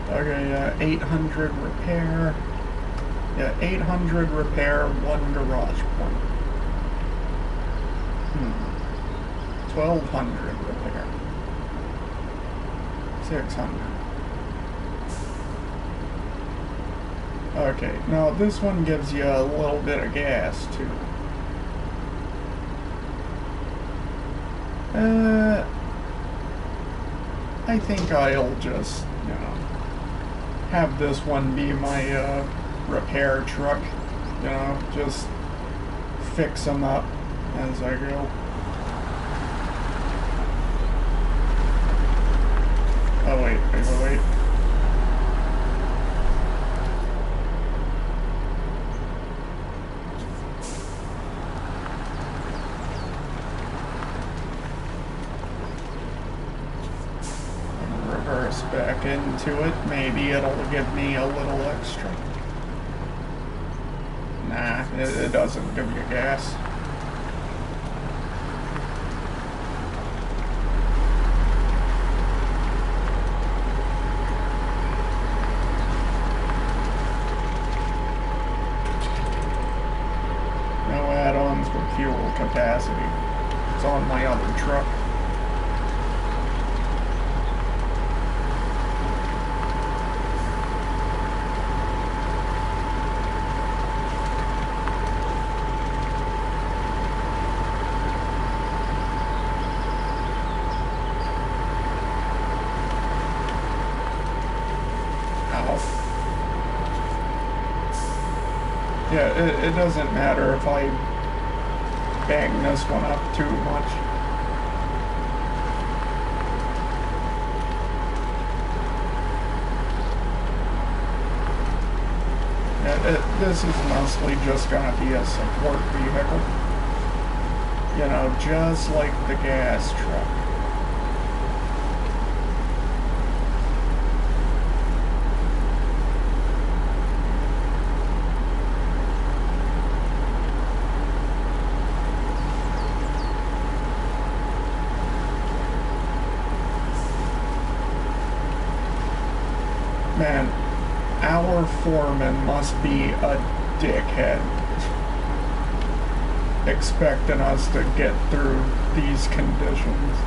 Okay, 800 repair. Yeah, 800 repair, 1 garage point. 1200 repair. 600. Okay, now this one gives you a little bit of gas too. I think I'll just, you know, have this one be my repair truck, you know, just fix them up as I go. Oh wait. Reverse back into it. Maybe it'll give me a little extra. Nah, it doesn't give you gas. fuel capacity. It's on my other truck. Yeah, it doesn't matter if I bang this one up too much. Yeah, this is mostly just going to be a support vehicle. You know, just like the gas truck. Man, our foreman must be a dickhead expecting us to get through these conditions.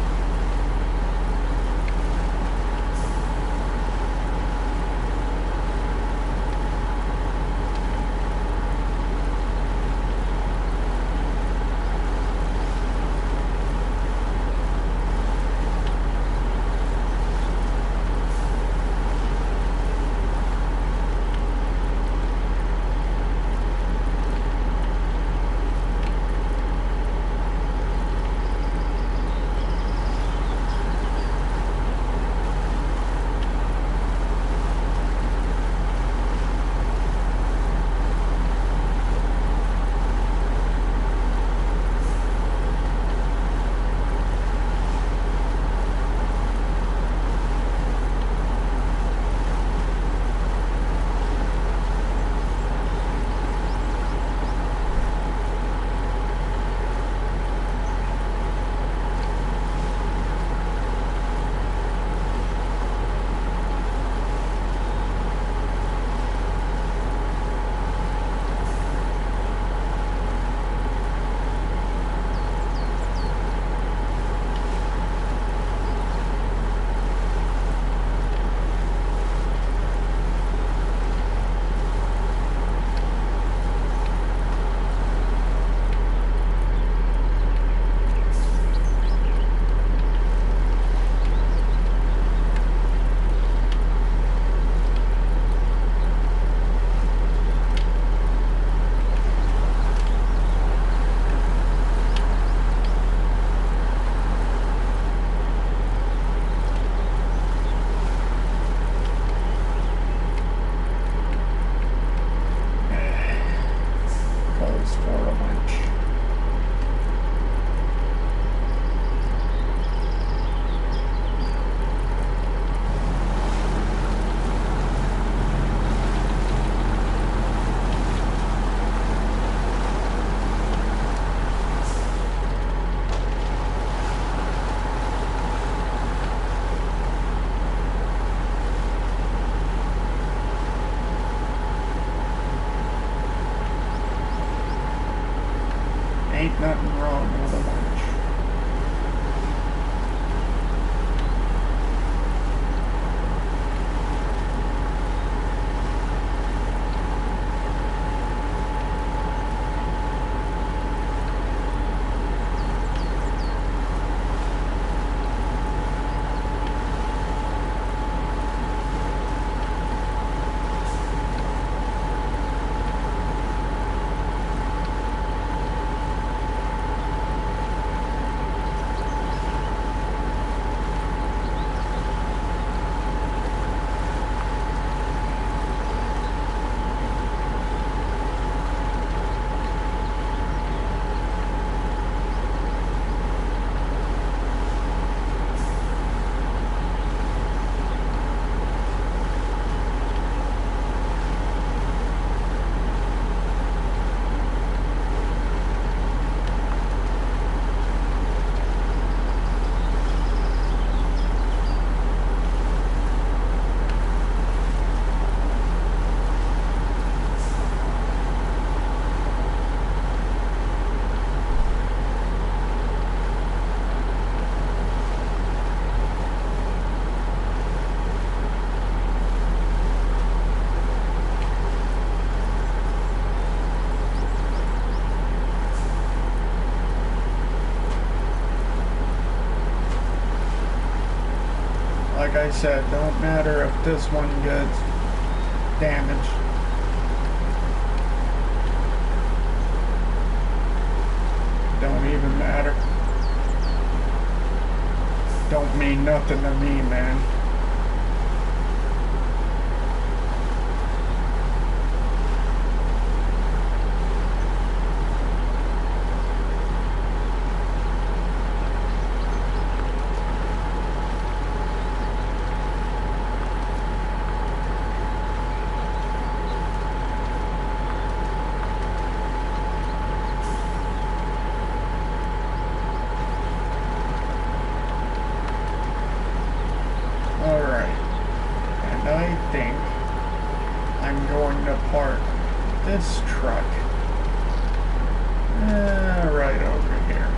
Ain't nothing wrong with a lunch. like I said, don't matter if this one gets damaged. Don't even matter. Don't mean nothing to me, man. This truck. Right over here.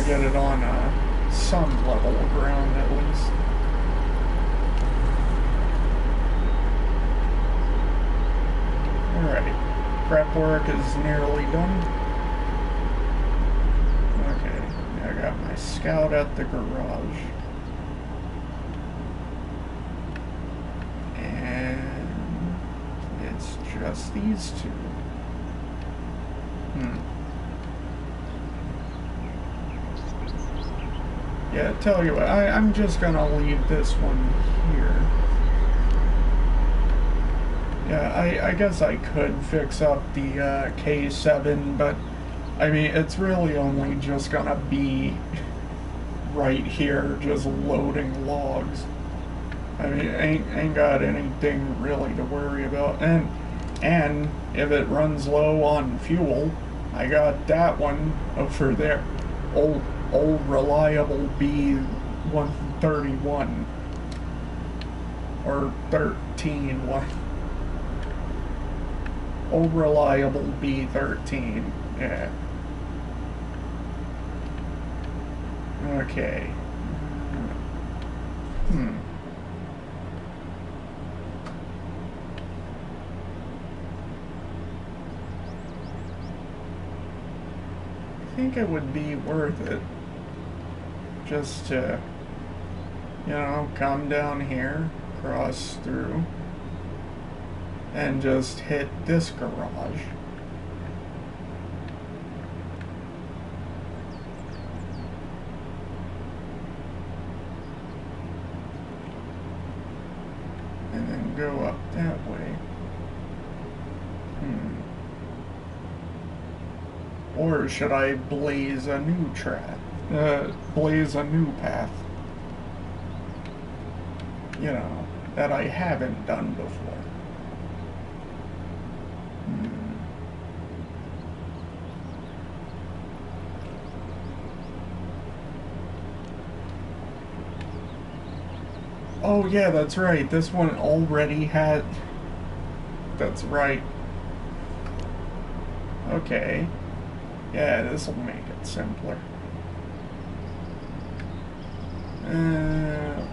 Get it on some level of ground at least. Alright, prep work is nearly done. Okay, I got my scout at the garage. And it's just these two. Yeah, tell you what, I'm just gonna leave this one here. Yeah, I guess I could fix up the K7, but I mean, it's really only just gonna be right here, just loading logs. I mean, ain't got anything really to worry about. And if it runs low on fuel, I got that one over there. Old reliable B131 or 13 one. Old reliable B13. Yeah. Okay. I think it would be worth it just to, you know, come down here, cross through, and just hit this garage. And then go up that way. Or should I blaze a new track? Blaze a new path? You know, that I haven't done before. Oh yeah, that's right. This one already had... That's right. Okay. Yeah, this will make it simpler.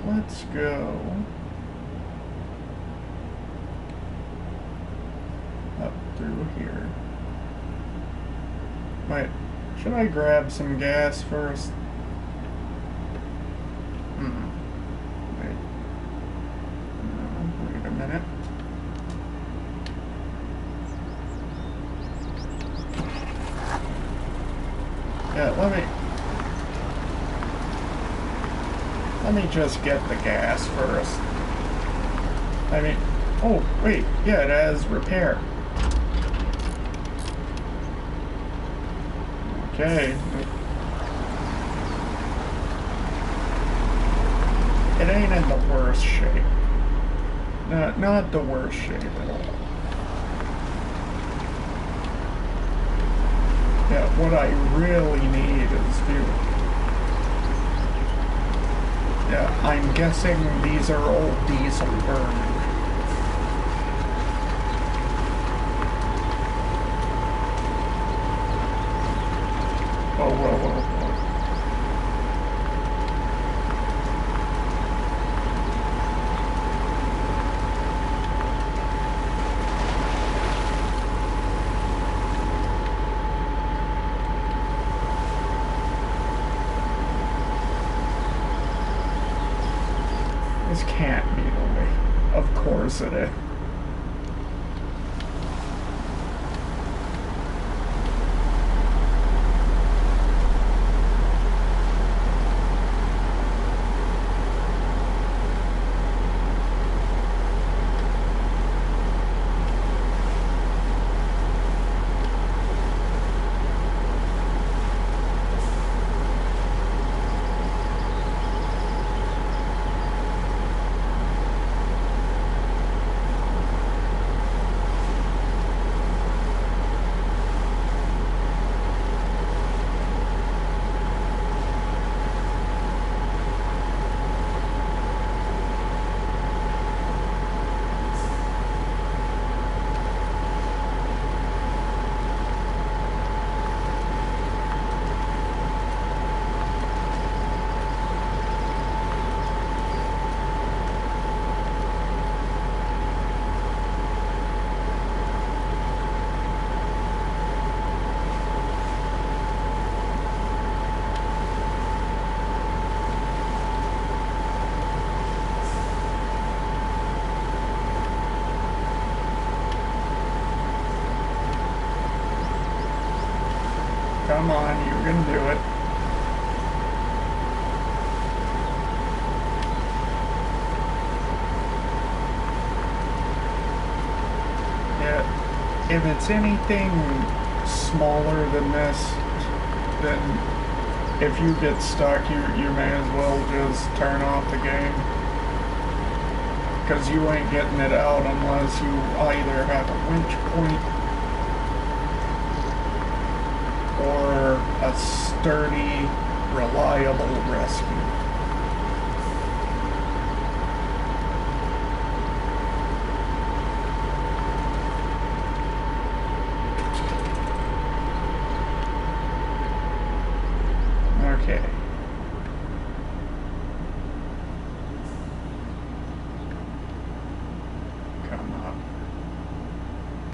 Let's go up through here. Wait, should I grab some gas first? Wait. Wait a minute. Yeah, let me just get the gas first. I mean, oh, wait, yeah, it has repair. Okay. It ain't in the worst shape. Not the worst shape at all. Yeah, what I really need is fuel. Yeah, I'm guessing these are all diesel burn. Oh, whoa, whoa, whoa. This can't be the way. Of course it is. Come on, you're gonna do it. Yeah, if it's anything smaller than this, then if you get stuck, you may as well just turn off the game. Because you ain't getting it out unless you either have a winch point or a sturdy, reliable rescue. Okay. Come up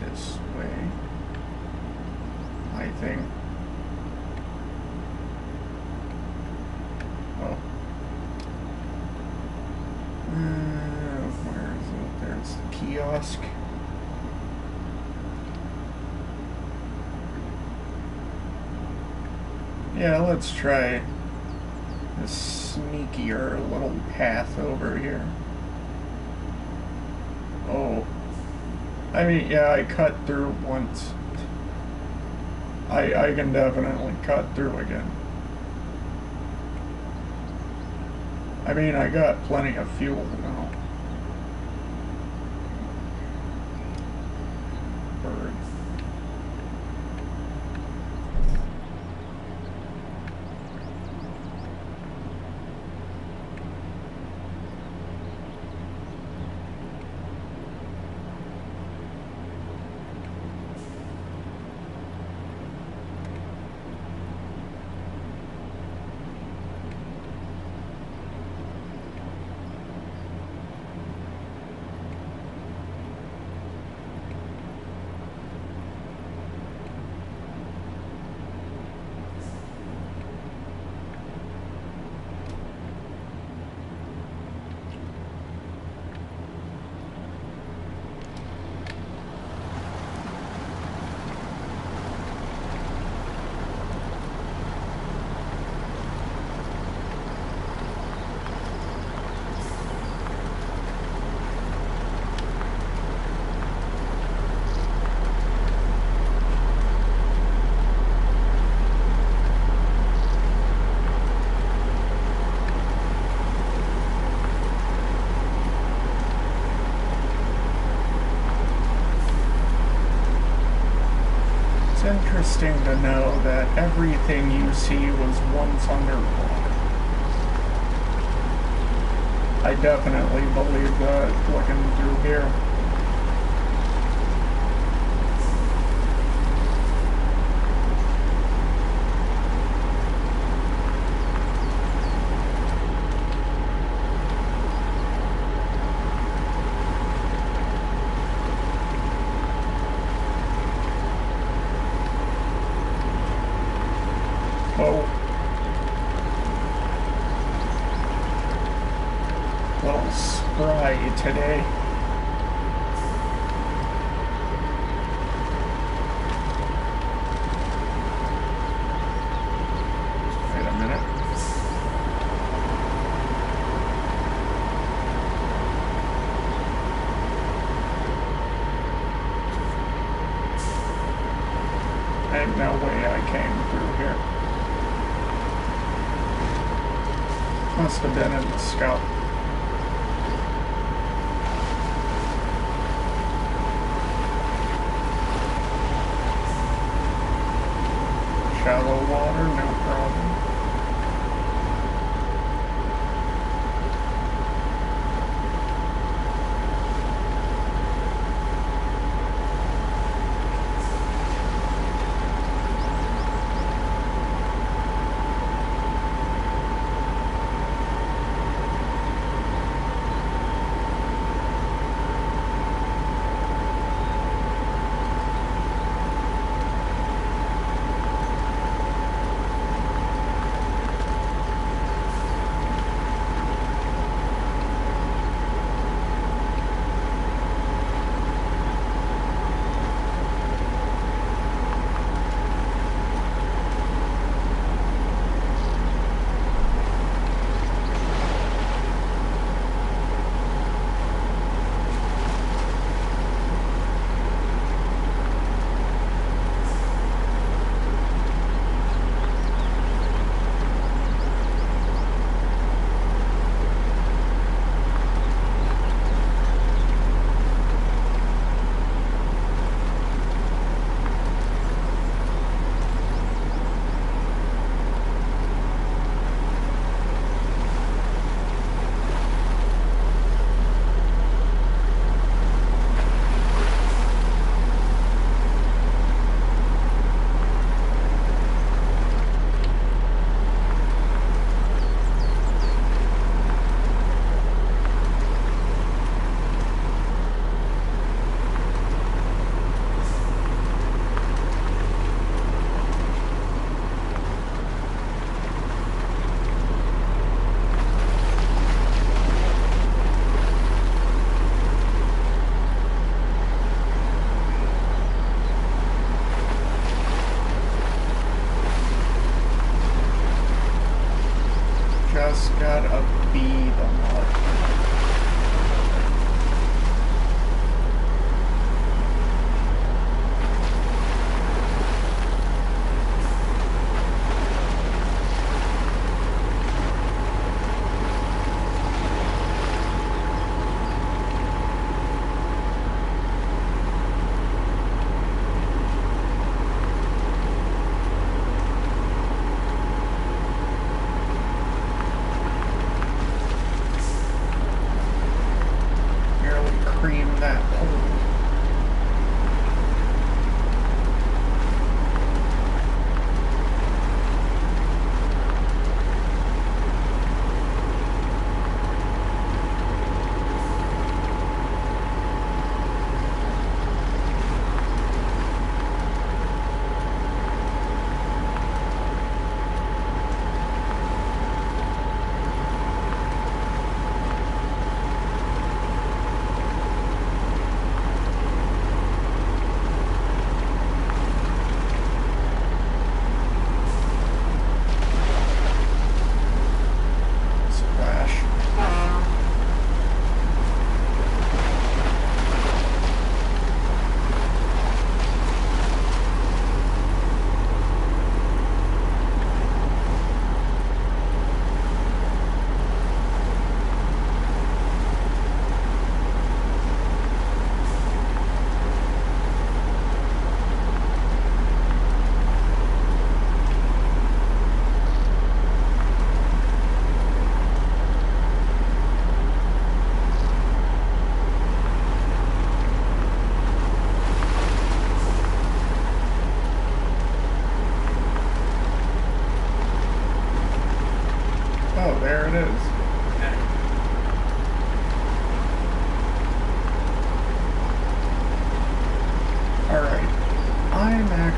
this way, I think. Where is it? There's the kiosk. Yeah, let's try this sneakier little path over here. Oh. I mean, yeah, I cut through once. I can definitely cut through again. I mean, I got plenty of fuel now. Bird. Interesting to know that everything you see was once underwater. I definitely believe that looking through here. Oh. Little spry today. Wait a minute. Ain't no way I came through here. Must have been in the scout. Shallow water, no problem. Just gotta be the mark.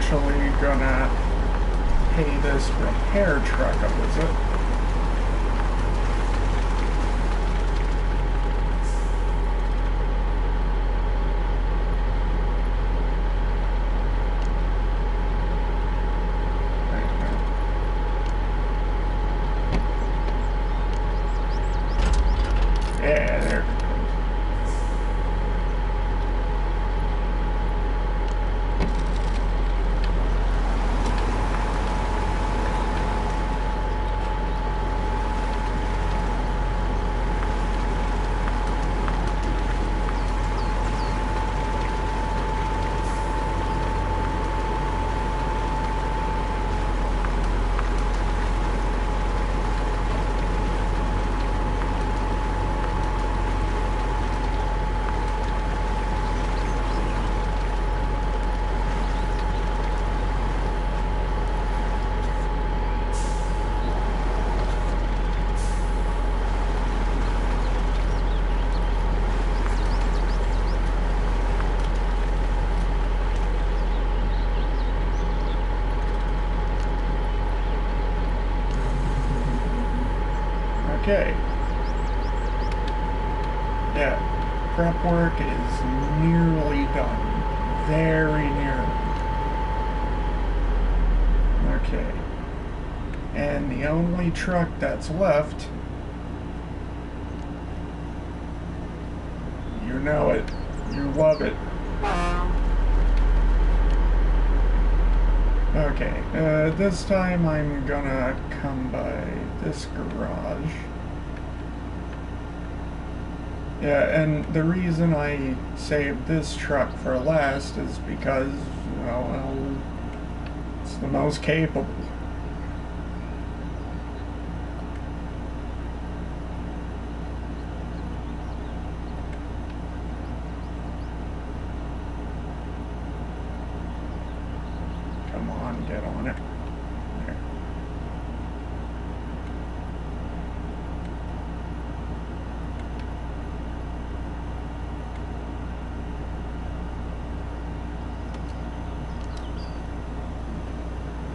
actually gonna pay this repair truck a visit. Yeah, there. Okay. Yeah, prep work is nearly done. Very nearly. Okay. And the only truck that's left, you know it, you love it. Okay, this time I'm gonna come by this garage. Yeah, and the reason I saved this truck for last is because, well, it's the most capable. Come on, get on it. There.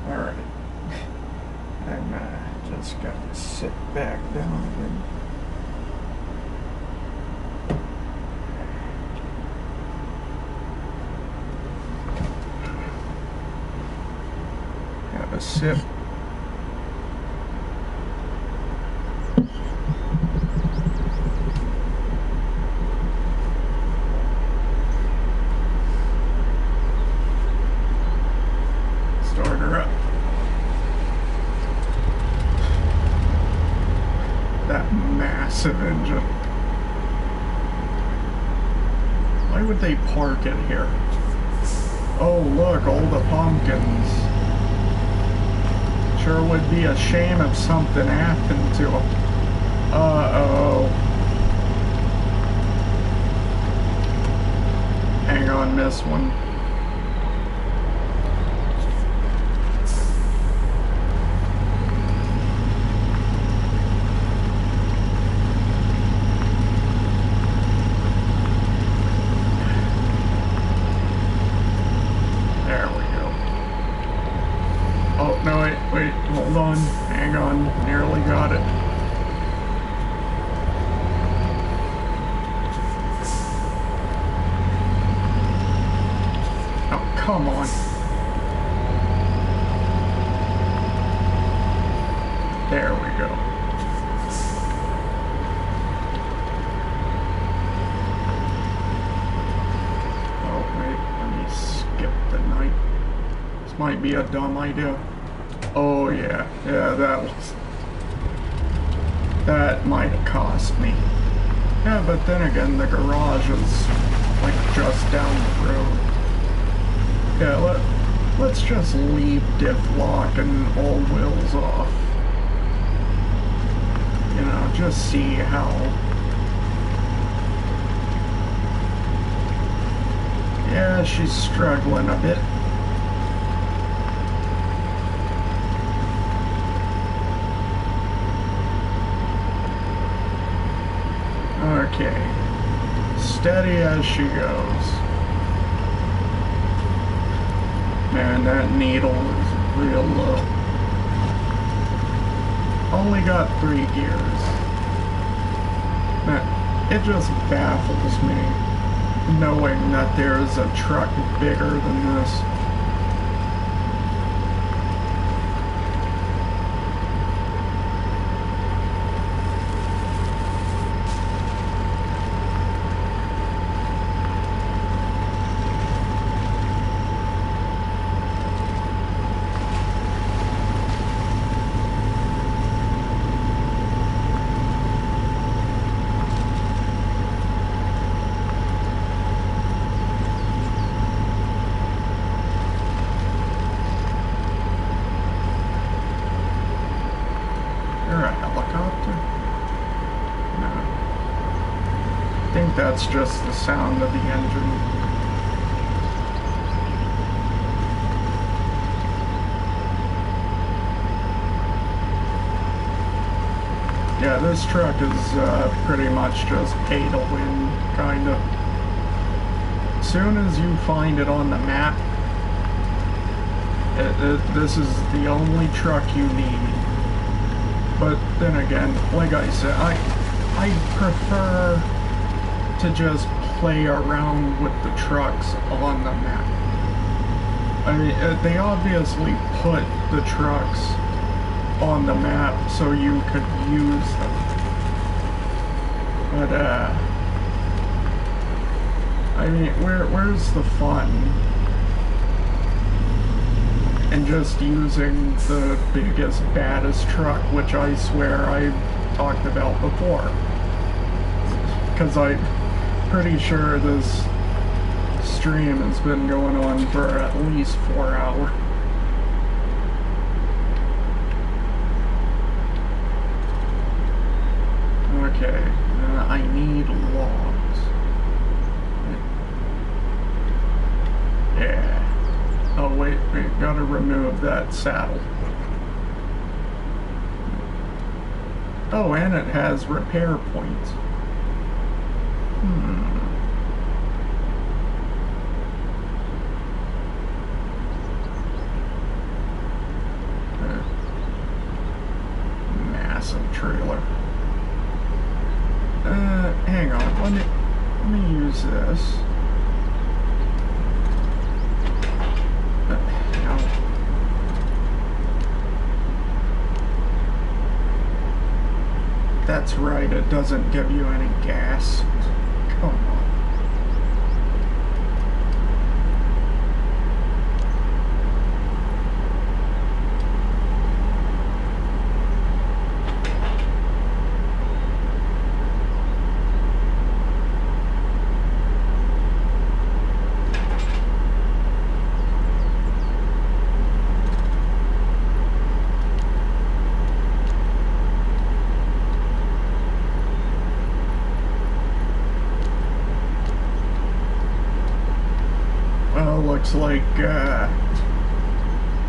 Alright. I'm just gonna sit back down and have a sip. Start her up. That massive engine. Why would they park it here? Oh look, all the pumpkins. Sure would be a shame if something happened to them. Uh-oh. Hang on, miss one. No, wait, hold on, hang on, nearly got it. Oh, come on. There we go. Oh, wait, let me skip the night. This might be a dumb idea. Oh yeah, that might have cost me. Yeah, but then again, the garage is like just down the road. Yeah, let's just leave diff lock and all wheels off. You know, just see how. Yeah, she's struggling a bit. Okay, steady as she goes. Man, that needle is real low. Only got 3 gears. Man, it just baffles me knowing that there's a truck bigger than this. That's just the sound of the engine. Yeah, this truck is pretty much just pay to win, kinda. As soon as you find it on the map, this is the only truck you need. But then again, like I said, I prefer to just play around with the trucks on the map. I mean, they obviously put the trucks on the map so you could use them. But, I mean, where's the fun in just using the biggest, baddest truck, which I swear I talked about before? Because I'm pretty sure this stream has been going on for at least 4 hours. Okay, I need logs. Yeah. Oh wait, gotta remove that saddle. Oh, and it has repair points. Massive trailer. Hang on. Let me use this. No. That's right. It doesn't give you any gas. Come on.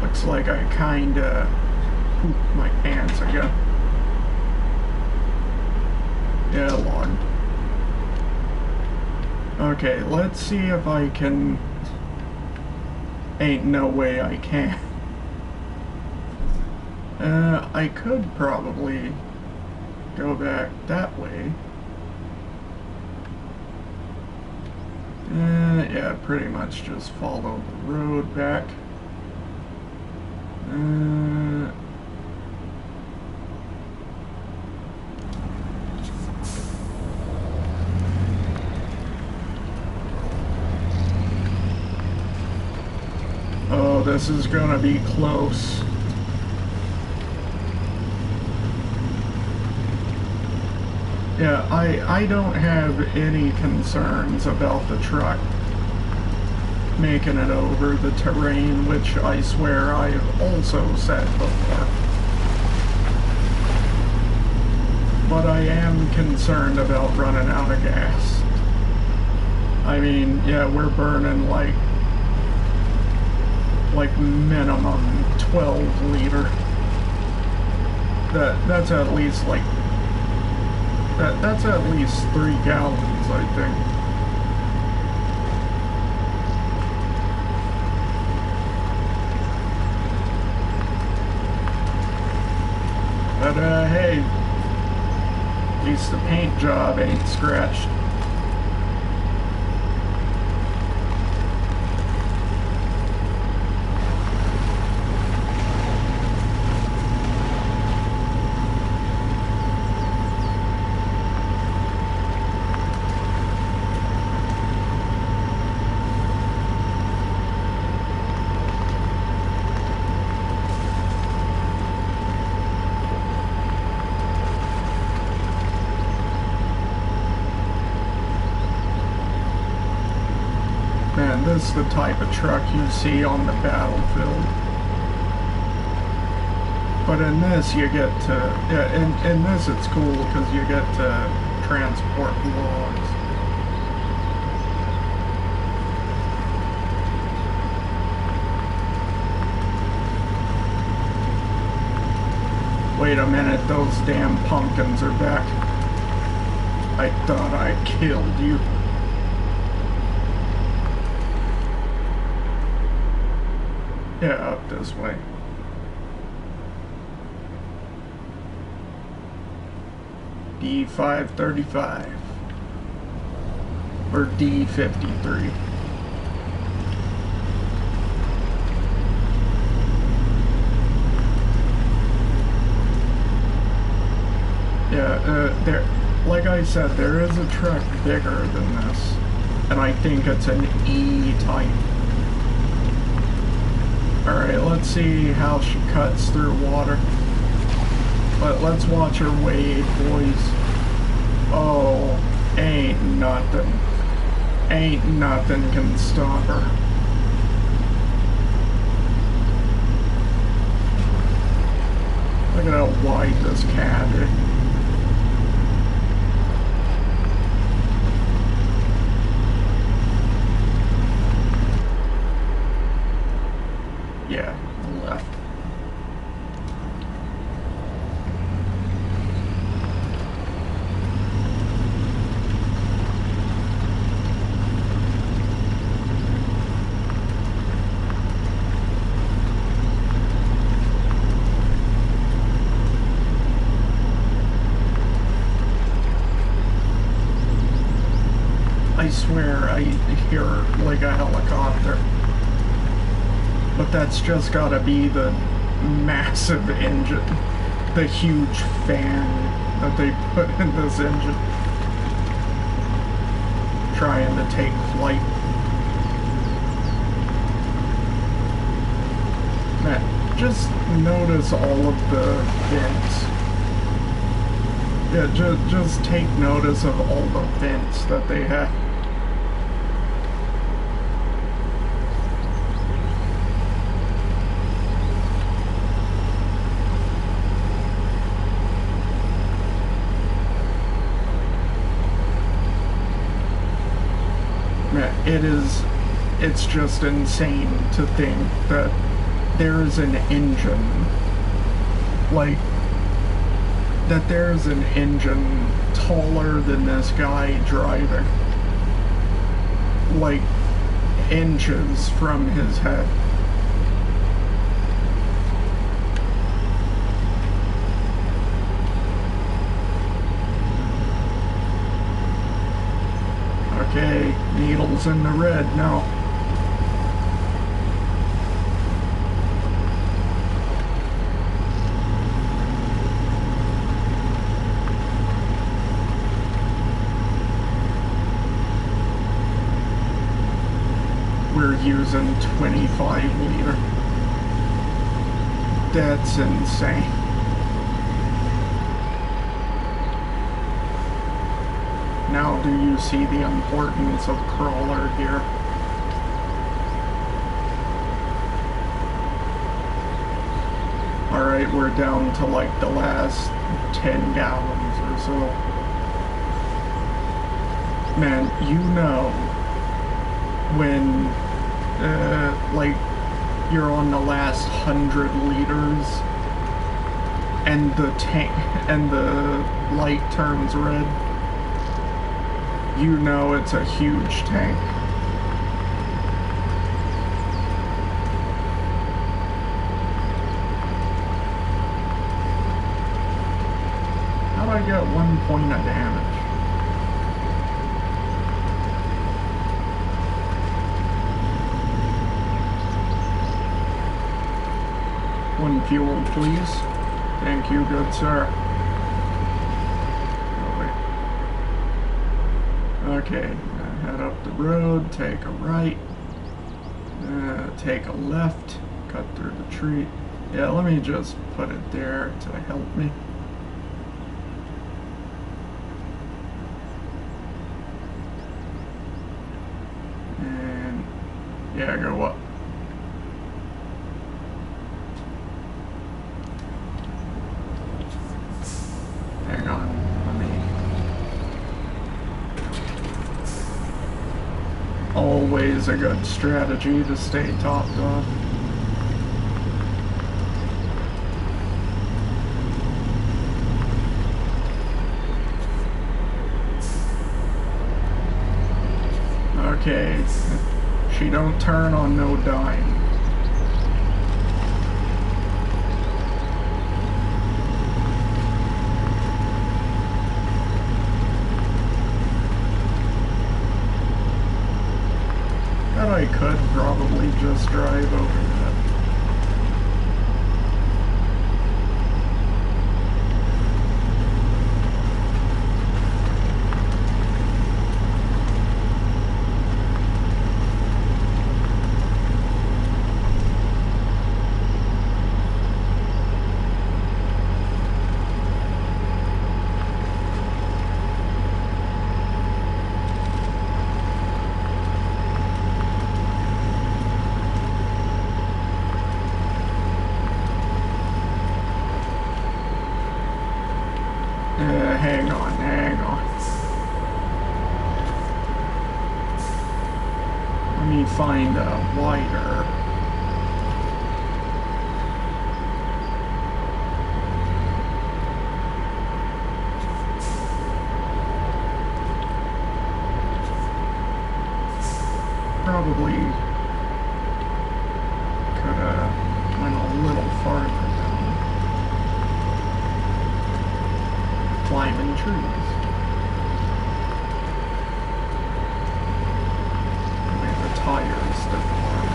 Looks like I kinda pooped my pants again. Yeah, log. Okay, let's see if I can. Ain't no way I can. I could probably go back that way. Yeah, pretty much just follow the road back. Oh, this is gonna be close. Yeah, I don't have any concerns about the truck making it over the terrain, which I swear I've also said before. But I am concerned about running out of gas. I mean, yeah, we're burning like minimum 12 liter. That's at least like that's at least 3 gallons, I think. least the paint job ain't scratched. Man, this is the type of truck you see on the battlefield. But in this, you get to, yeah, in this it's cool because you get to transport logs. Wait a minute, those damn pumpkins are back. I thought I killed you. Yeah, up this way. D535. Or D53. Yeah, there, like I said, there is a truck bigger than this. And I think it's an E-type. Alright, let's see how she cuts through water. Let's watch her wade, boys. Oh, ain't nothing. Ain't nothing can stop her. Look at how wide this cat is. Yeah, left. I swear I hear like a helicopter. But that's just gotta be the massive engine. The huge fan that they put in this engine. Trying to take flight. Man, just notice all of the vents. Yeah, just take notice of all the vents that they have. It's just insane to think that there's an engine, like, that there's an engine taller than this guy driving, like, inches from his head. Okay, needles in the red now. We're using 25 liter. That's insane. Now do you see the importance of crawler here? Alright, we're down to like the last 10 gallons or so. Man, you know when like you're on the last 100 liters and the tank and the light turns red, you know it's a huge tank. How'd I get 1 point of damage. One fuel, please. Thank you, good sir. Okay, head up the road, take a right, take a left, cut through the tree. Yeah, let me just put it there to help me. And yeah, go up. Hang on, let me... Always a good strategy to stay topped off. Okay, she don't turn on no dime. And I could probably just drive over that. Hang on, hang on. Let me find a wider. Probably could have went a little farther down. Climbing trees. And the tires deform.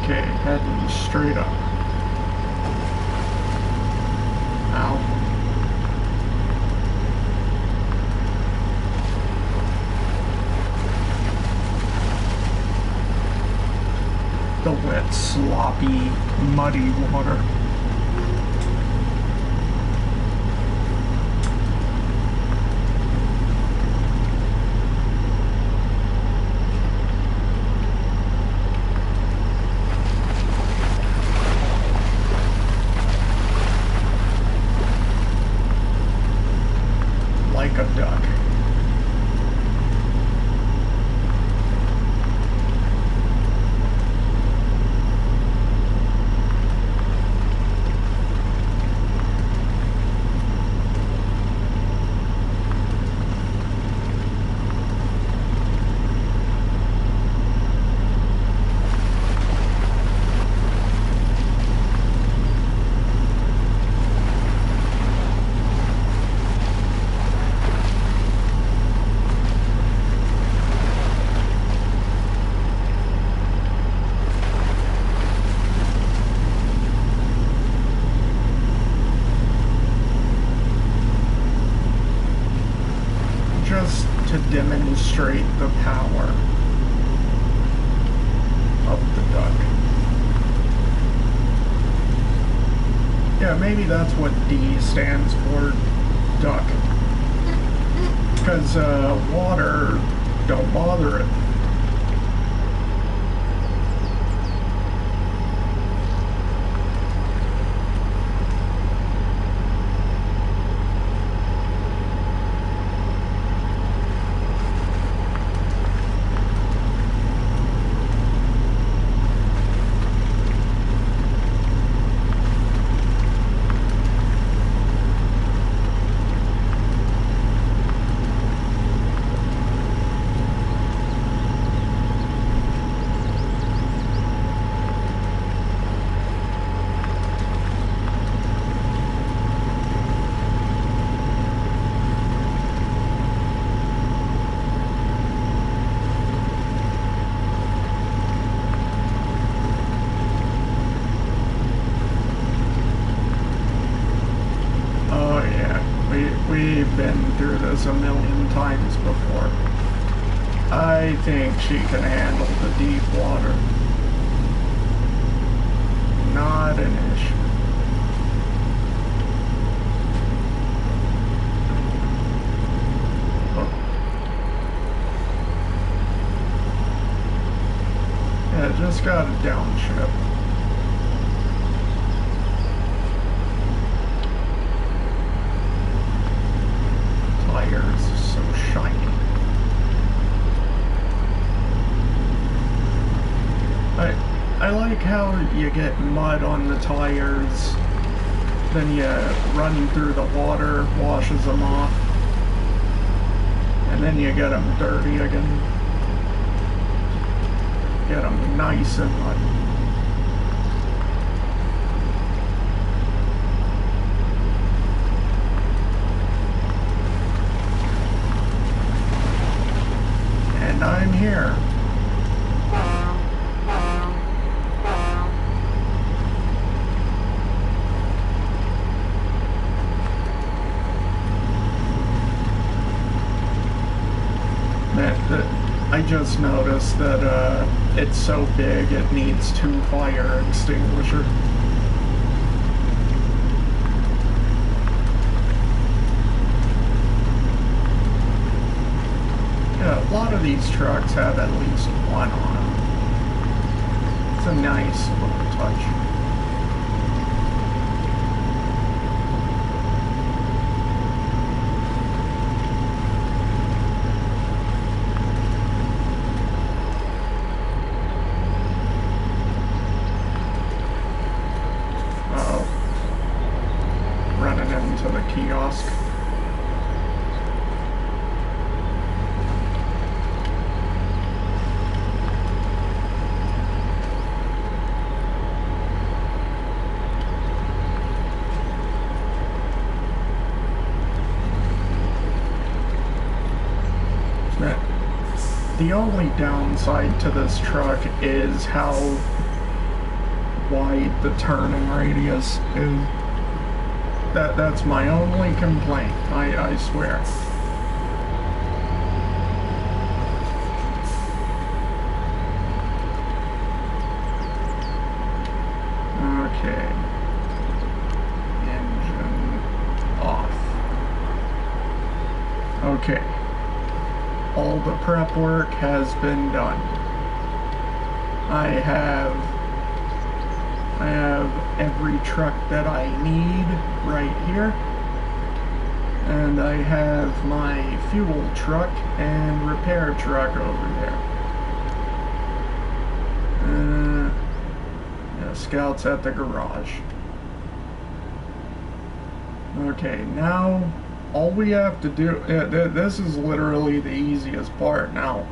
Okay, heading straight up. Ow. The wet, sloppy, muddy water. Like a duck. Just to demonstrate the power of the duck. Yeah, maybe that's what D stands for, duck. Because water don't bother it. been through this a million times before. I think she can handle the deep water. Not an issue. Oh. Yeah, just got a downshift. Tires are so shiny. I like how you get mud on the tires, then you run through the water, washes them off, and then you get them dirty again. Get them nice and muddy. And I'm here. I just noticed that it's so big it needs 2 fire extinguishers. Yeah, a lot of these trucks have at least one on them. It's a nice little touch. Kiosk. The only downside to this truck is how wide the turning radius is. That's my only complaint, I swear. Okay. Engine off. Okay. All the prep work has been done. I have every truck that I need right here, and I have my fuel truck and repair truck over there. Yeah, Scout's at the garage. Okay, now all we have to do, this is literally the easiest part now,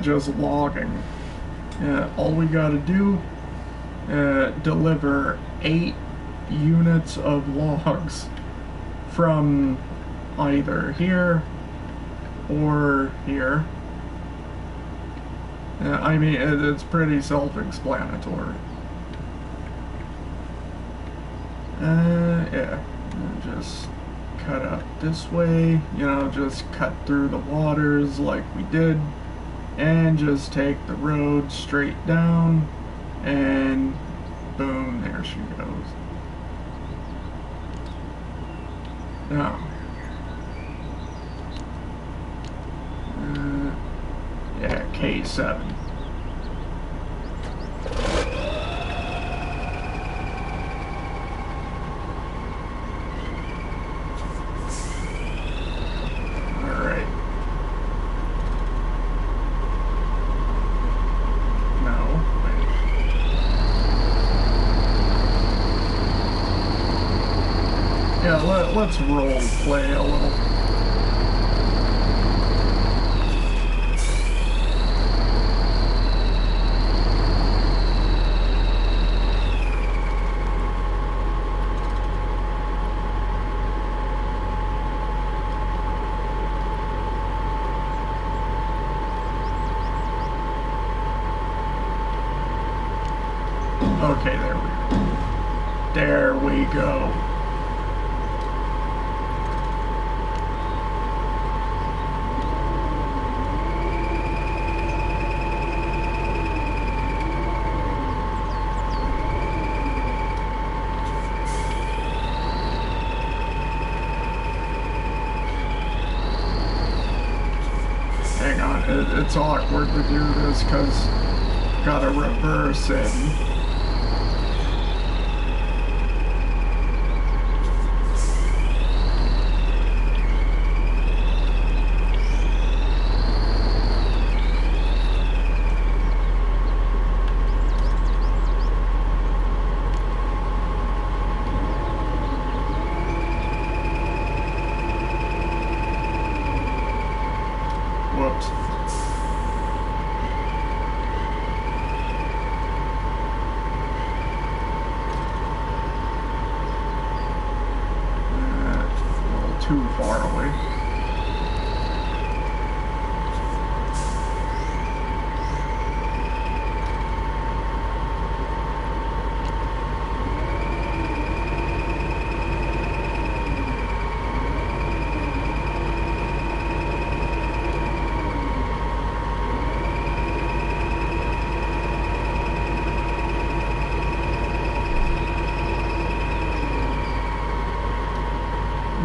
just logging. All we gotta do, deliver 8 units of logs from either here or here. I mean, it's pretty self-explanatory. Yeah, just cut up this way, you know, just cut through the waters like we did, and just take the road straight down, and boom, there she goes. Now, yeah, K7. Alright. No, wait. Yeah, let's role play a little. Okay, there we go. There we go. It's awkward to do this because gotta reverse it. Whoops. A little too far away.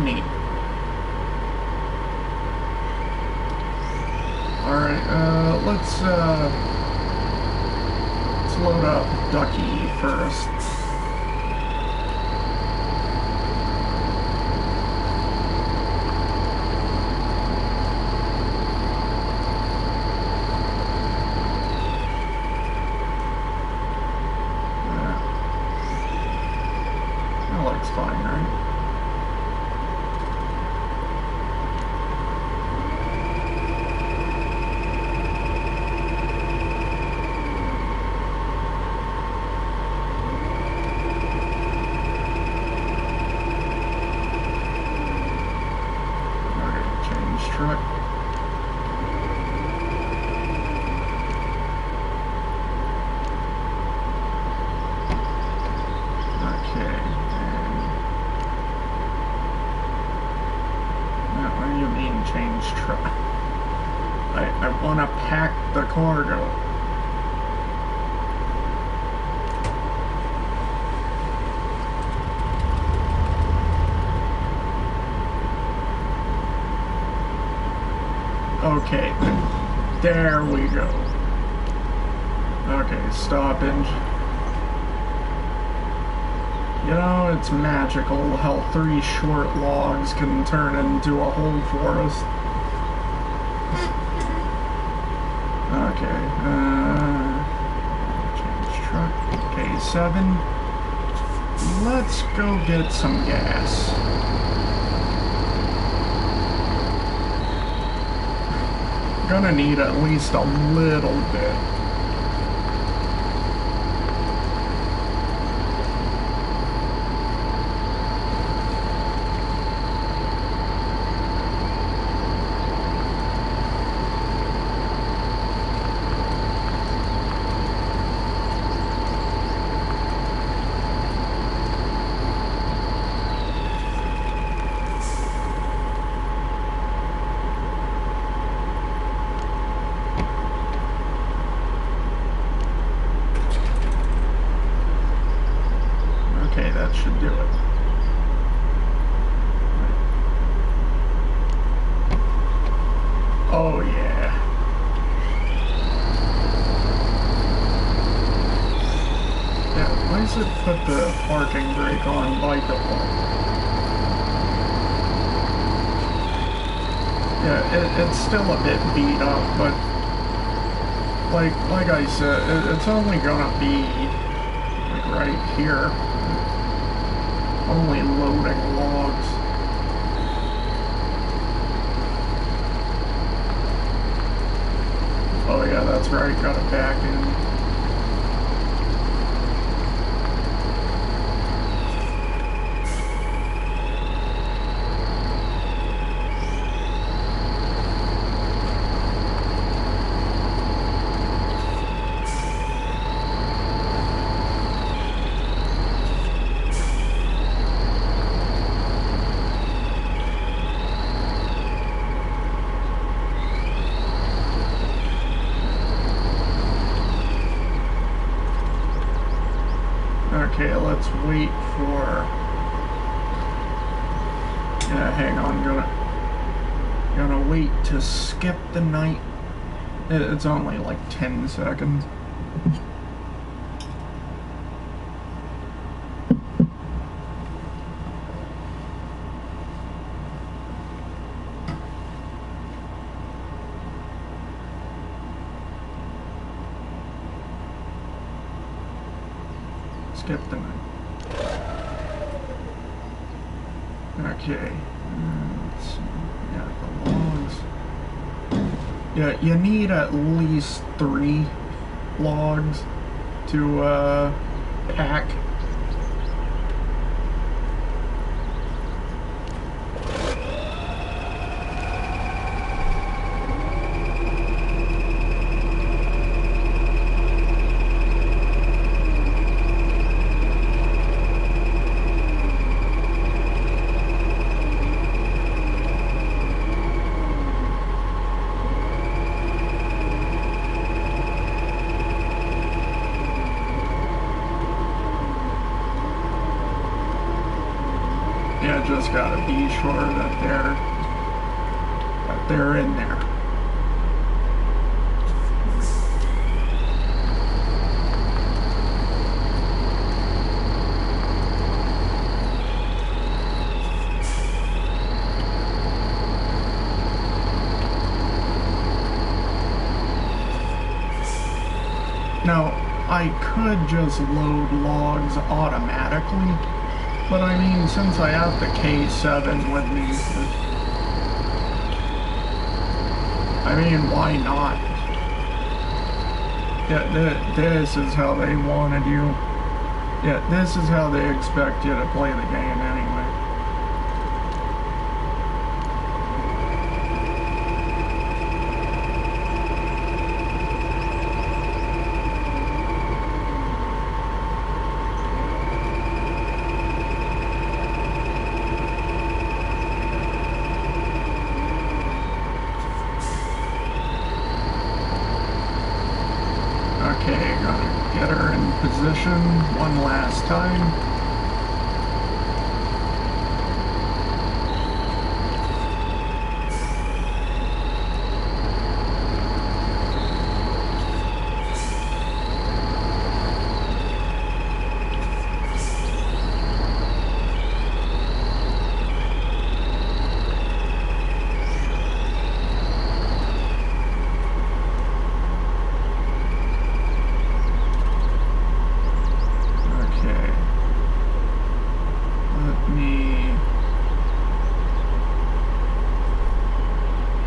Neat. Alright, let's load up Ducky first. That looks fine, right? Truck. Okay, and what do you mean change truck? I want to pack the cargo. Okay, there we go. Okay, stop engine. You know, it's magical how 3 short logs can turn into a whole forest. Okay, change truck. Okay, 7. Let's go get some gas. Gonna need at least a little bit. Okay, that should do it. Oh yeah. Yeah, why does it put the parking brake on by default? Yeah, it's still a bit beat up, but like I said, it's only gonna be like right here. Only loading logs. Oh yeah, that's right, got it back in. Okay, let's wait for... Yeah, hang on, gonna wait to skip the night It's only like 10 seconds. Skip the night. Okay. Let's see. Yeah, the logs. Yeah, you need at least 3 logs to pack. Yeah, just gotta be sure that they're in there. Now, I could just load logs automatically, but I mean, since I have the K7 with me, I mean, why not? Yeah, this is how they wanted you. Yeah, this is how they expect you to play the game anyway. Okay, gotta get her in position one last time.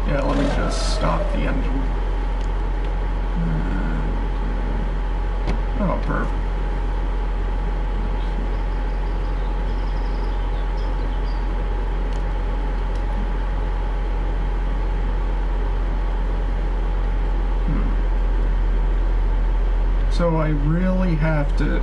Yeah, let me just stop the engine. Oh, perfect. So I really have to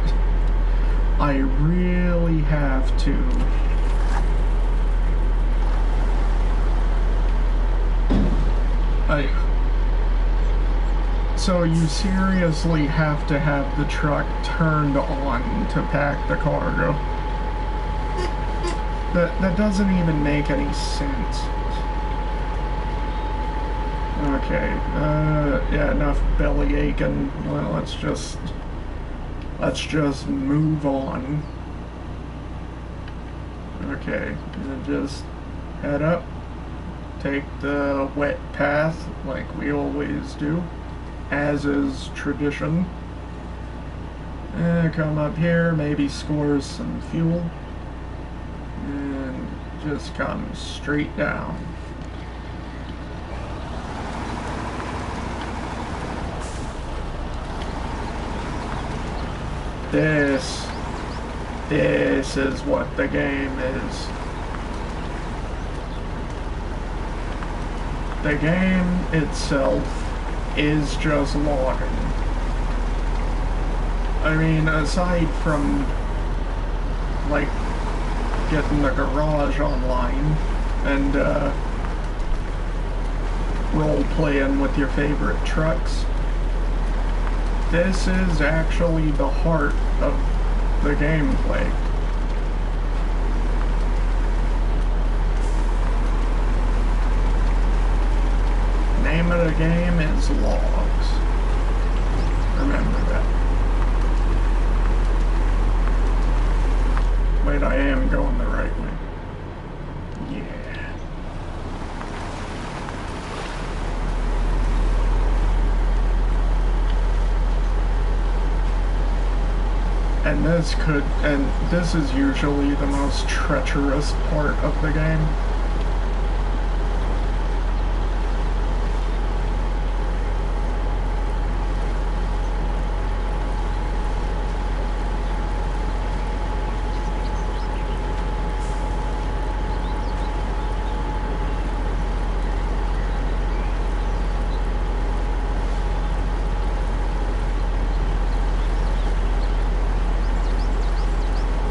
So you seriously have to have the truck turned on to pack the cargo. That doesn't even make any sense. Okay, yeah, enough belly aching. Well, let's just move on. Okay, and just head up, take the wet path like we always do, as is tradition. And come up here, maybe score some fuel, and just come straight down. This is what the game is. The game itself is just logging. I mean, aside from, like, getting the garage online and, role-playing with your favorite trucks, this is actually the heart of the gameplay. Name it of the game is logs. Remember that. Wait, I am going the right way. Yeah. And this is usually the most treacherous part of the game.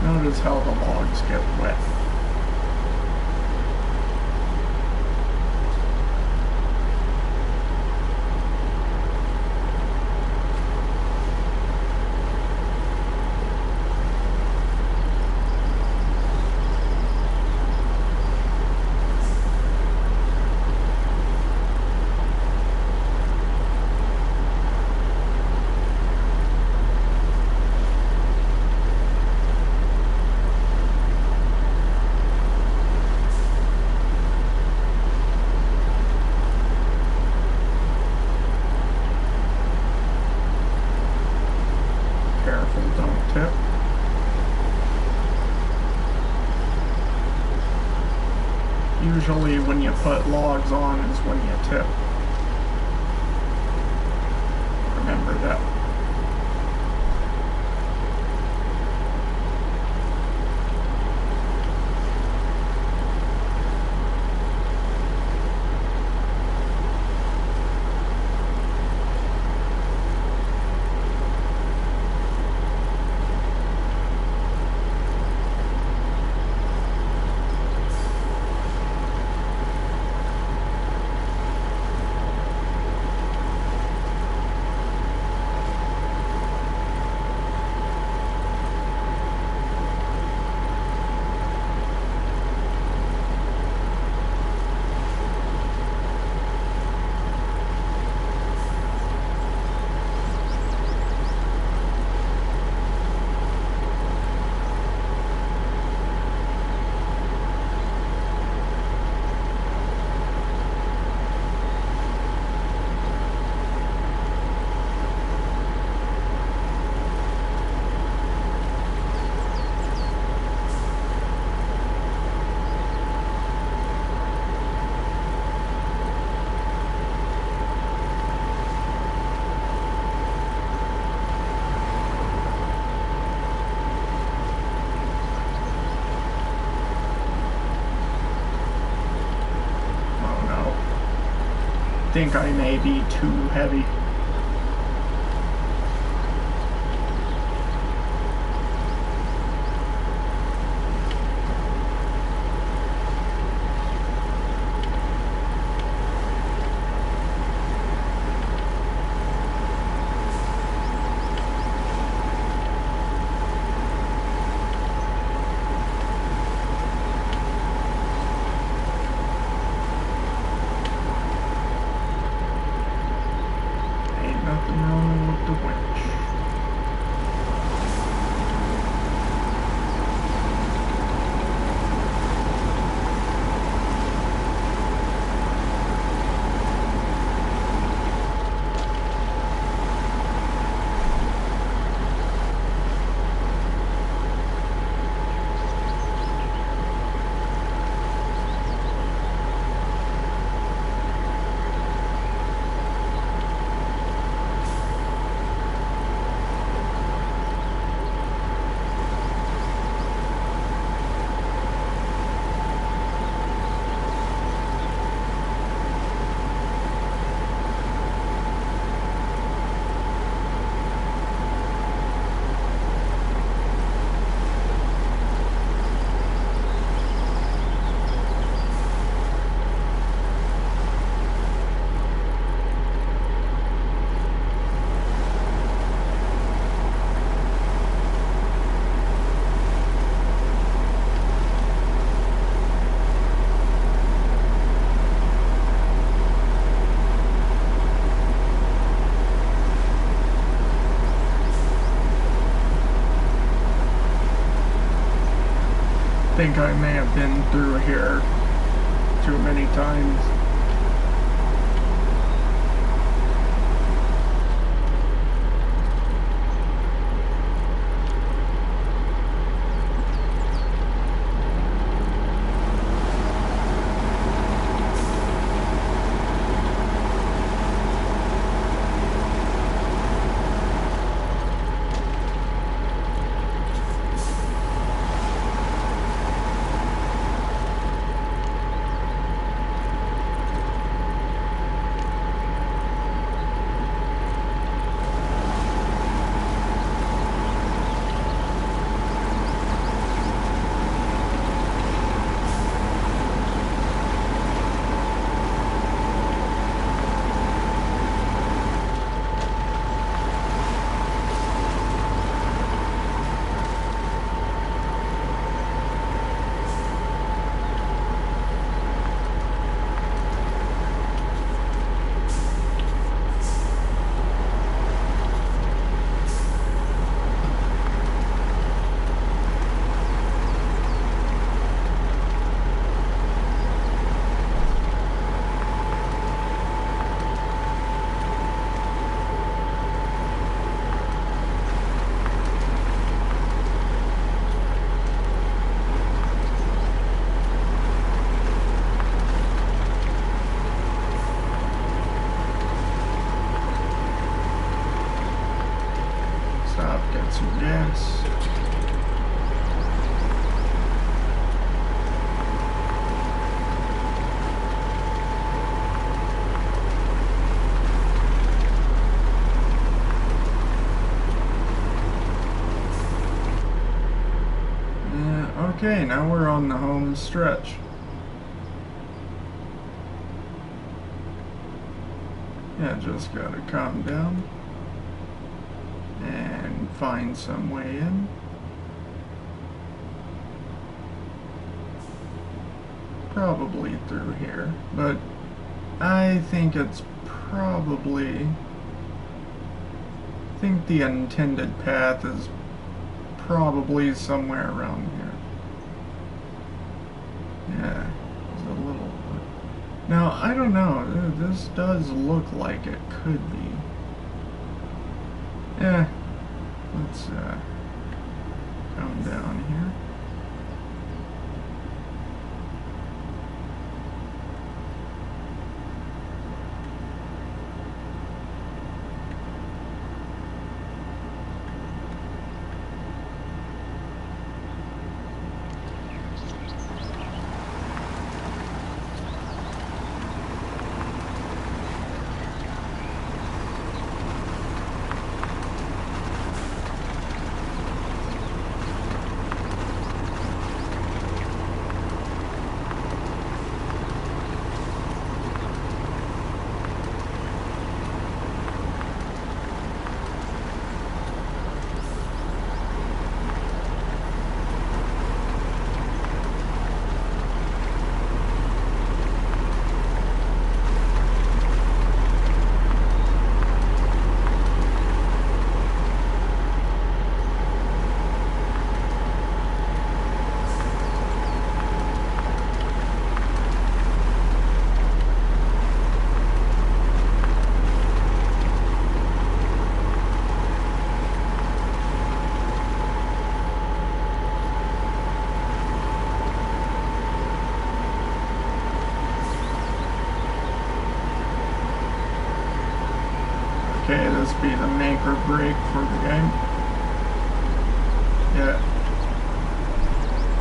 Notice how the logs get wet. Tip. Usually when you put logs on is when you tip. Remember that. Think I may be too heavy. think I may have been through here too many times. Get some gas. Okay, now we're on the home stretch. Yeah, just gotta calm down and find some way in. Probably through here, but I think it's probably... I think the intended path is probably somewhere around here. Yeah, it's a little... Now, I don't know, this does look like it could be. Yeah, let's come down here. Okay, this be the make or break for the game. Yeah.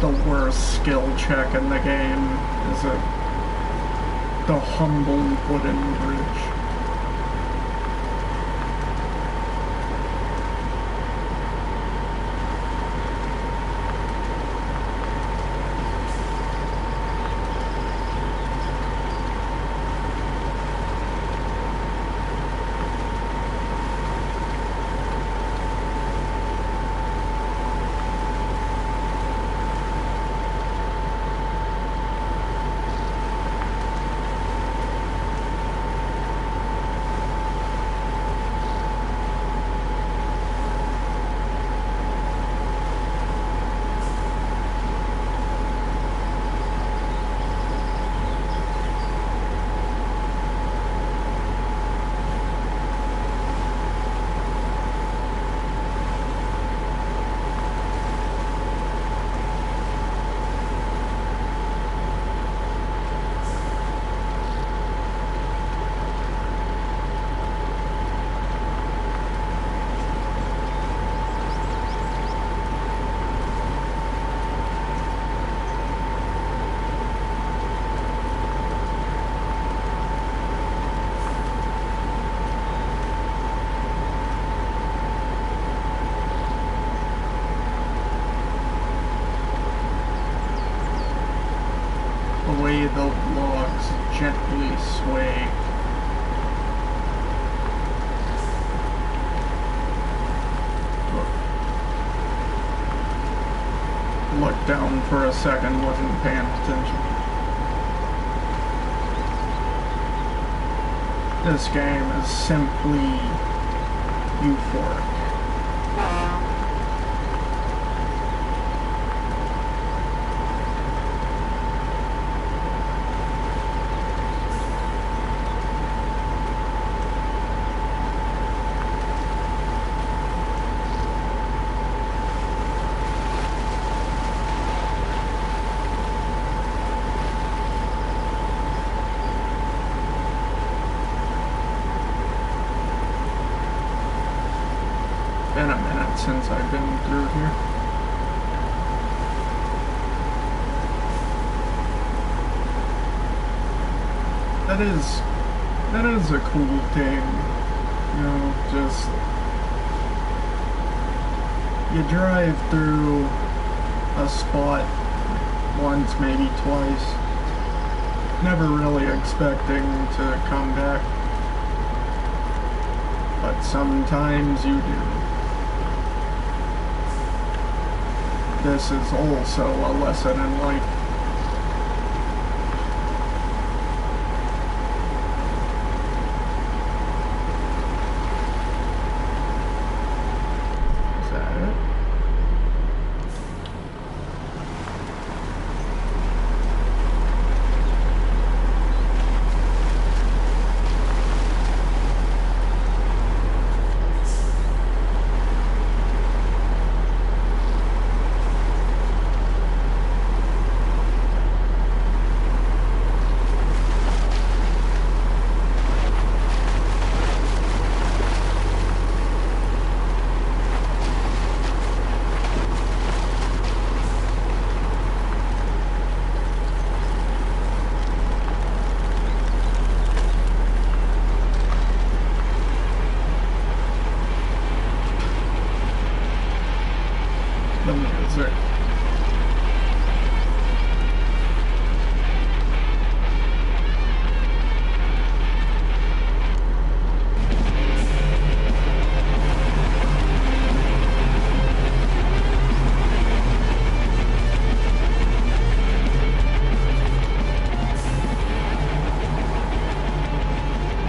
The worst skill check in the game is the humble wooden bridge. way the logs gently sway. Looked down for a second, wasn't paying attention. This game is simply euphoric. Been a minute since I've been through here. That is a cool thing, you know, just you drive through a spot once, maybe twice, never really expecting to come back, but sometimes you do. This is also a lesson in life. Is that it? The music.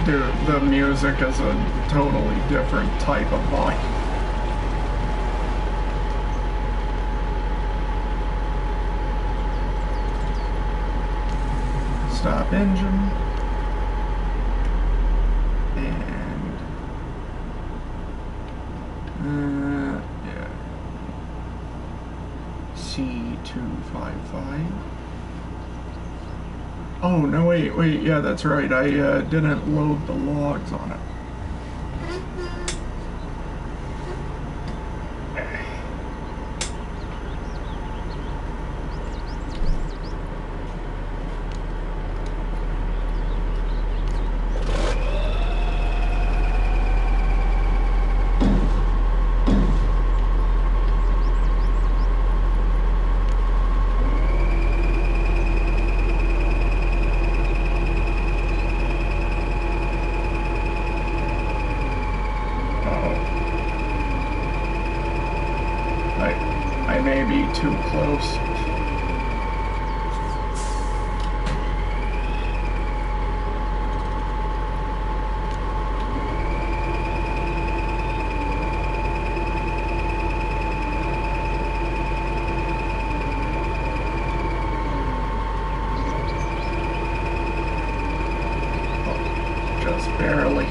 Dude, the music is a totally different type of vibe. Stop engine, and yeah, C255. Oh no, wait, yeah, that's right. I didn't load the logs on it. I may be too close. Oh, just barely.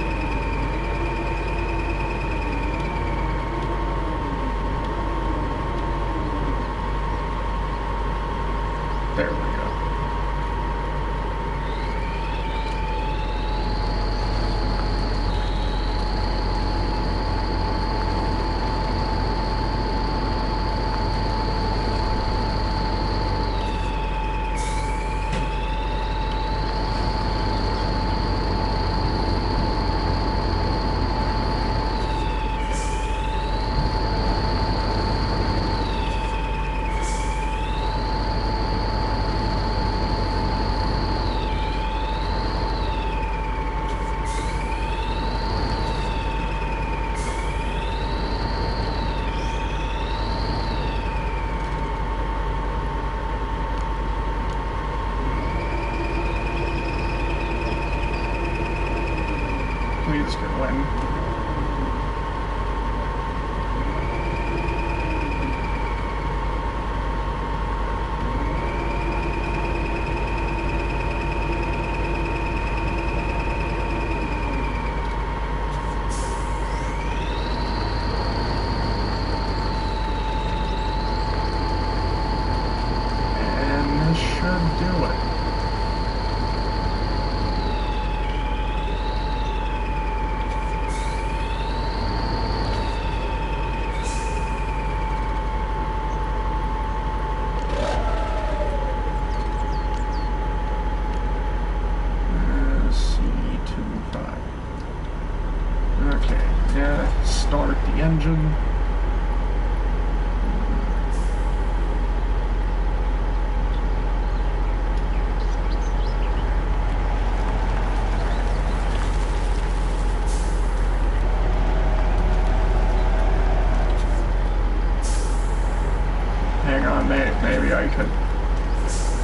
hang on, maybe I could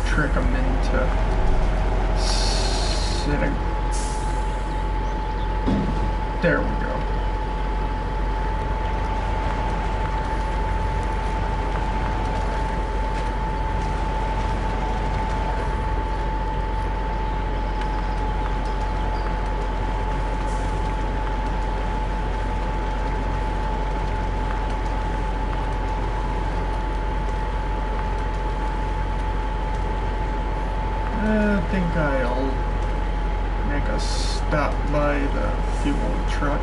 trick him into sitting. There we go. I think I'll make a stop by the fuel truck.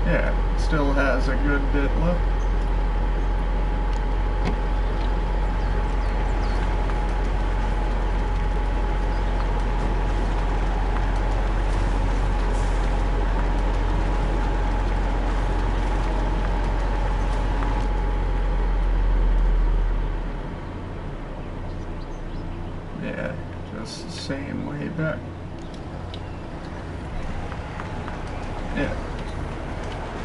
Yeah, still has a good bit left. Yeah, just the same way back. Yeah.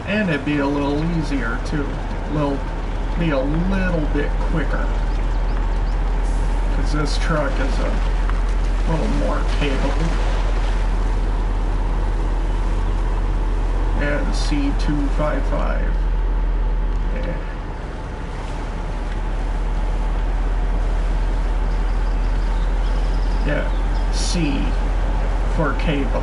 And it'd be a little easier too. Be a little bit quicker. Because this truck is a little more capable. Yeah, the C255. Yeah. Yeah, C for capable.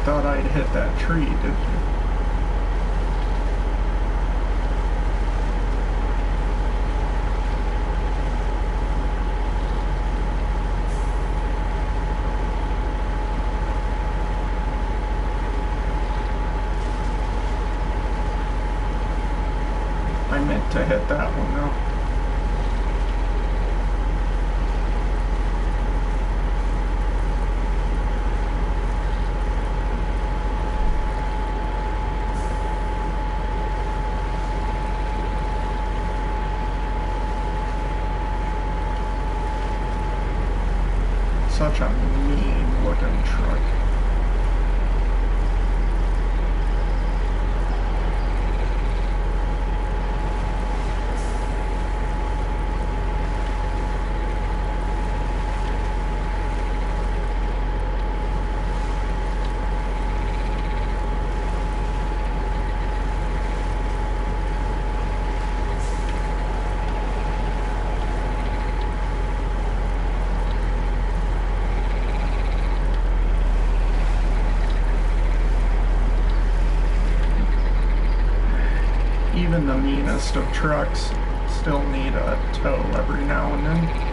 Thought I'd hit that tree, did you? I meant to hit that one though. Such a mean looking truck. Even the meanest of trucks still need a tow every now and then.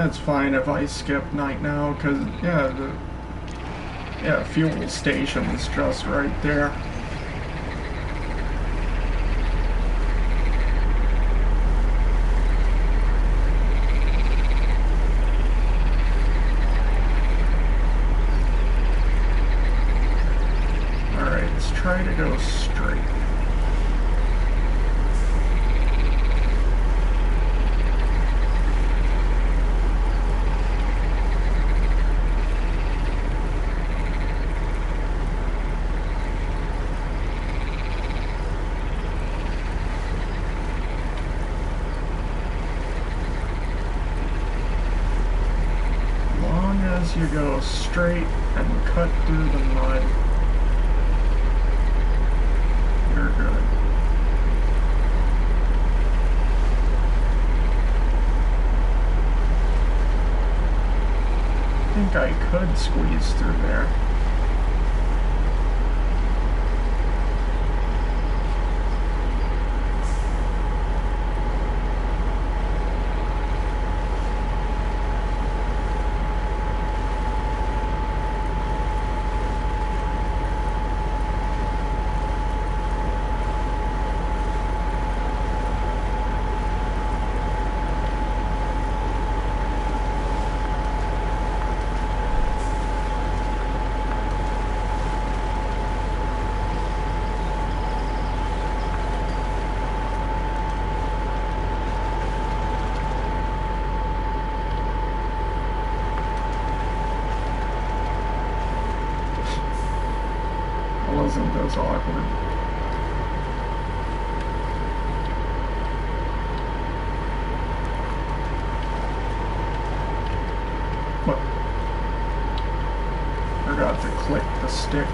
It's fine if I skip night now, because, yeah, the fuel station's just right there. Alright, let's try to go straight. You go straight and cut through the mud, you're good. I think I could squeeze through there. Wasn't this awkward? What? Forgot to click the stick.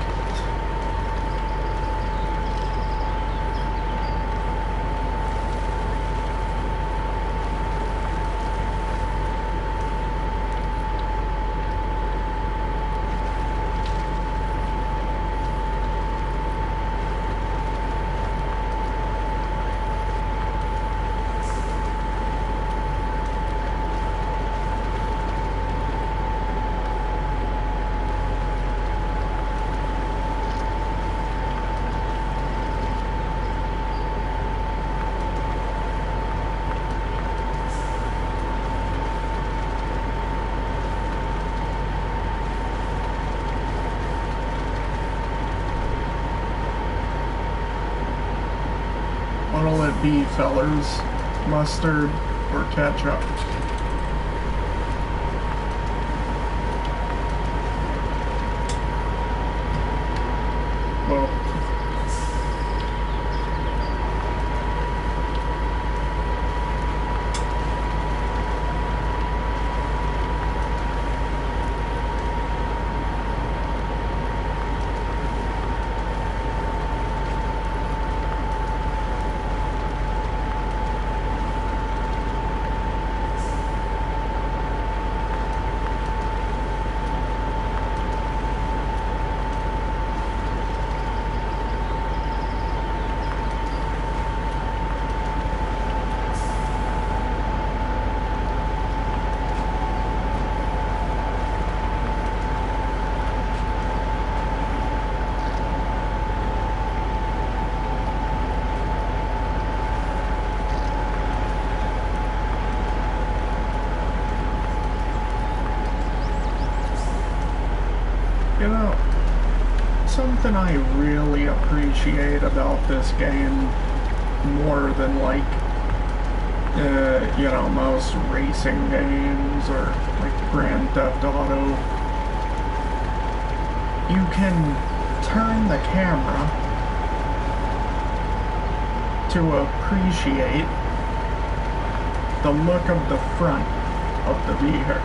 What'll it be, fellers? Mustard or ketchup? Well, you know, something I really appreciate about this game more than, like, you know, most racing games or like Grand Theft Auto, you can turn the camera to appreciate the look of the front of the vehicle.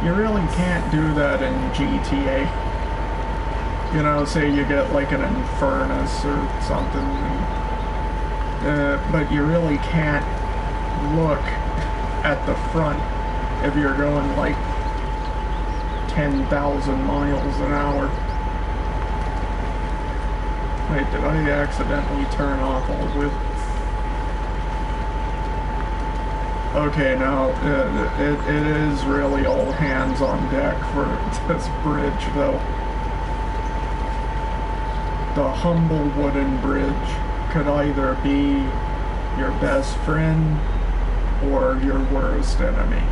You really can't do that in GTA. You know, say you get like an Infernus or something, but you really can't look at the front if you're going like 10,000 miles an hour. Wait, did I accidentally turn off all wheel? Okay, now it is really all hands on deck for this bridge, though. The humble wooden bridge could either be your best friend or your worst enemy.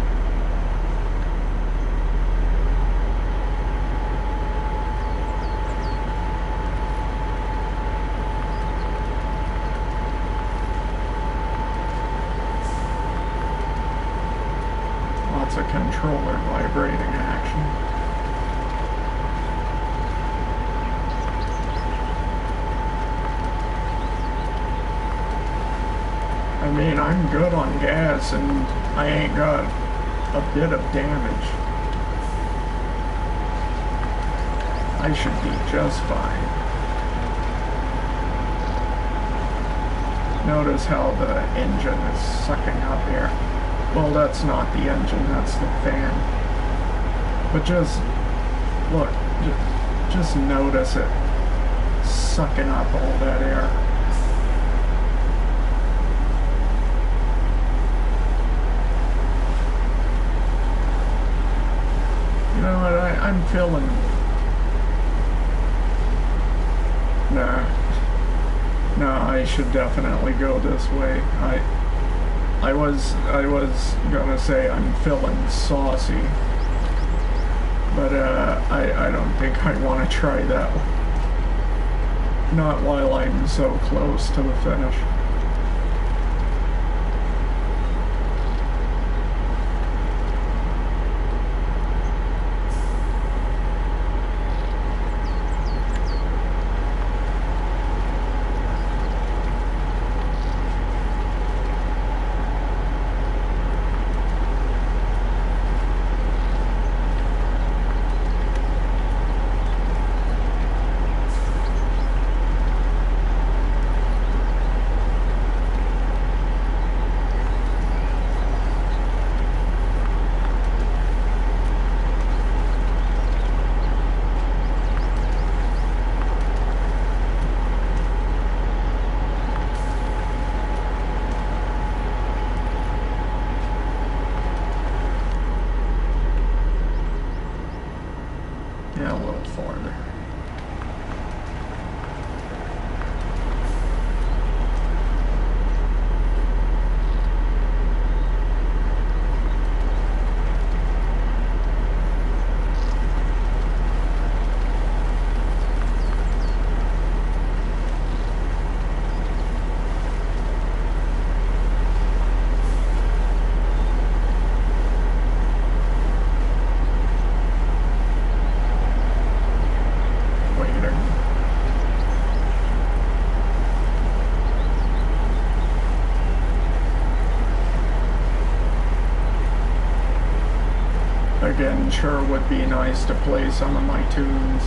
Lots of controller vibrating action. I mean, I'm good on gas and I ain't got a bit of damage. I should be just fine. Notice how the engine is sucking up air. Well, that's not the engine, that's the fan. But just, look, just notice it sucking up all that air. You know what, I'm feeling... Nah, I should definitely go this way. I was gonna say I'm feeling saucy, but I don't think I want to try that one. Not while I'm so close to the finish. Yeah, a little farther. Again, sure would be nice to play some of my tunes.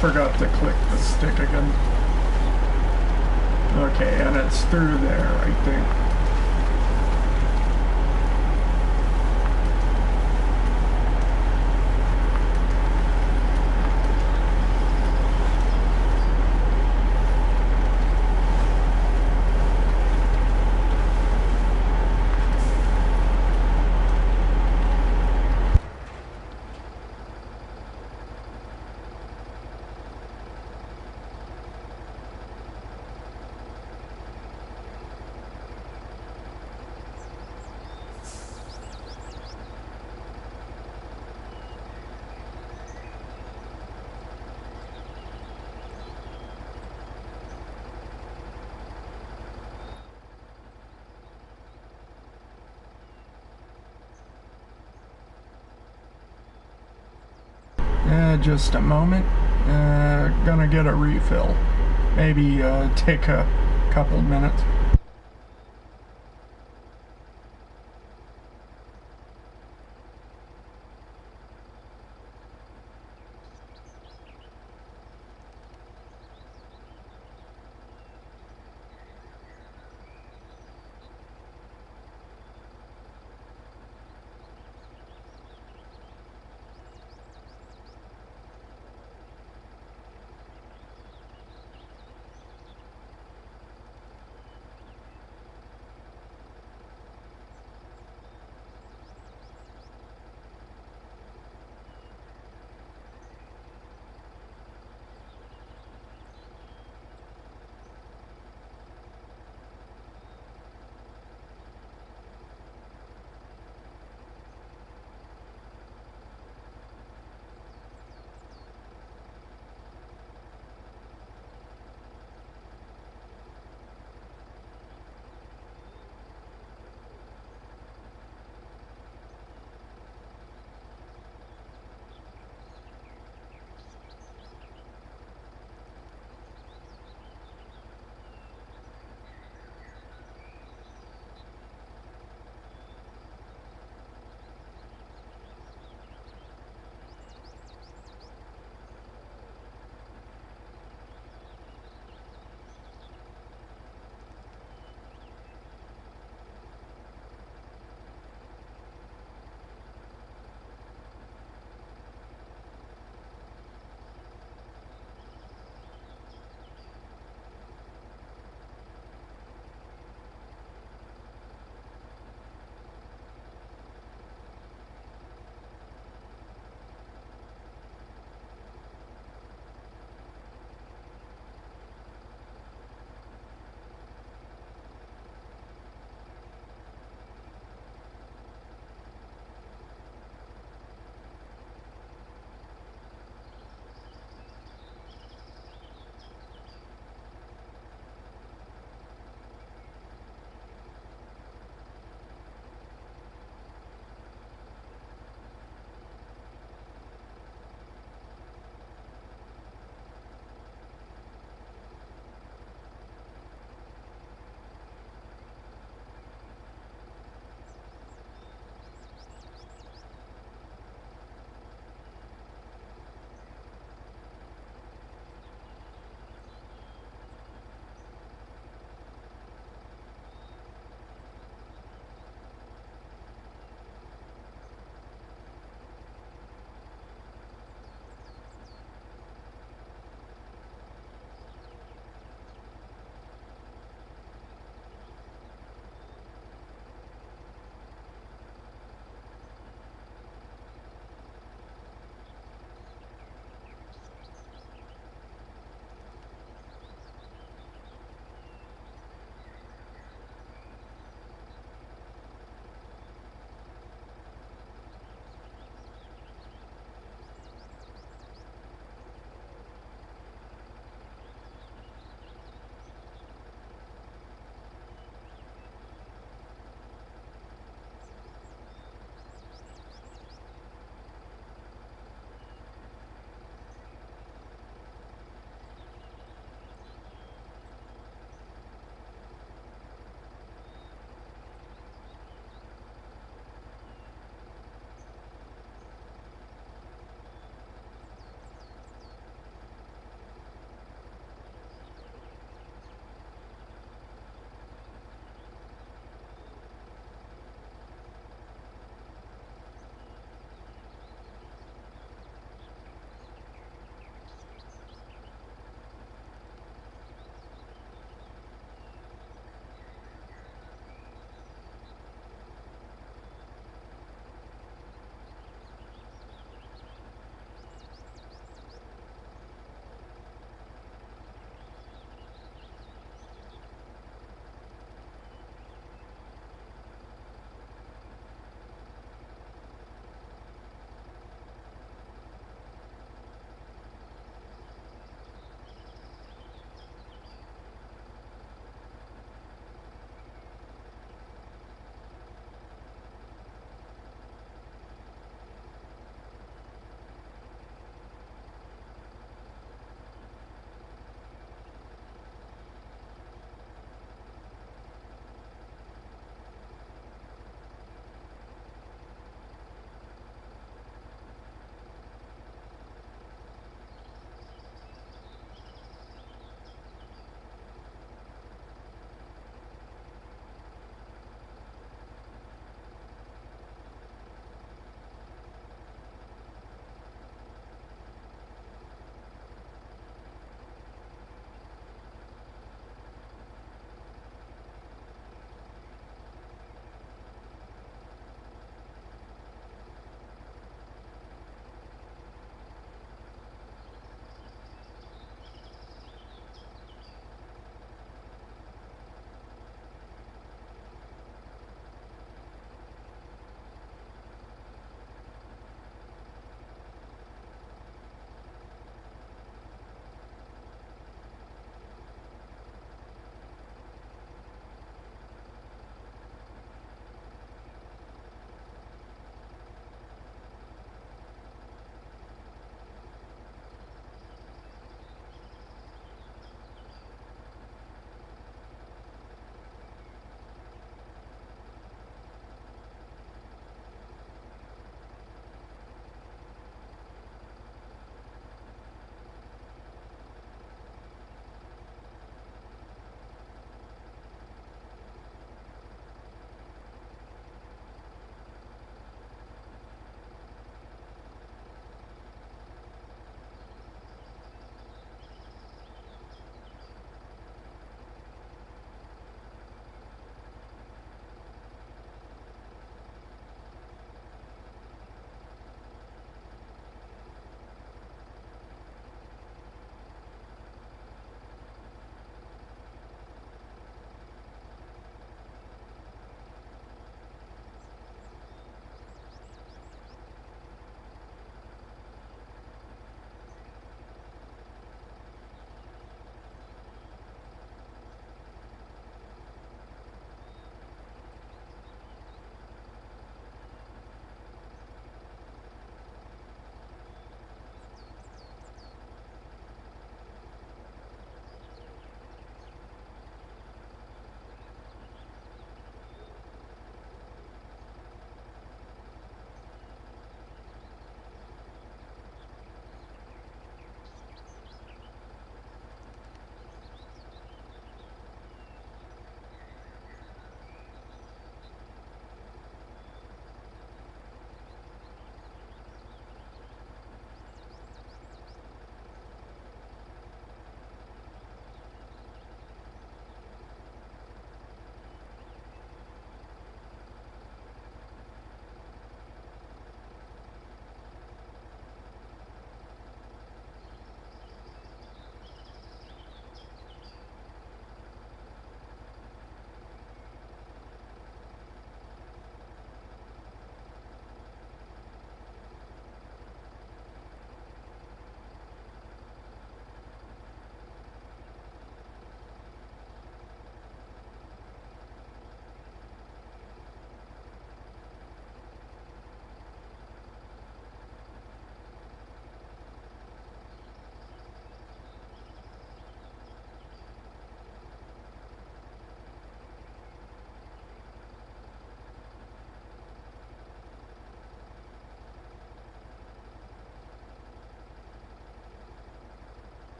Forgot to click the stick again. Okay, and it's through there, I think. Just a moment. Gonna get a refill. Maybe take a couple minutes.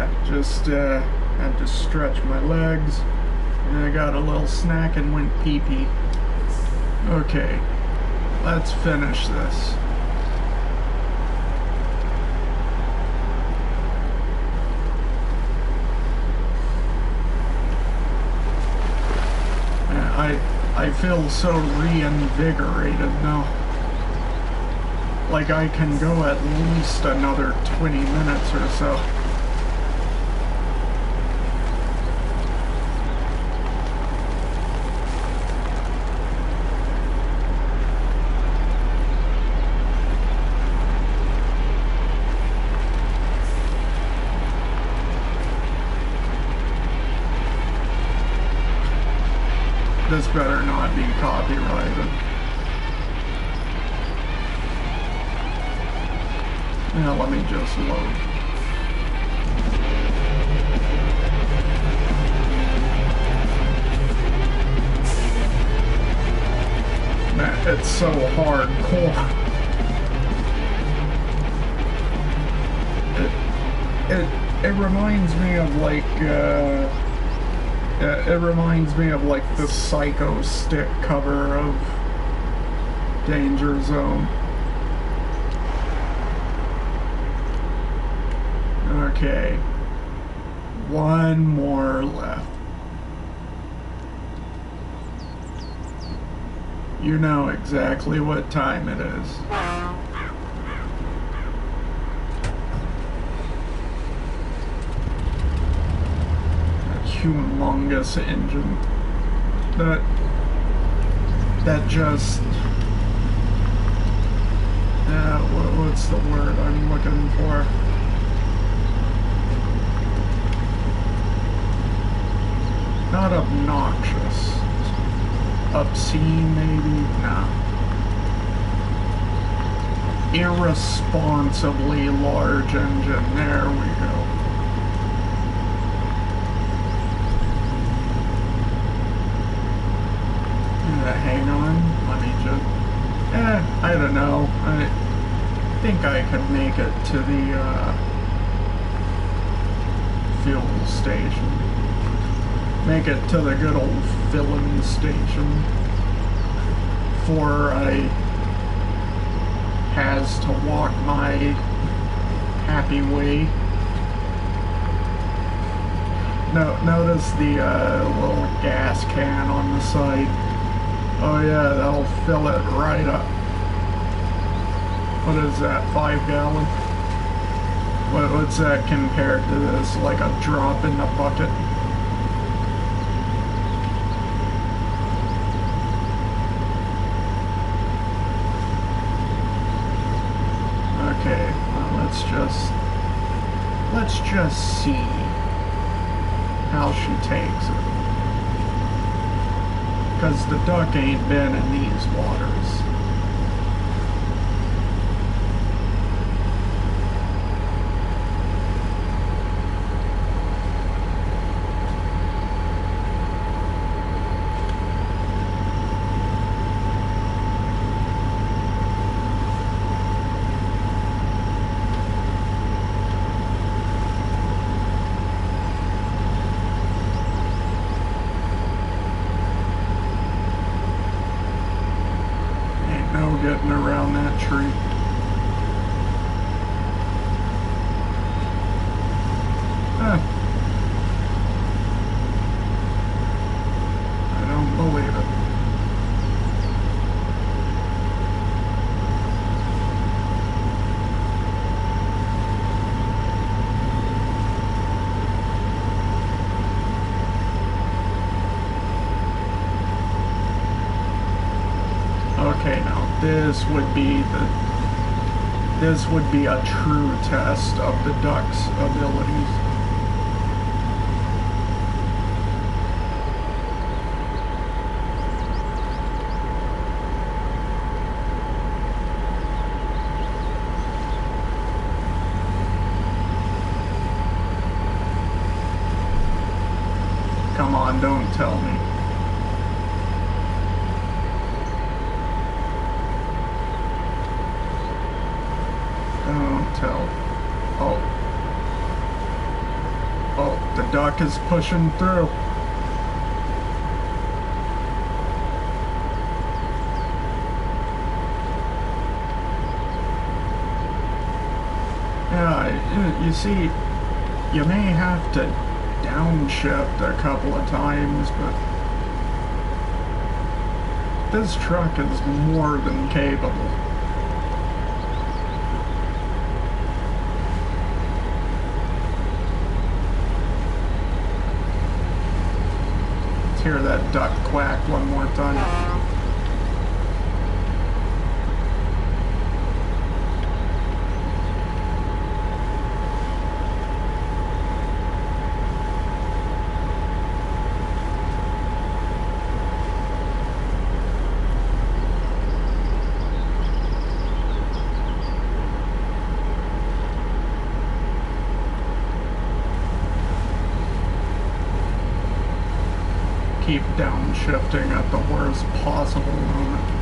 Yeah, just had to stretch my legs, and I got a little snack and went pee-pee. Okay, let's finish this. I feel so reinvigorated now. Like I can go at least another 20 minutes or so. This better not be copyrighted. Now let me just load. Man, it's so hardcore. It reminds me of like it reminds me of like the Psycho Stick cover of Danger Zone. Okay, one more left. You know exactly what time it is. Humongous engine that just what's the word I'm looking for? Not obnoxious, obscene maybe. Nah, irresponsibly large engine. There we go. Hang on, let me just, I don't know, I think I could make it to the, fuel station, make it to the good old filling station, before I has to walk my happy way. Notice the, little gas can on the side. Oh yeah, that'll fill it right up. What is that, 5 gallon? What's that compared to this? Like a drop in the bucket? Okay, well, let's just see how she takes it. Because the duck ain't been in these waters. Getting around that tree. I don't believe it. Okay, now this would be a true test of the duck's abilities. Come on, don't tell me. Don't tell. Oh. Oh, the duck is pushing through. Yeah, you see, you may have to downshift a couple of times, but this truck is more than capable. Let's hear that duck quack one more time. Keep downshifting at the worst possible moment.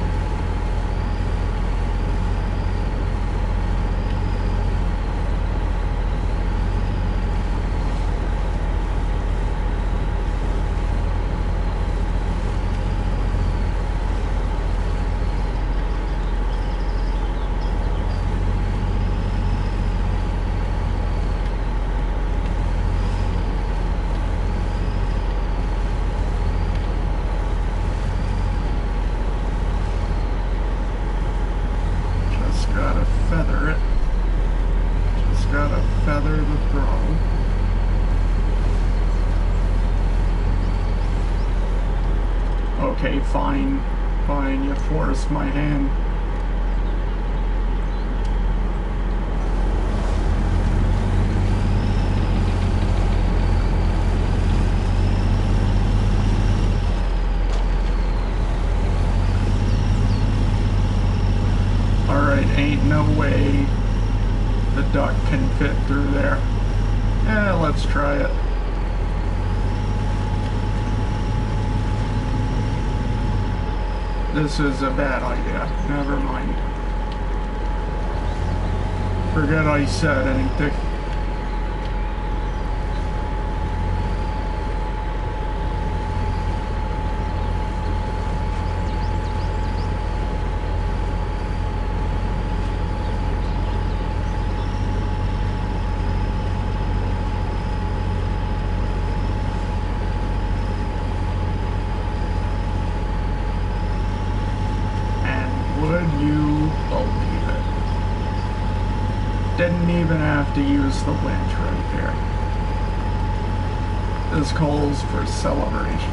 Okay, fine, you forced my hand. Alright, ain't no way the duck can fit through there. Yeah, let's try it. This is a bad idea. Never mind. Forget I said anything. Didn't even have to use the winch right there. This calls for celebration.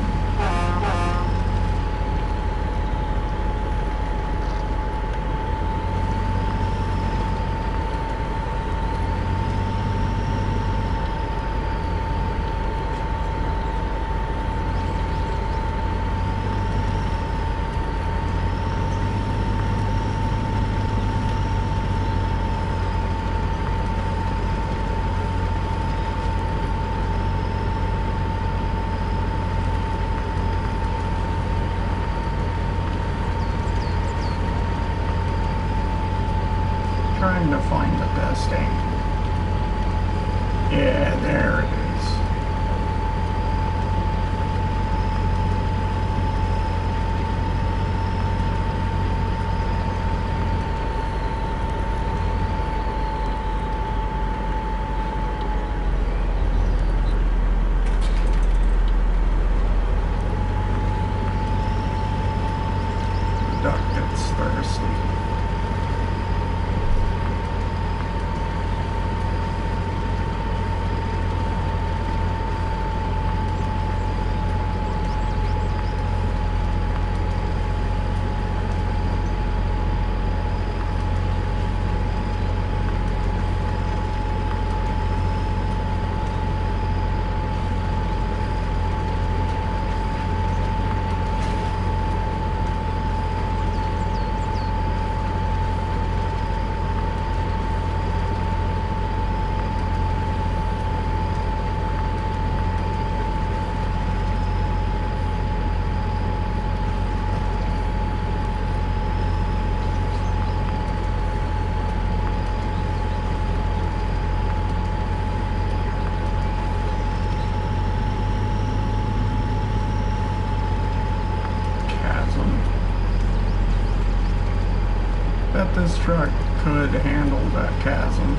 bet this truck could handle that chasm.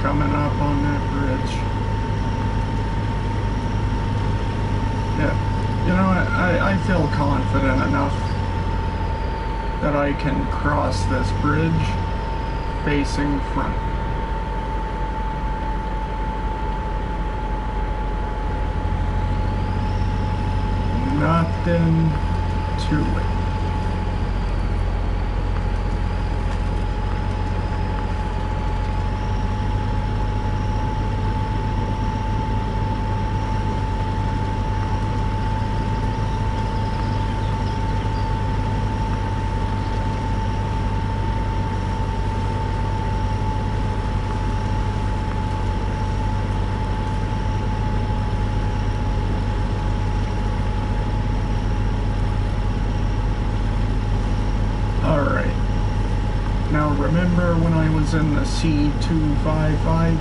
Coming up on that bridge. Yeah, you know what? I feel confident enough that I can cross this bridge facing front. Nothing to it. Remember when I was in the C255?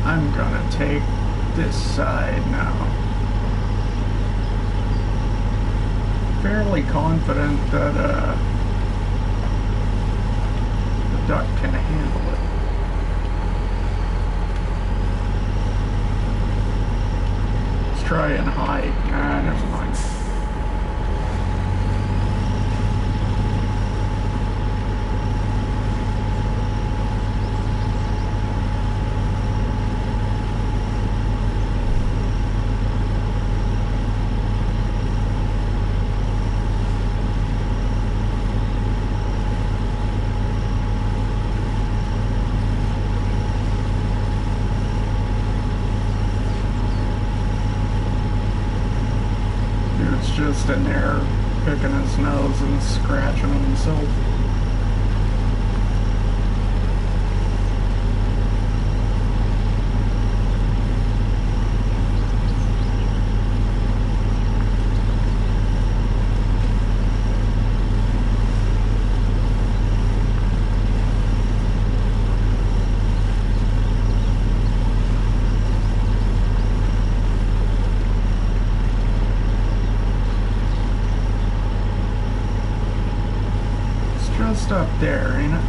I'm gonna take this side now. Fairly confident that the duck can handle it. Let's try and hide. Nah, never mind. Just in there picking his nose and scratching himself. Just up there, ain't it?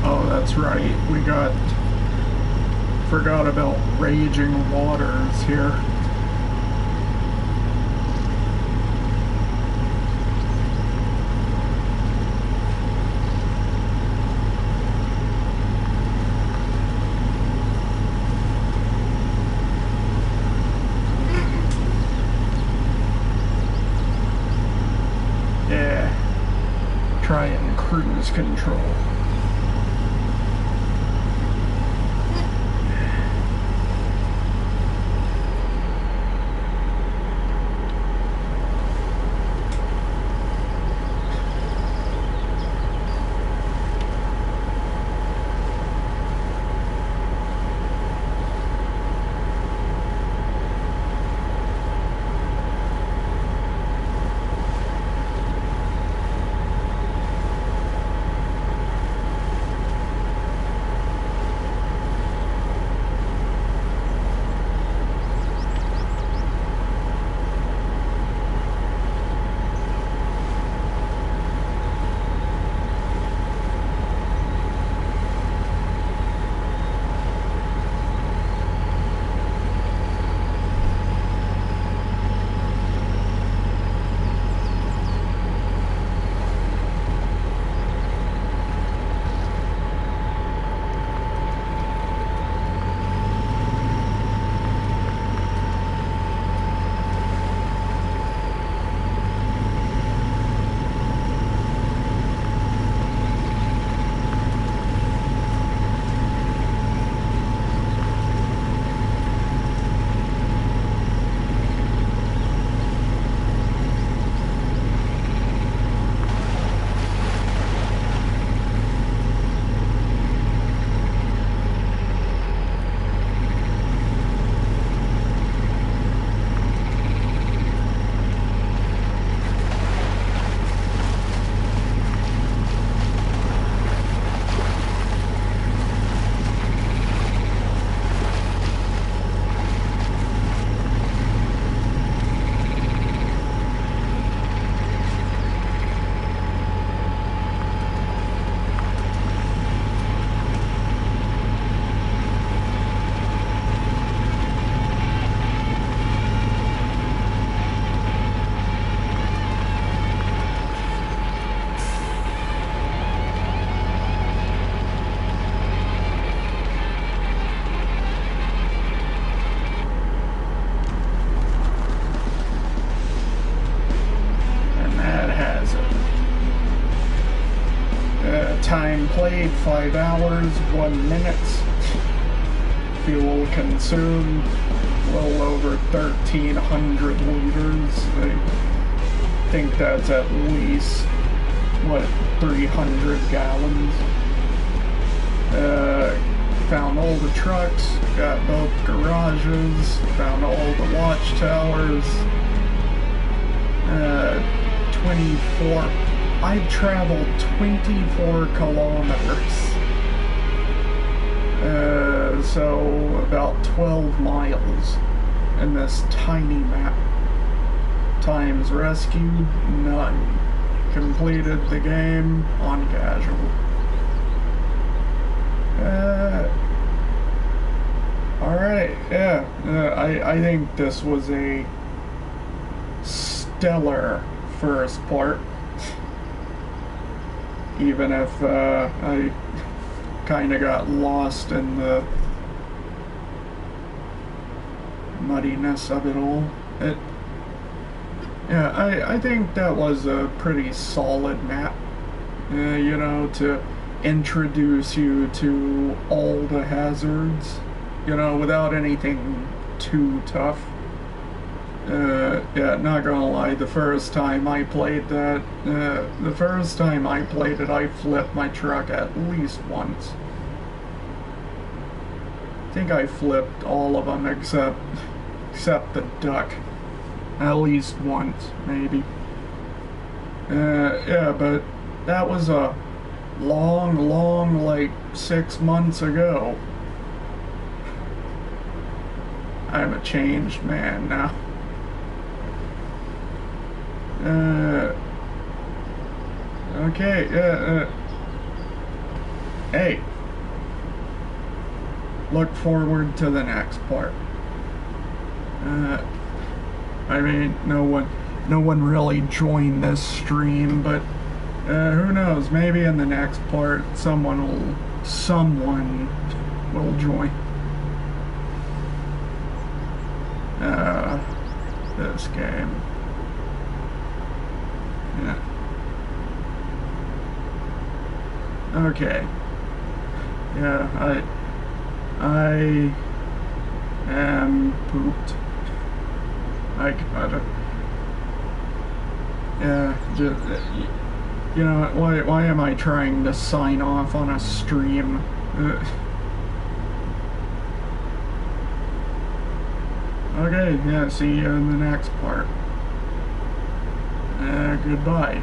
Oh, that's right. We forgot about raging waters here. Yeah. Try and cruise control. 5 hours, 1 minute. Fuel consumed, a little over 1,300 liters. I think that's at least, what, 300 gallons. Found all the trucks, got both garages, found all the watchtowers. 24. I traveled 24 kilometers. So about 12 miles in this tiny map. Times rescued, none. Completed the game on casual. Alright, yeah. I think this was a stellar first part. Even if I kind of got lost in the muddiness of it all. Yeah, I think that was a pretty solid map, you know, to introduce you to all the hazards, you know, without anything too tough. Yeah, not gonna lie, the first time I played that, I flipped my truck at least once. I think I flipped all of them except the duck. At least once, maybe. Yeah, but that was a long, like 6 months ago. I'm a changed man now. Okay, hey, look forward to the next part. I mean, no one really joined this stream, but who knows, maybe in the next part someone will join. This game. Yeah. Okay. Yeah, I am pooped. I gotta. Yeah, just, you know, why am I trying to sign off on a stream? Okay, yeah, see you in the next part. Goodbye.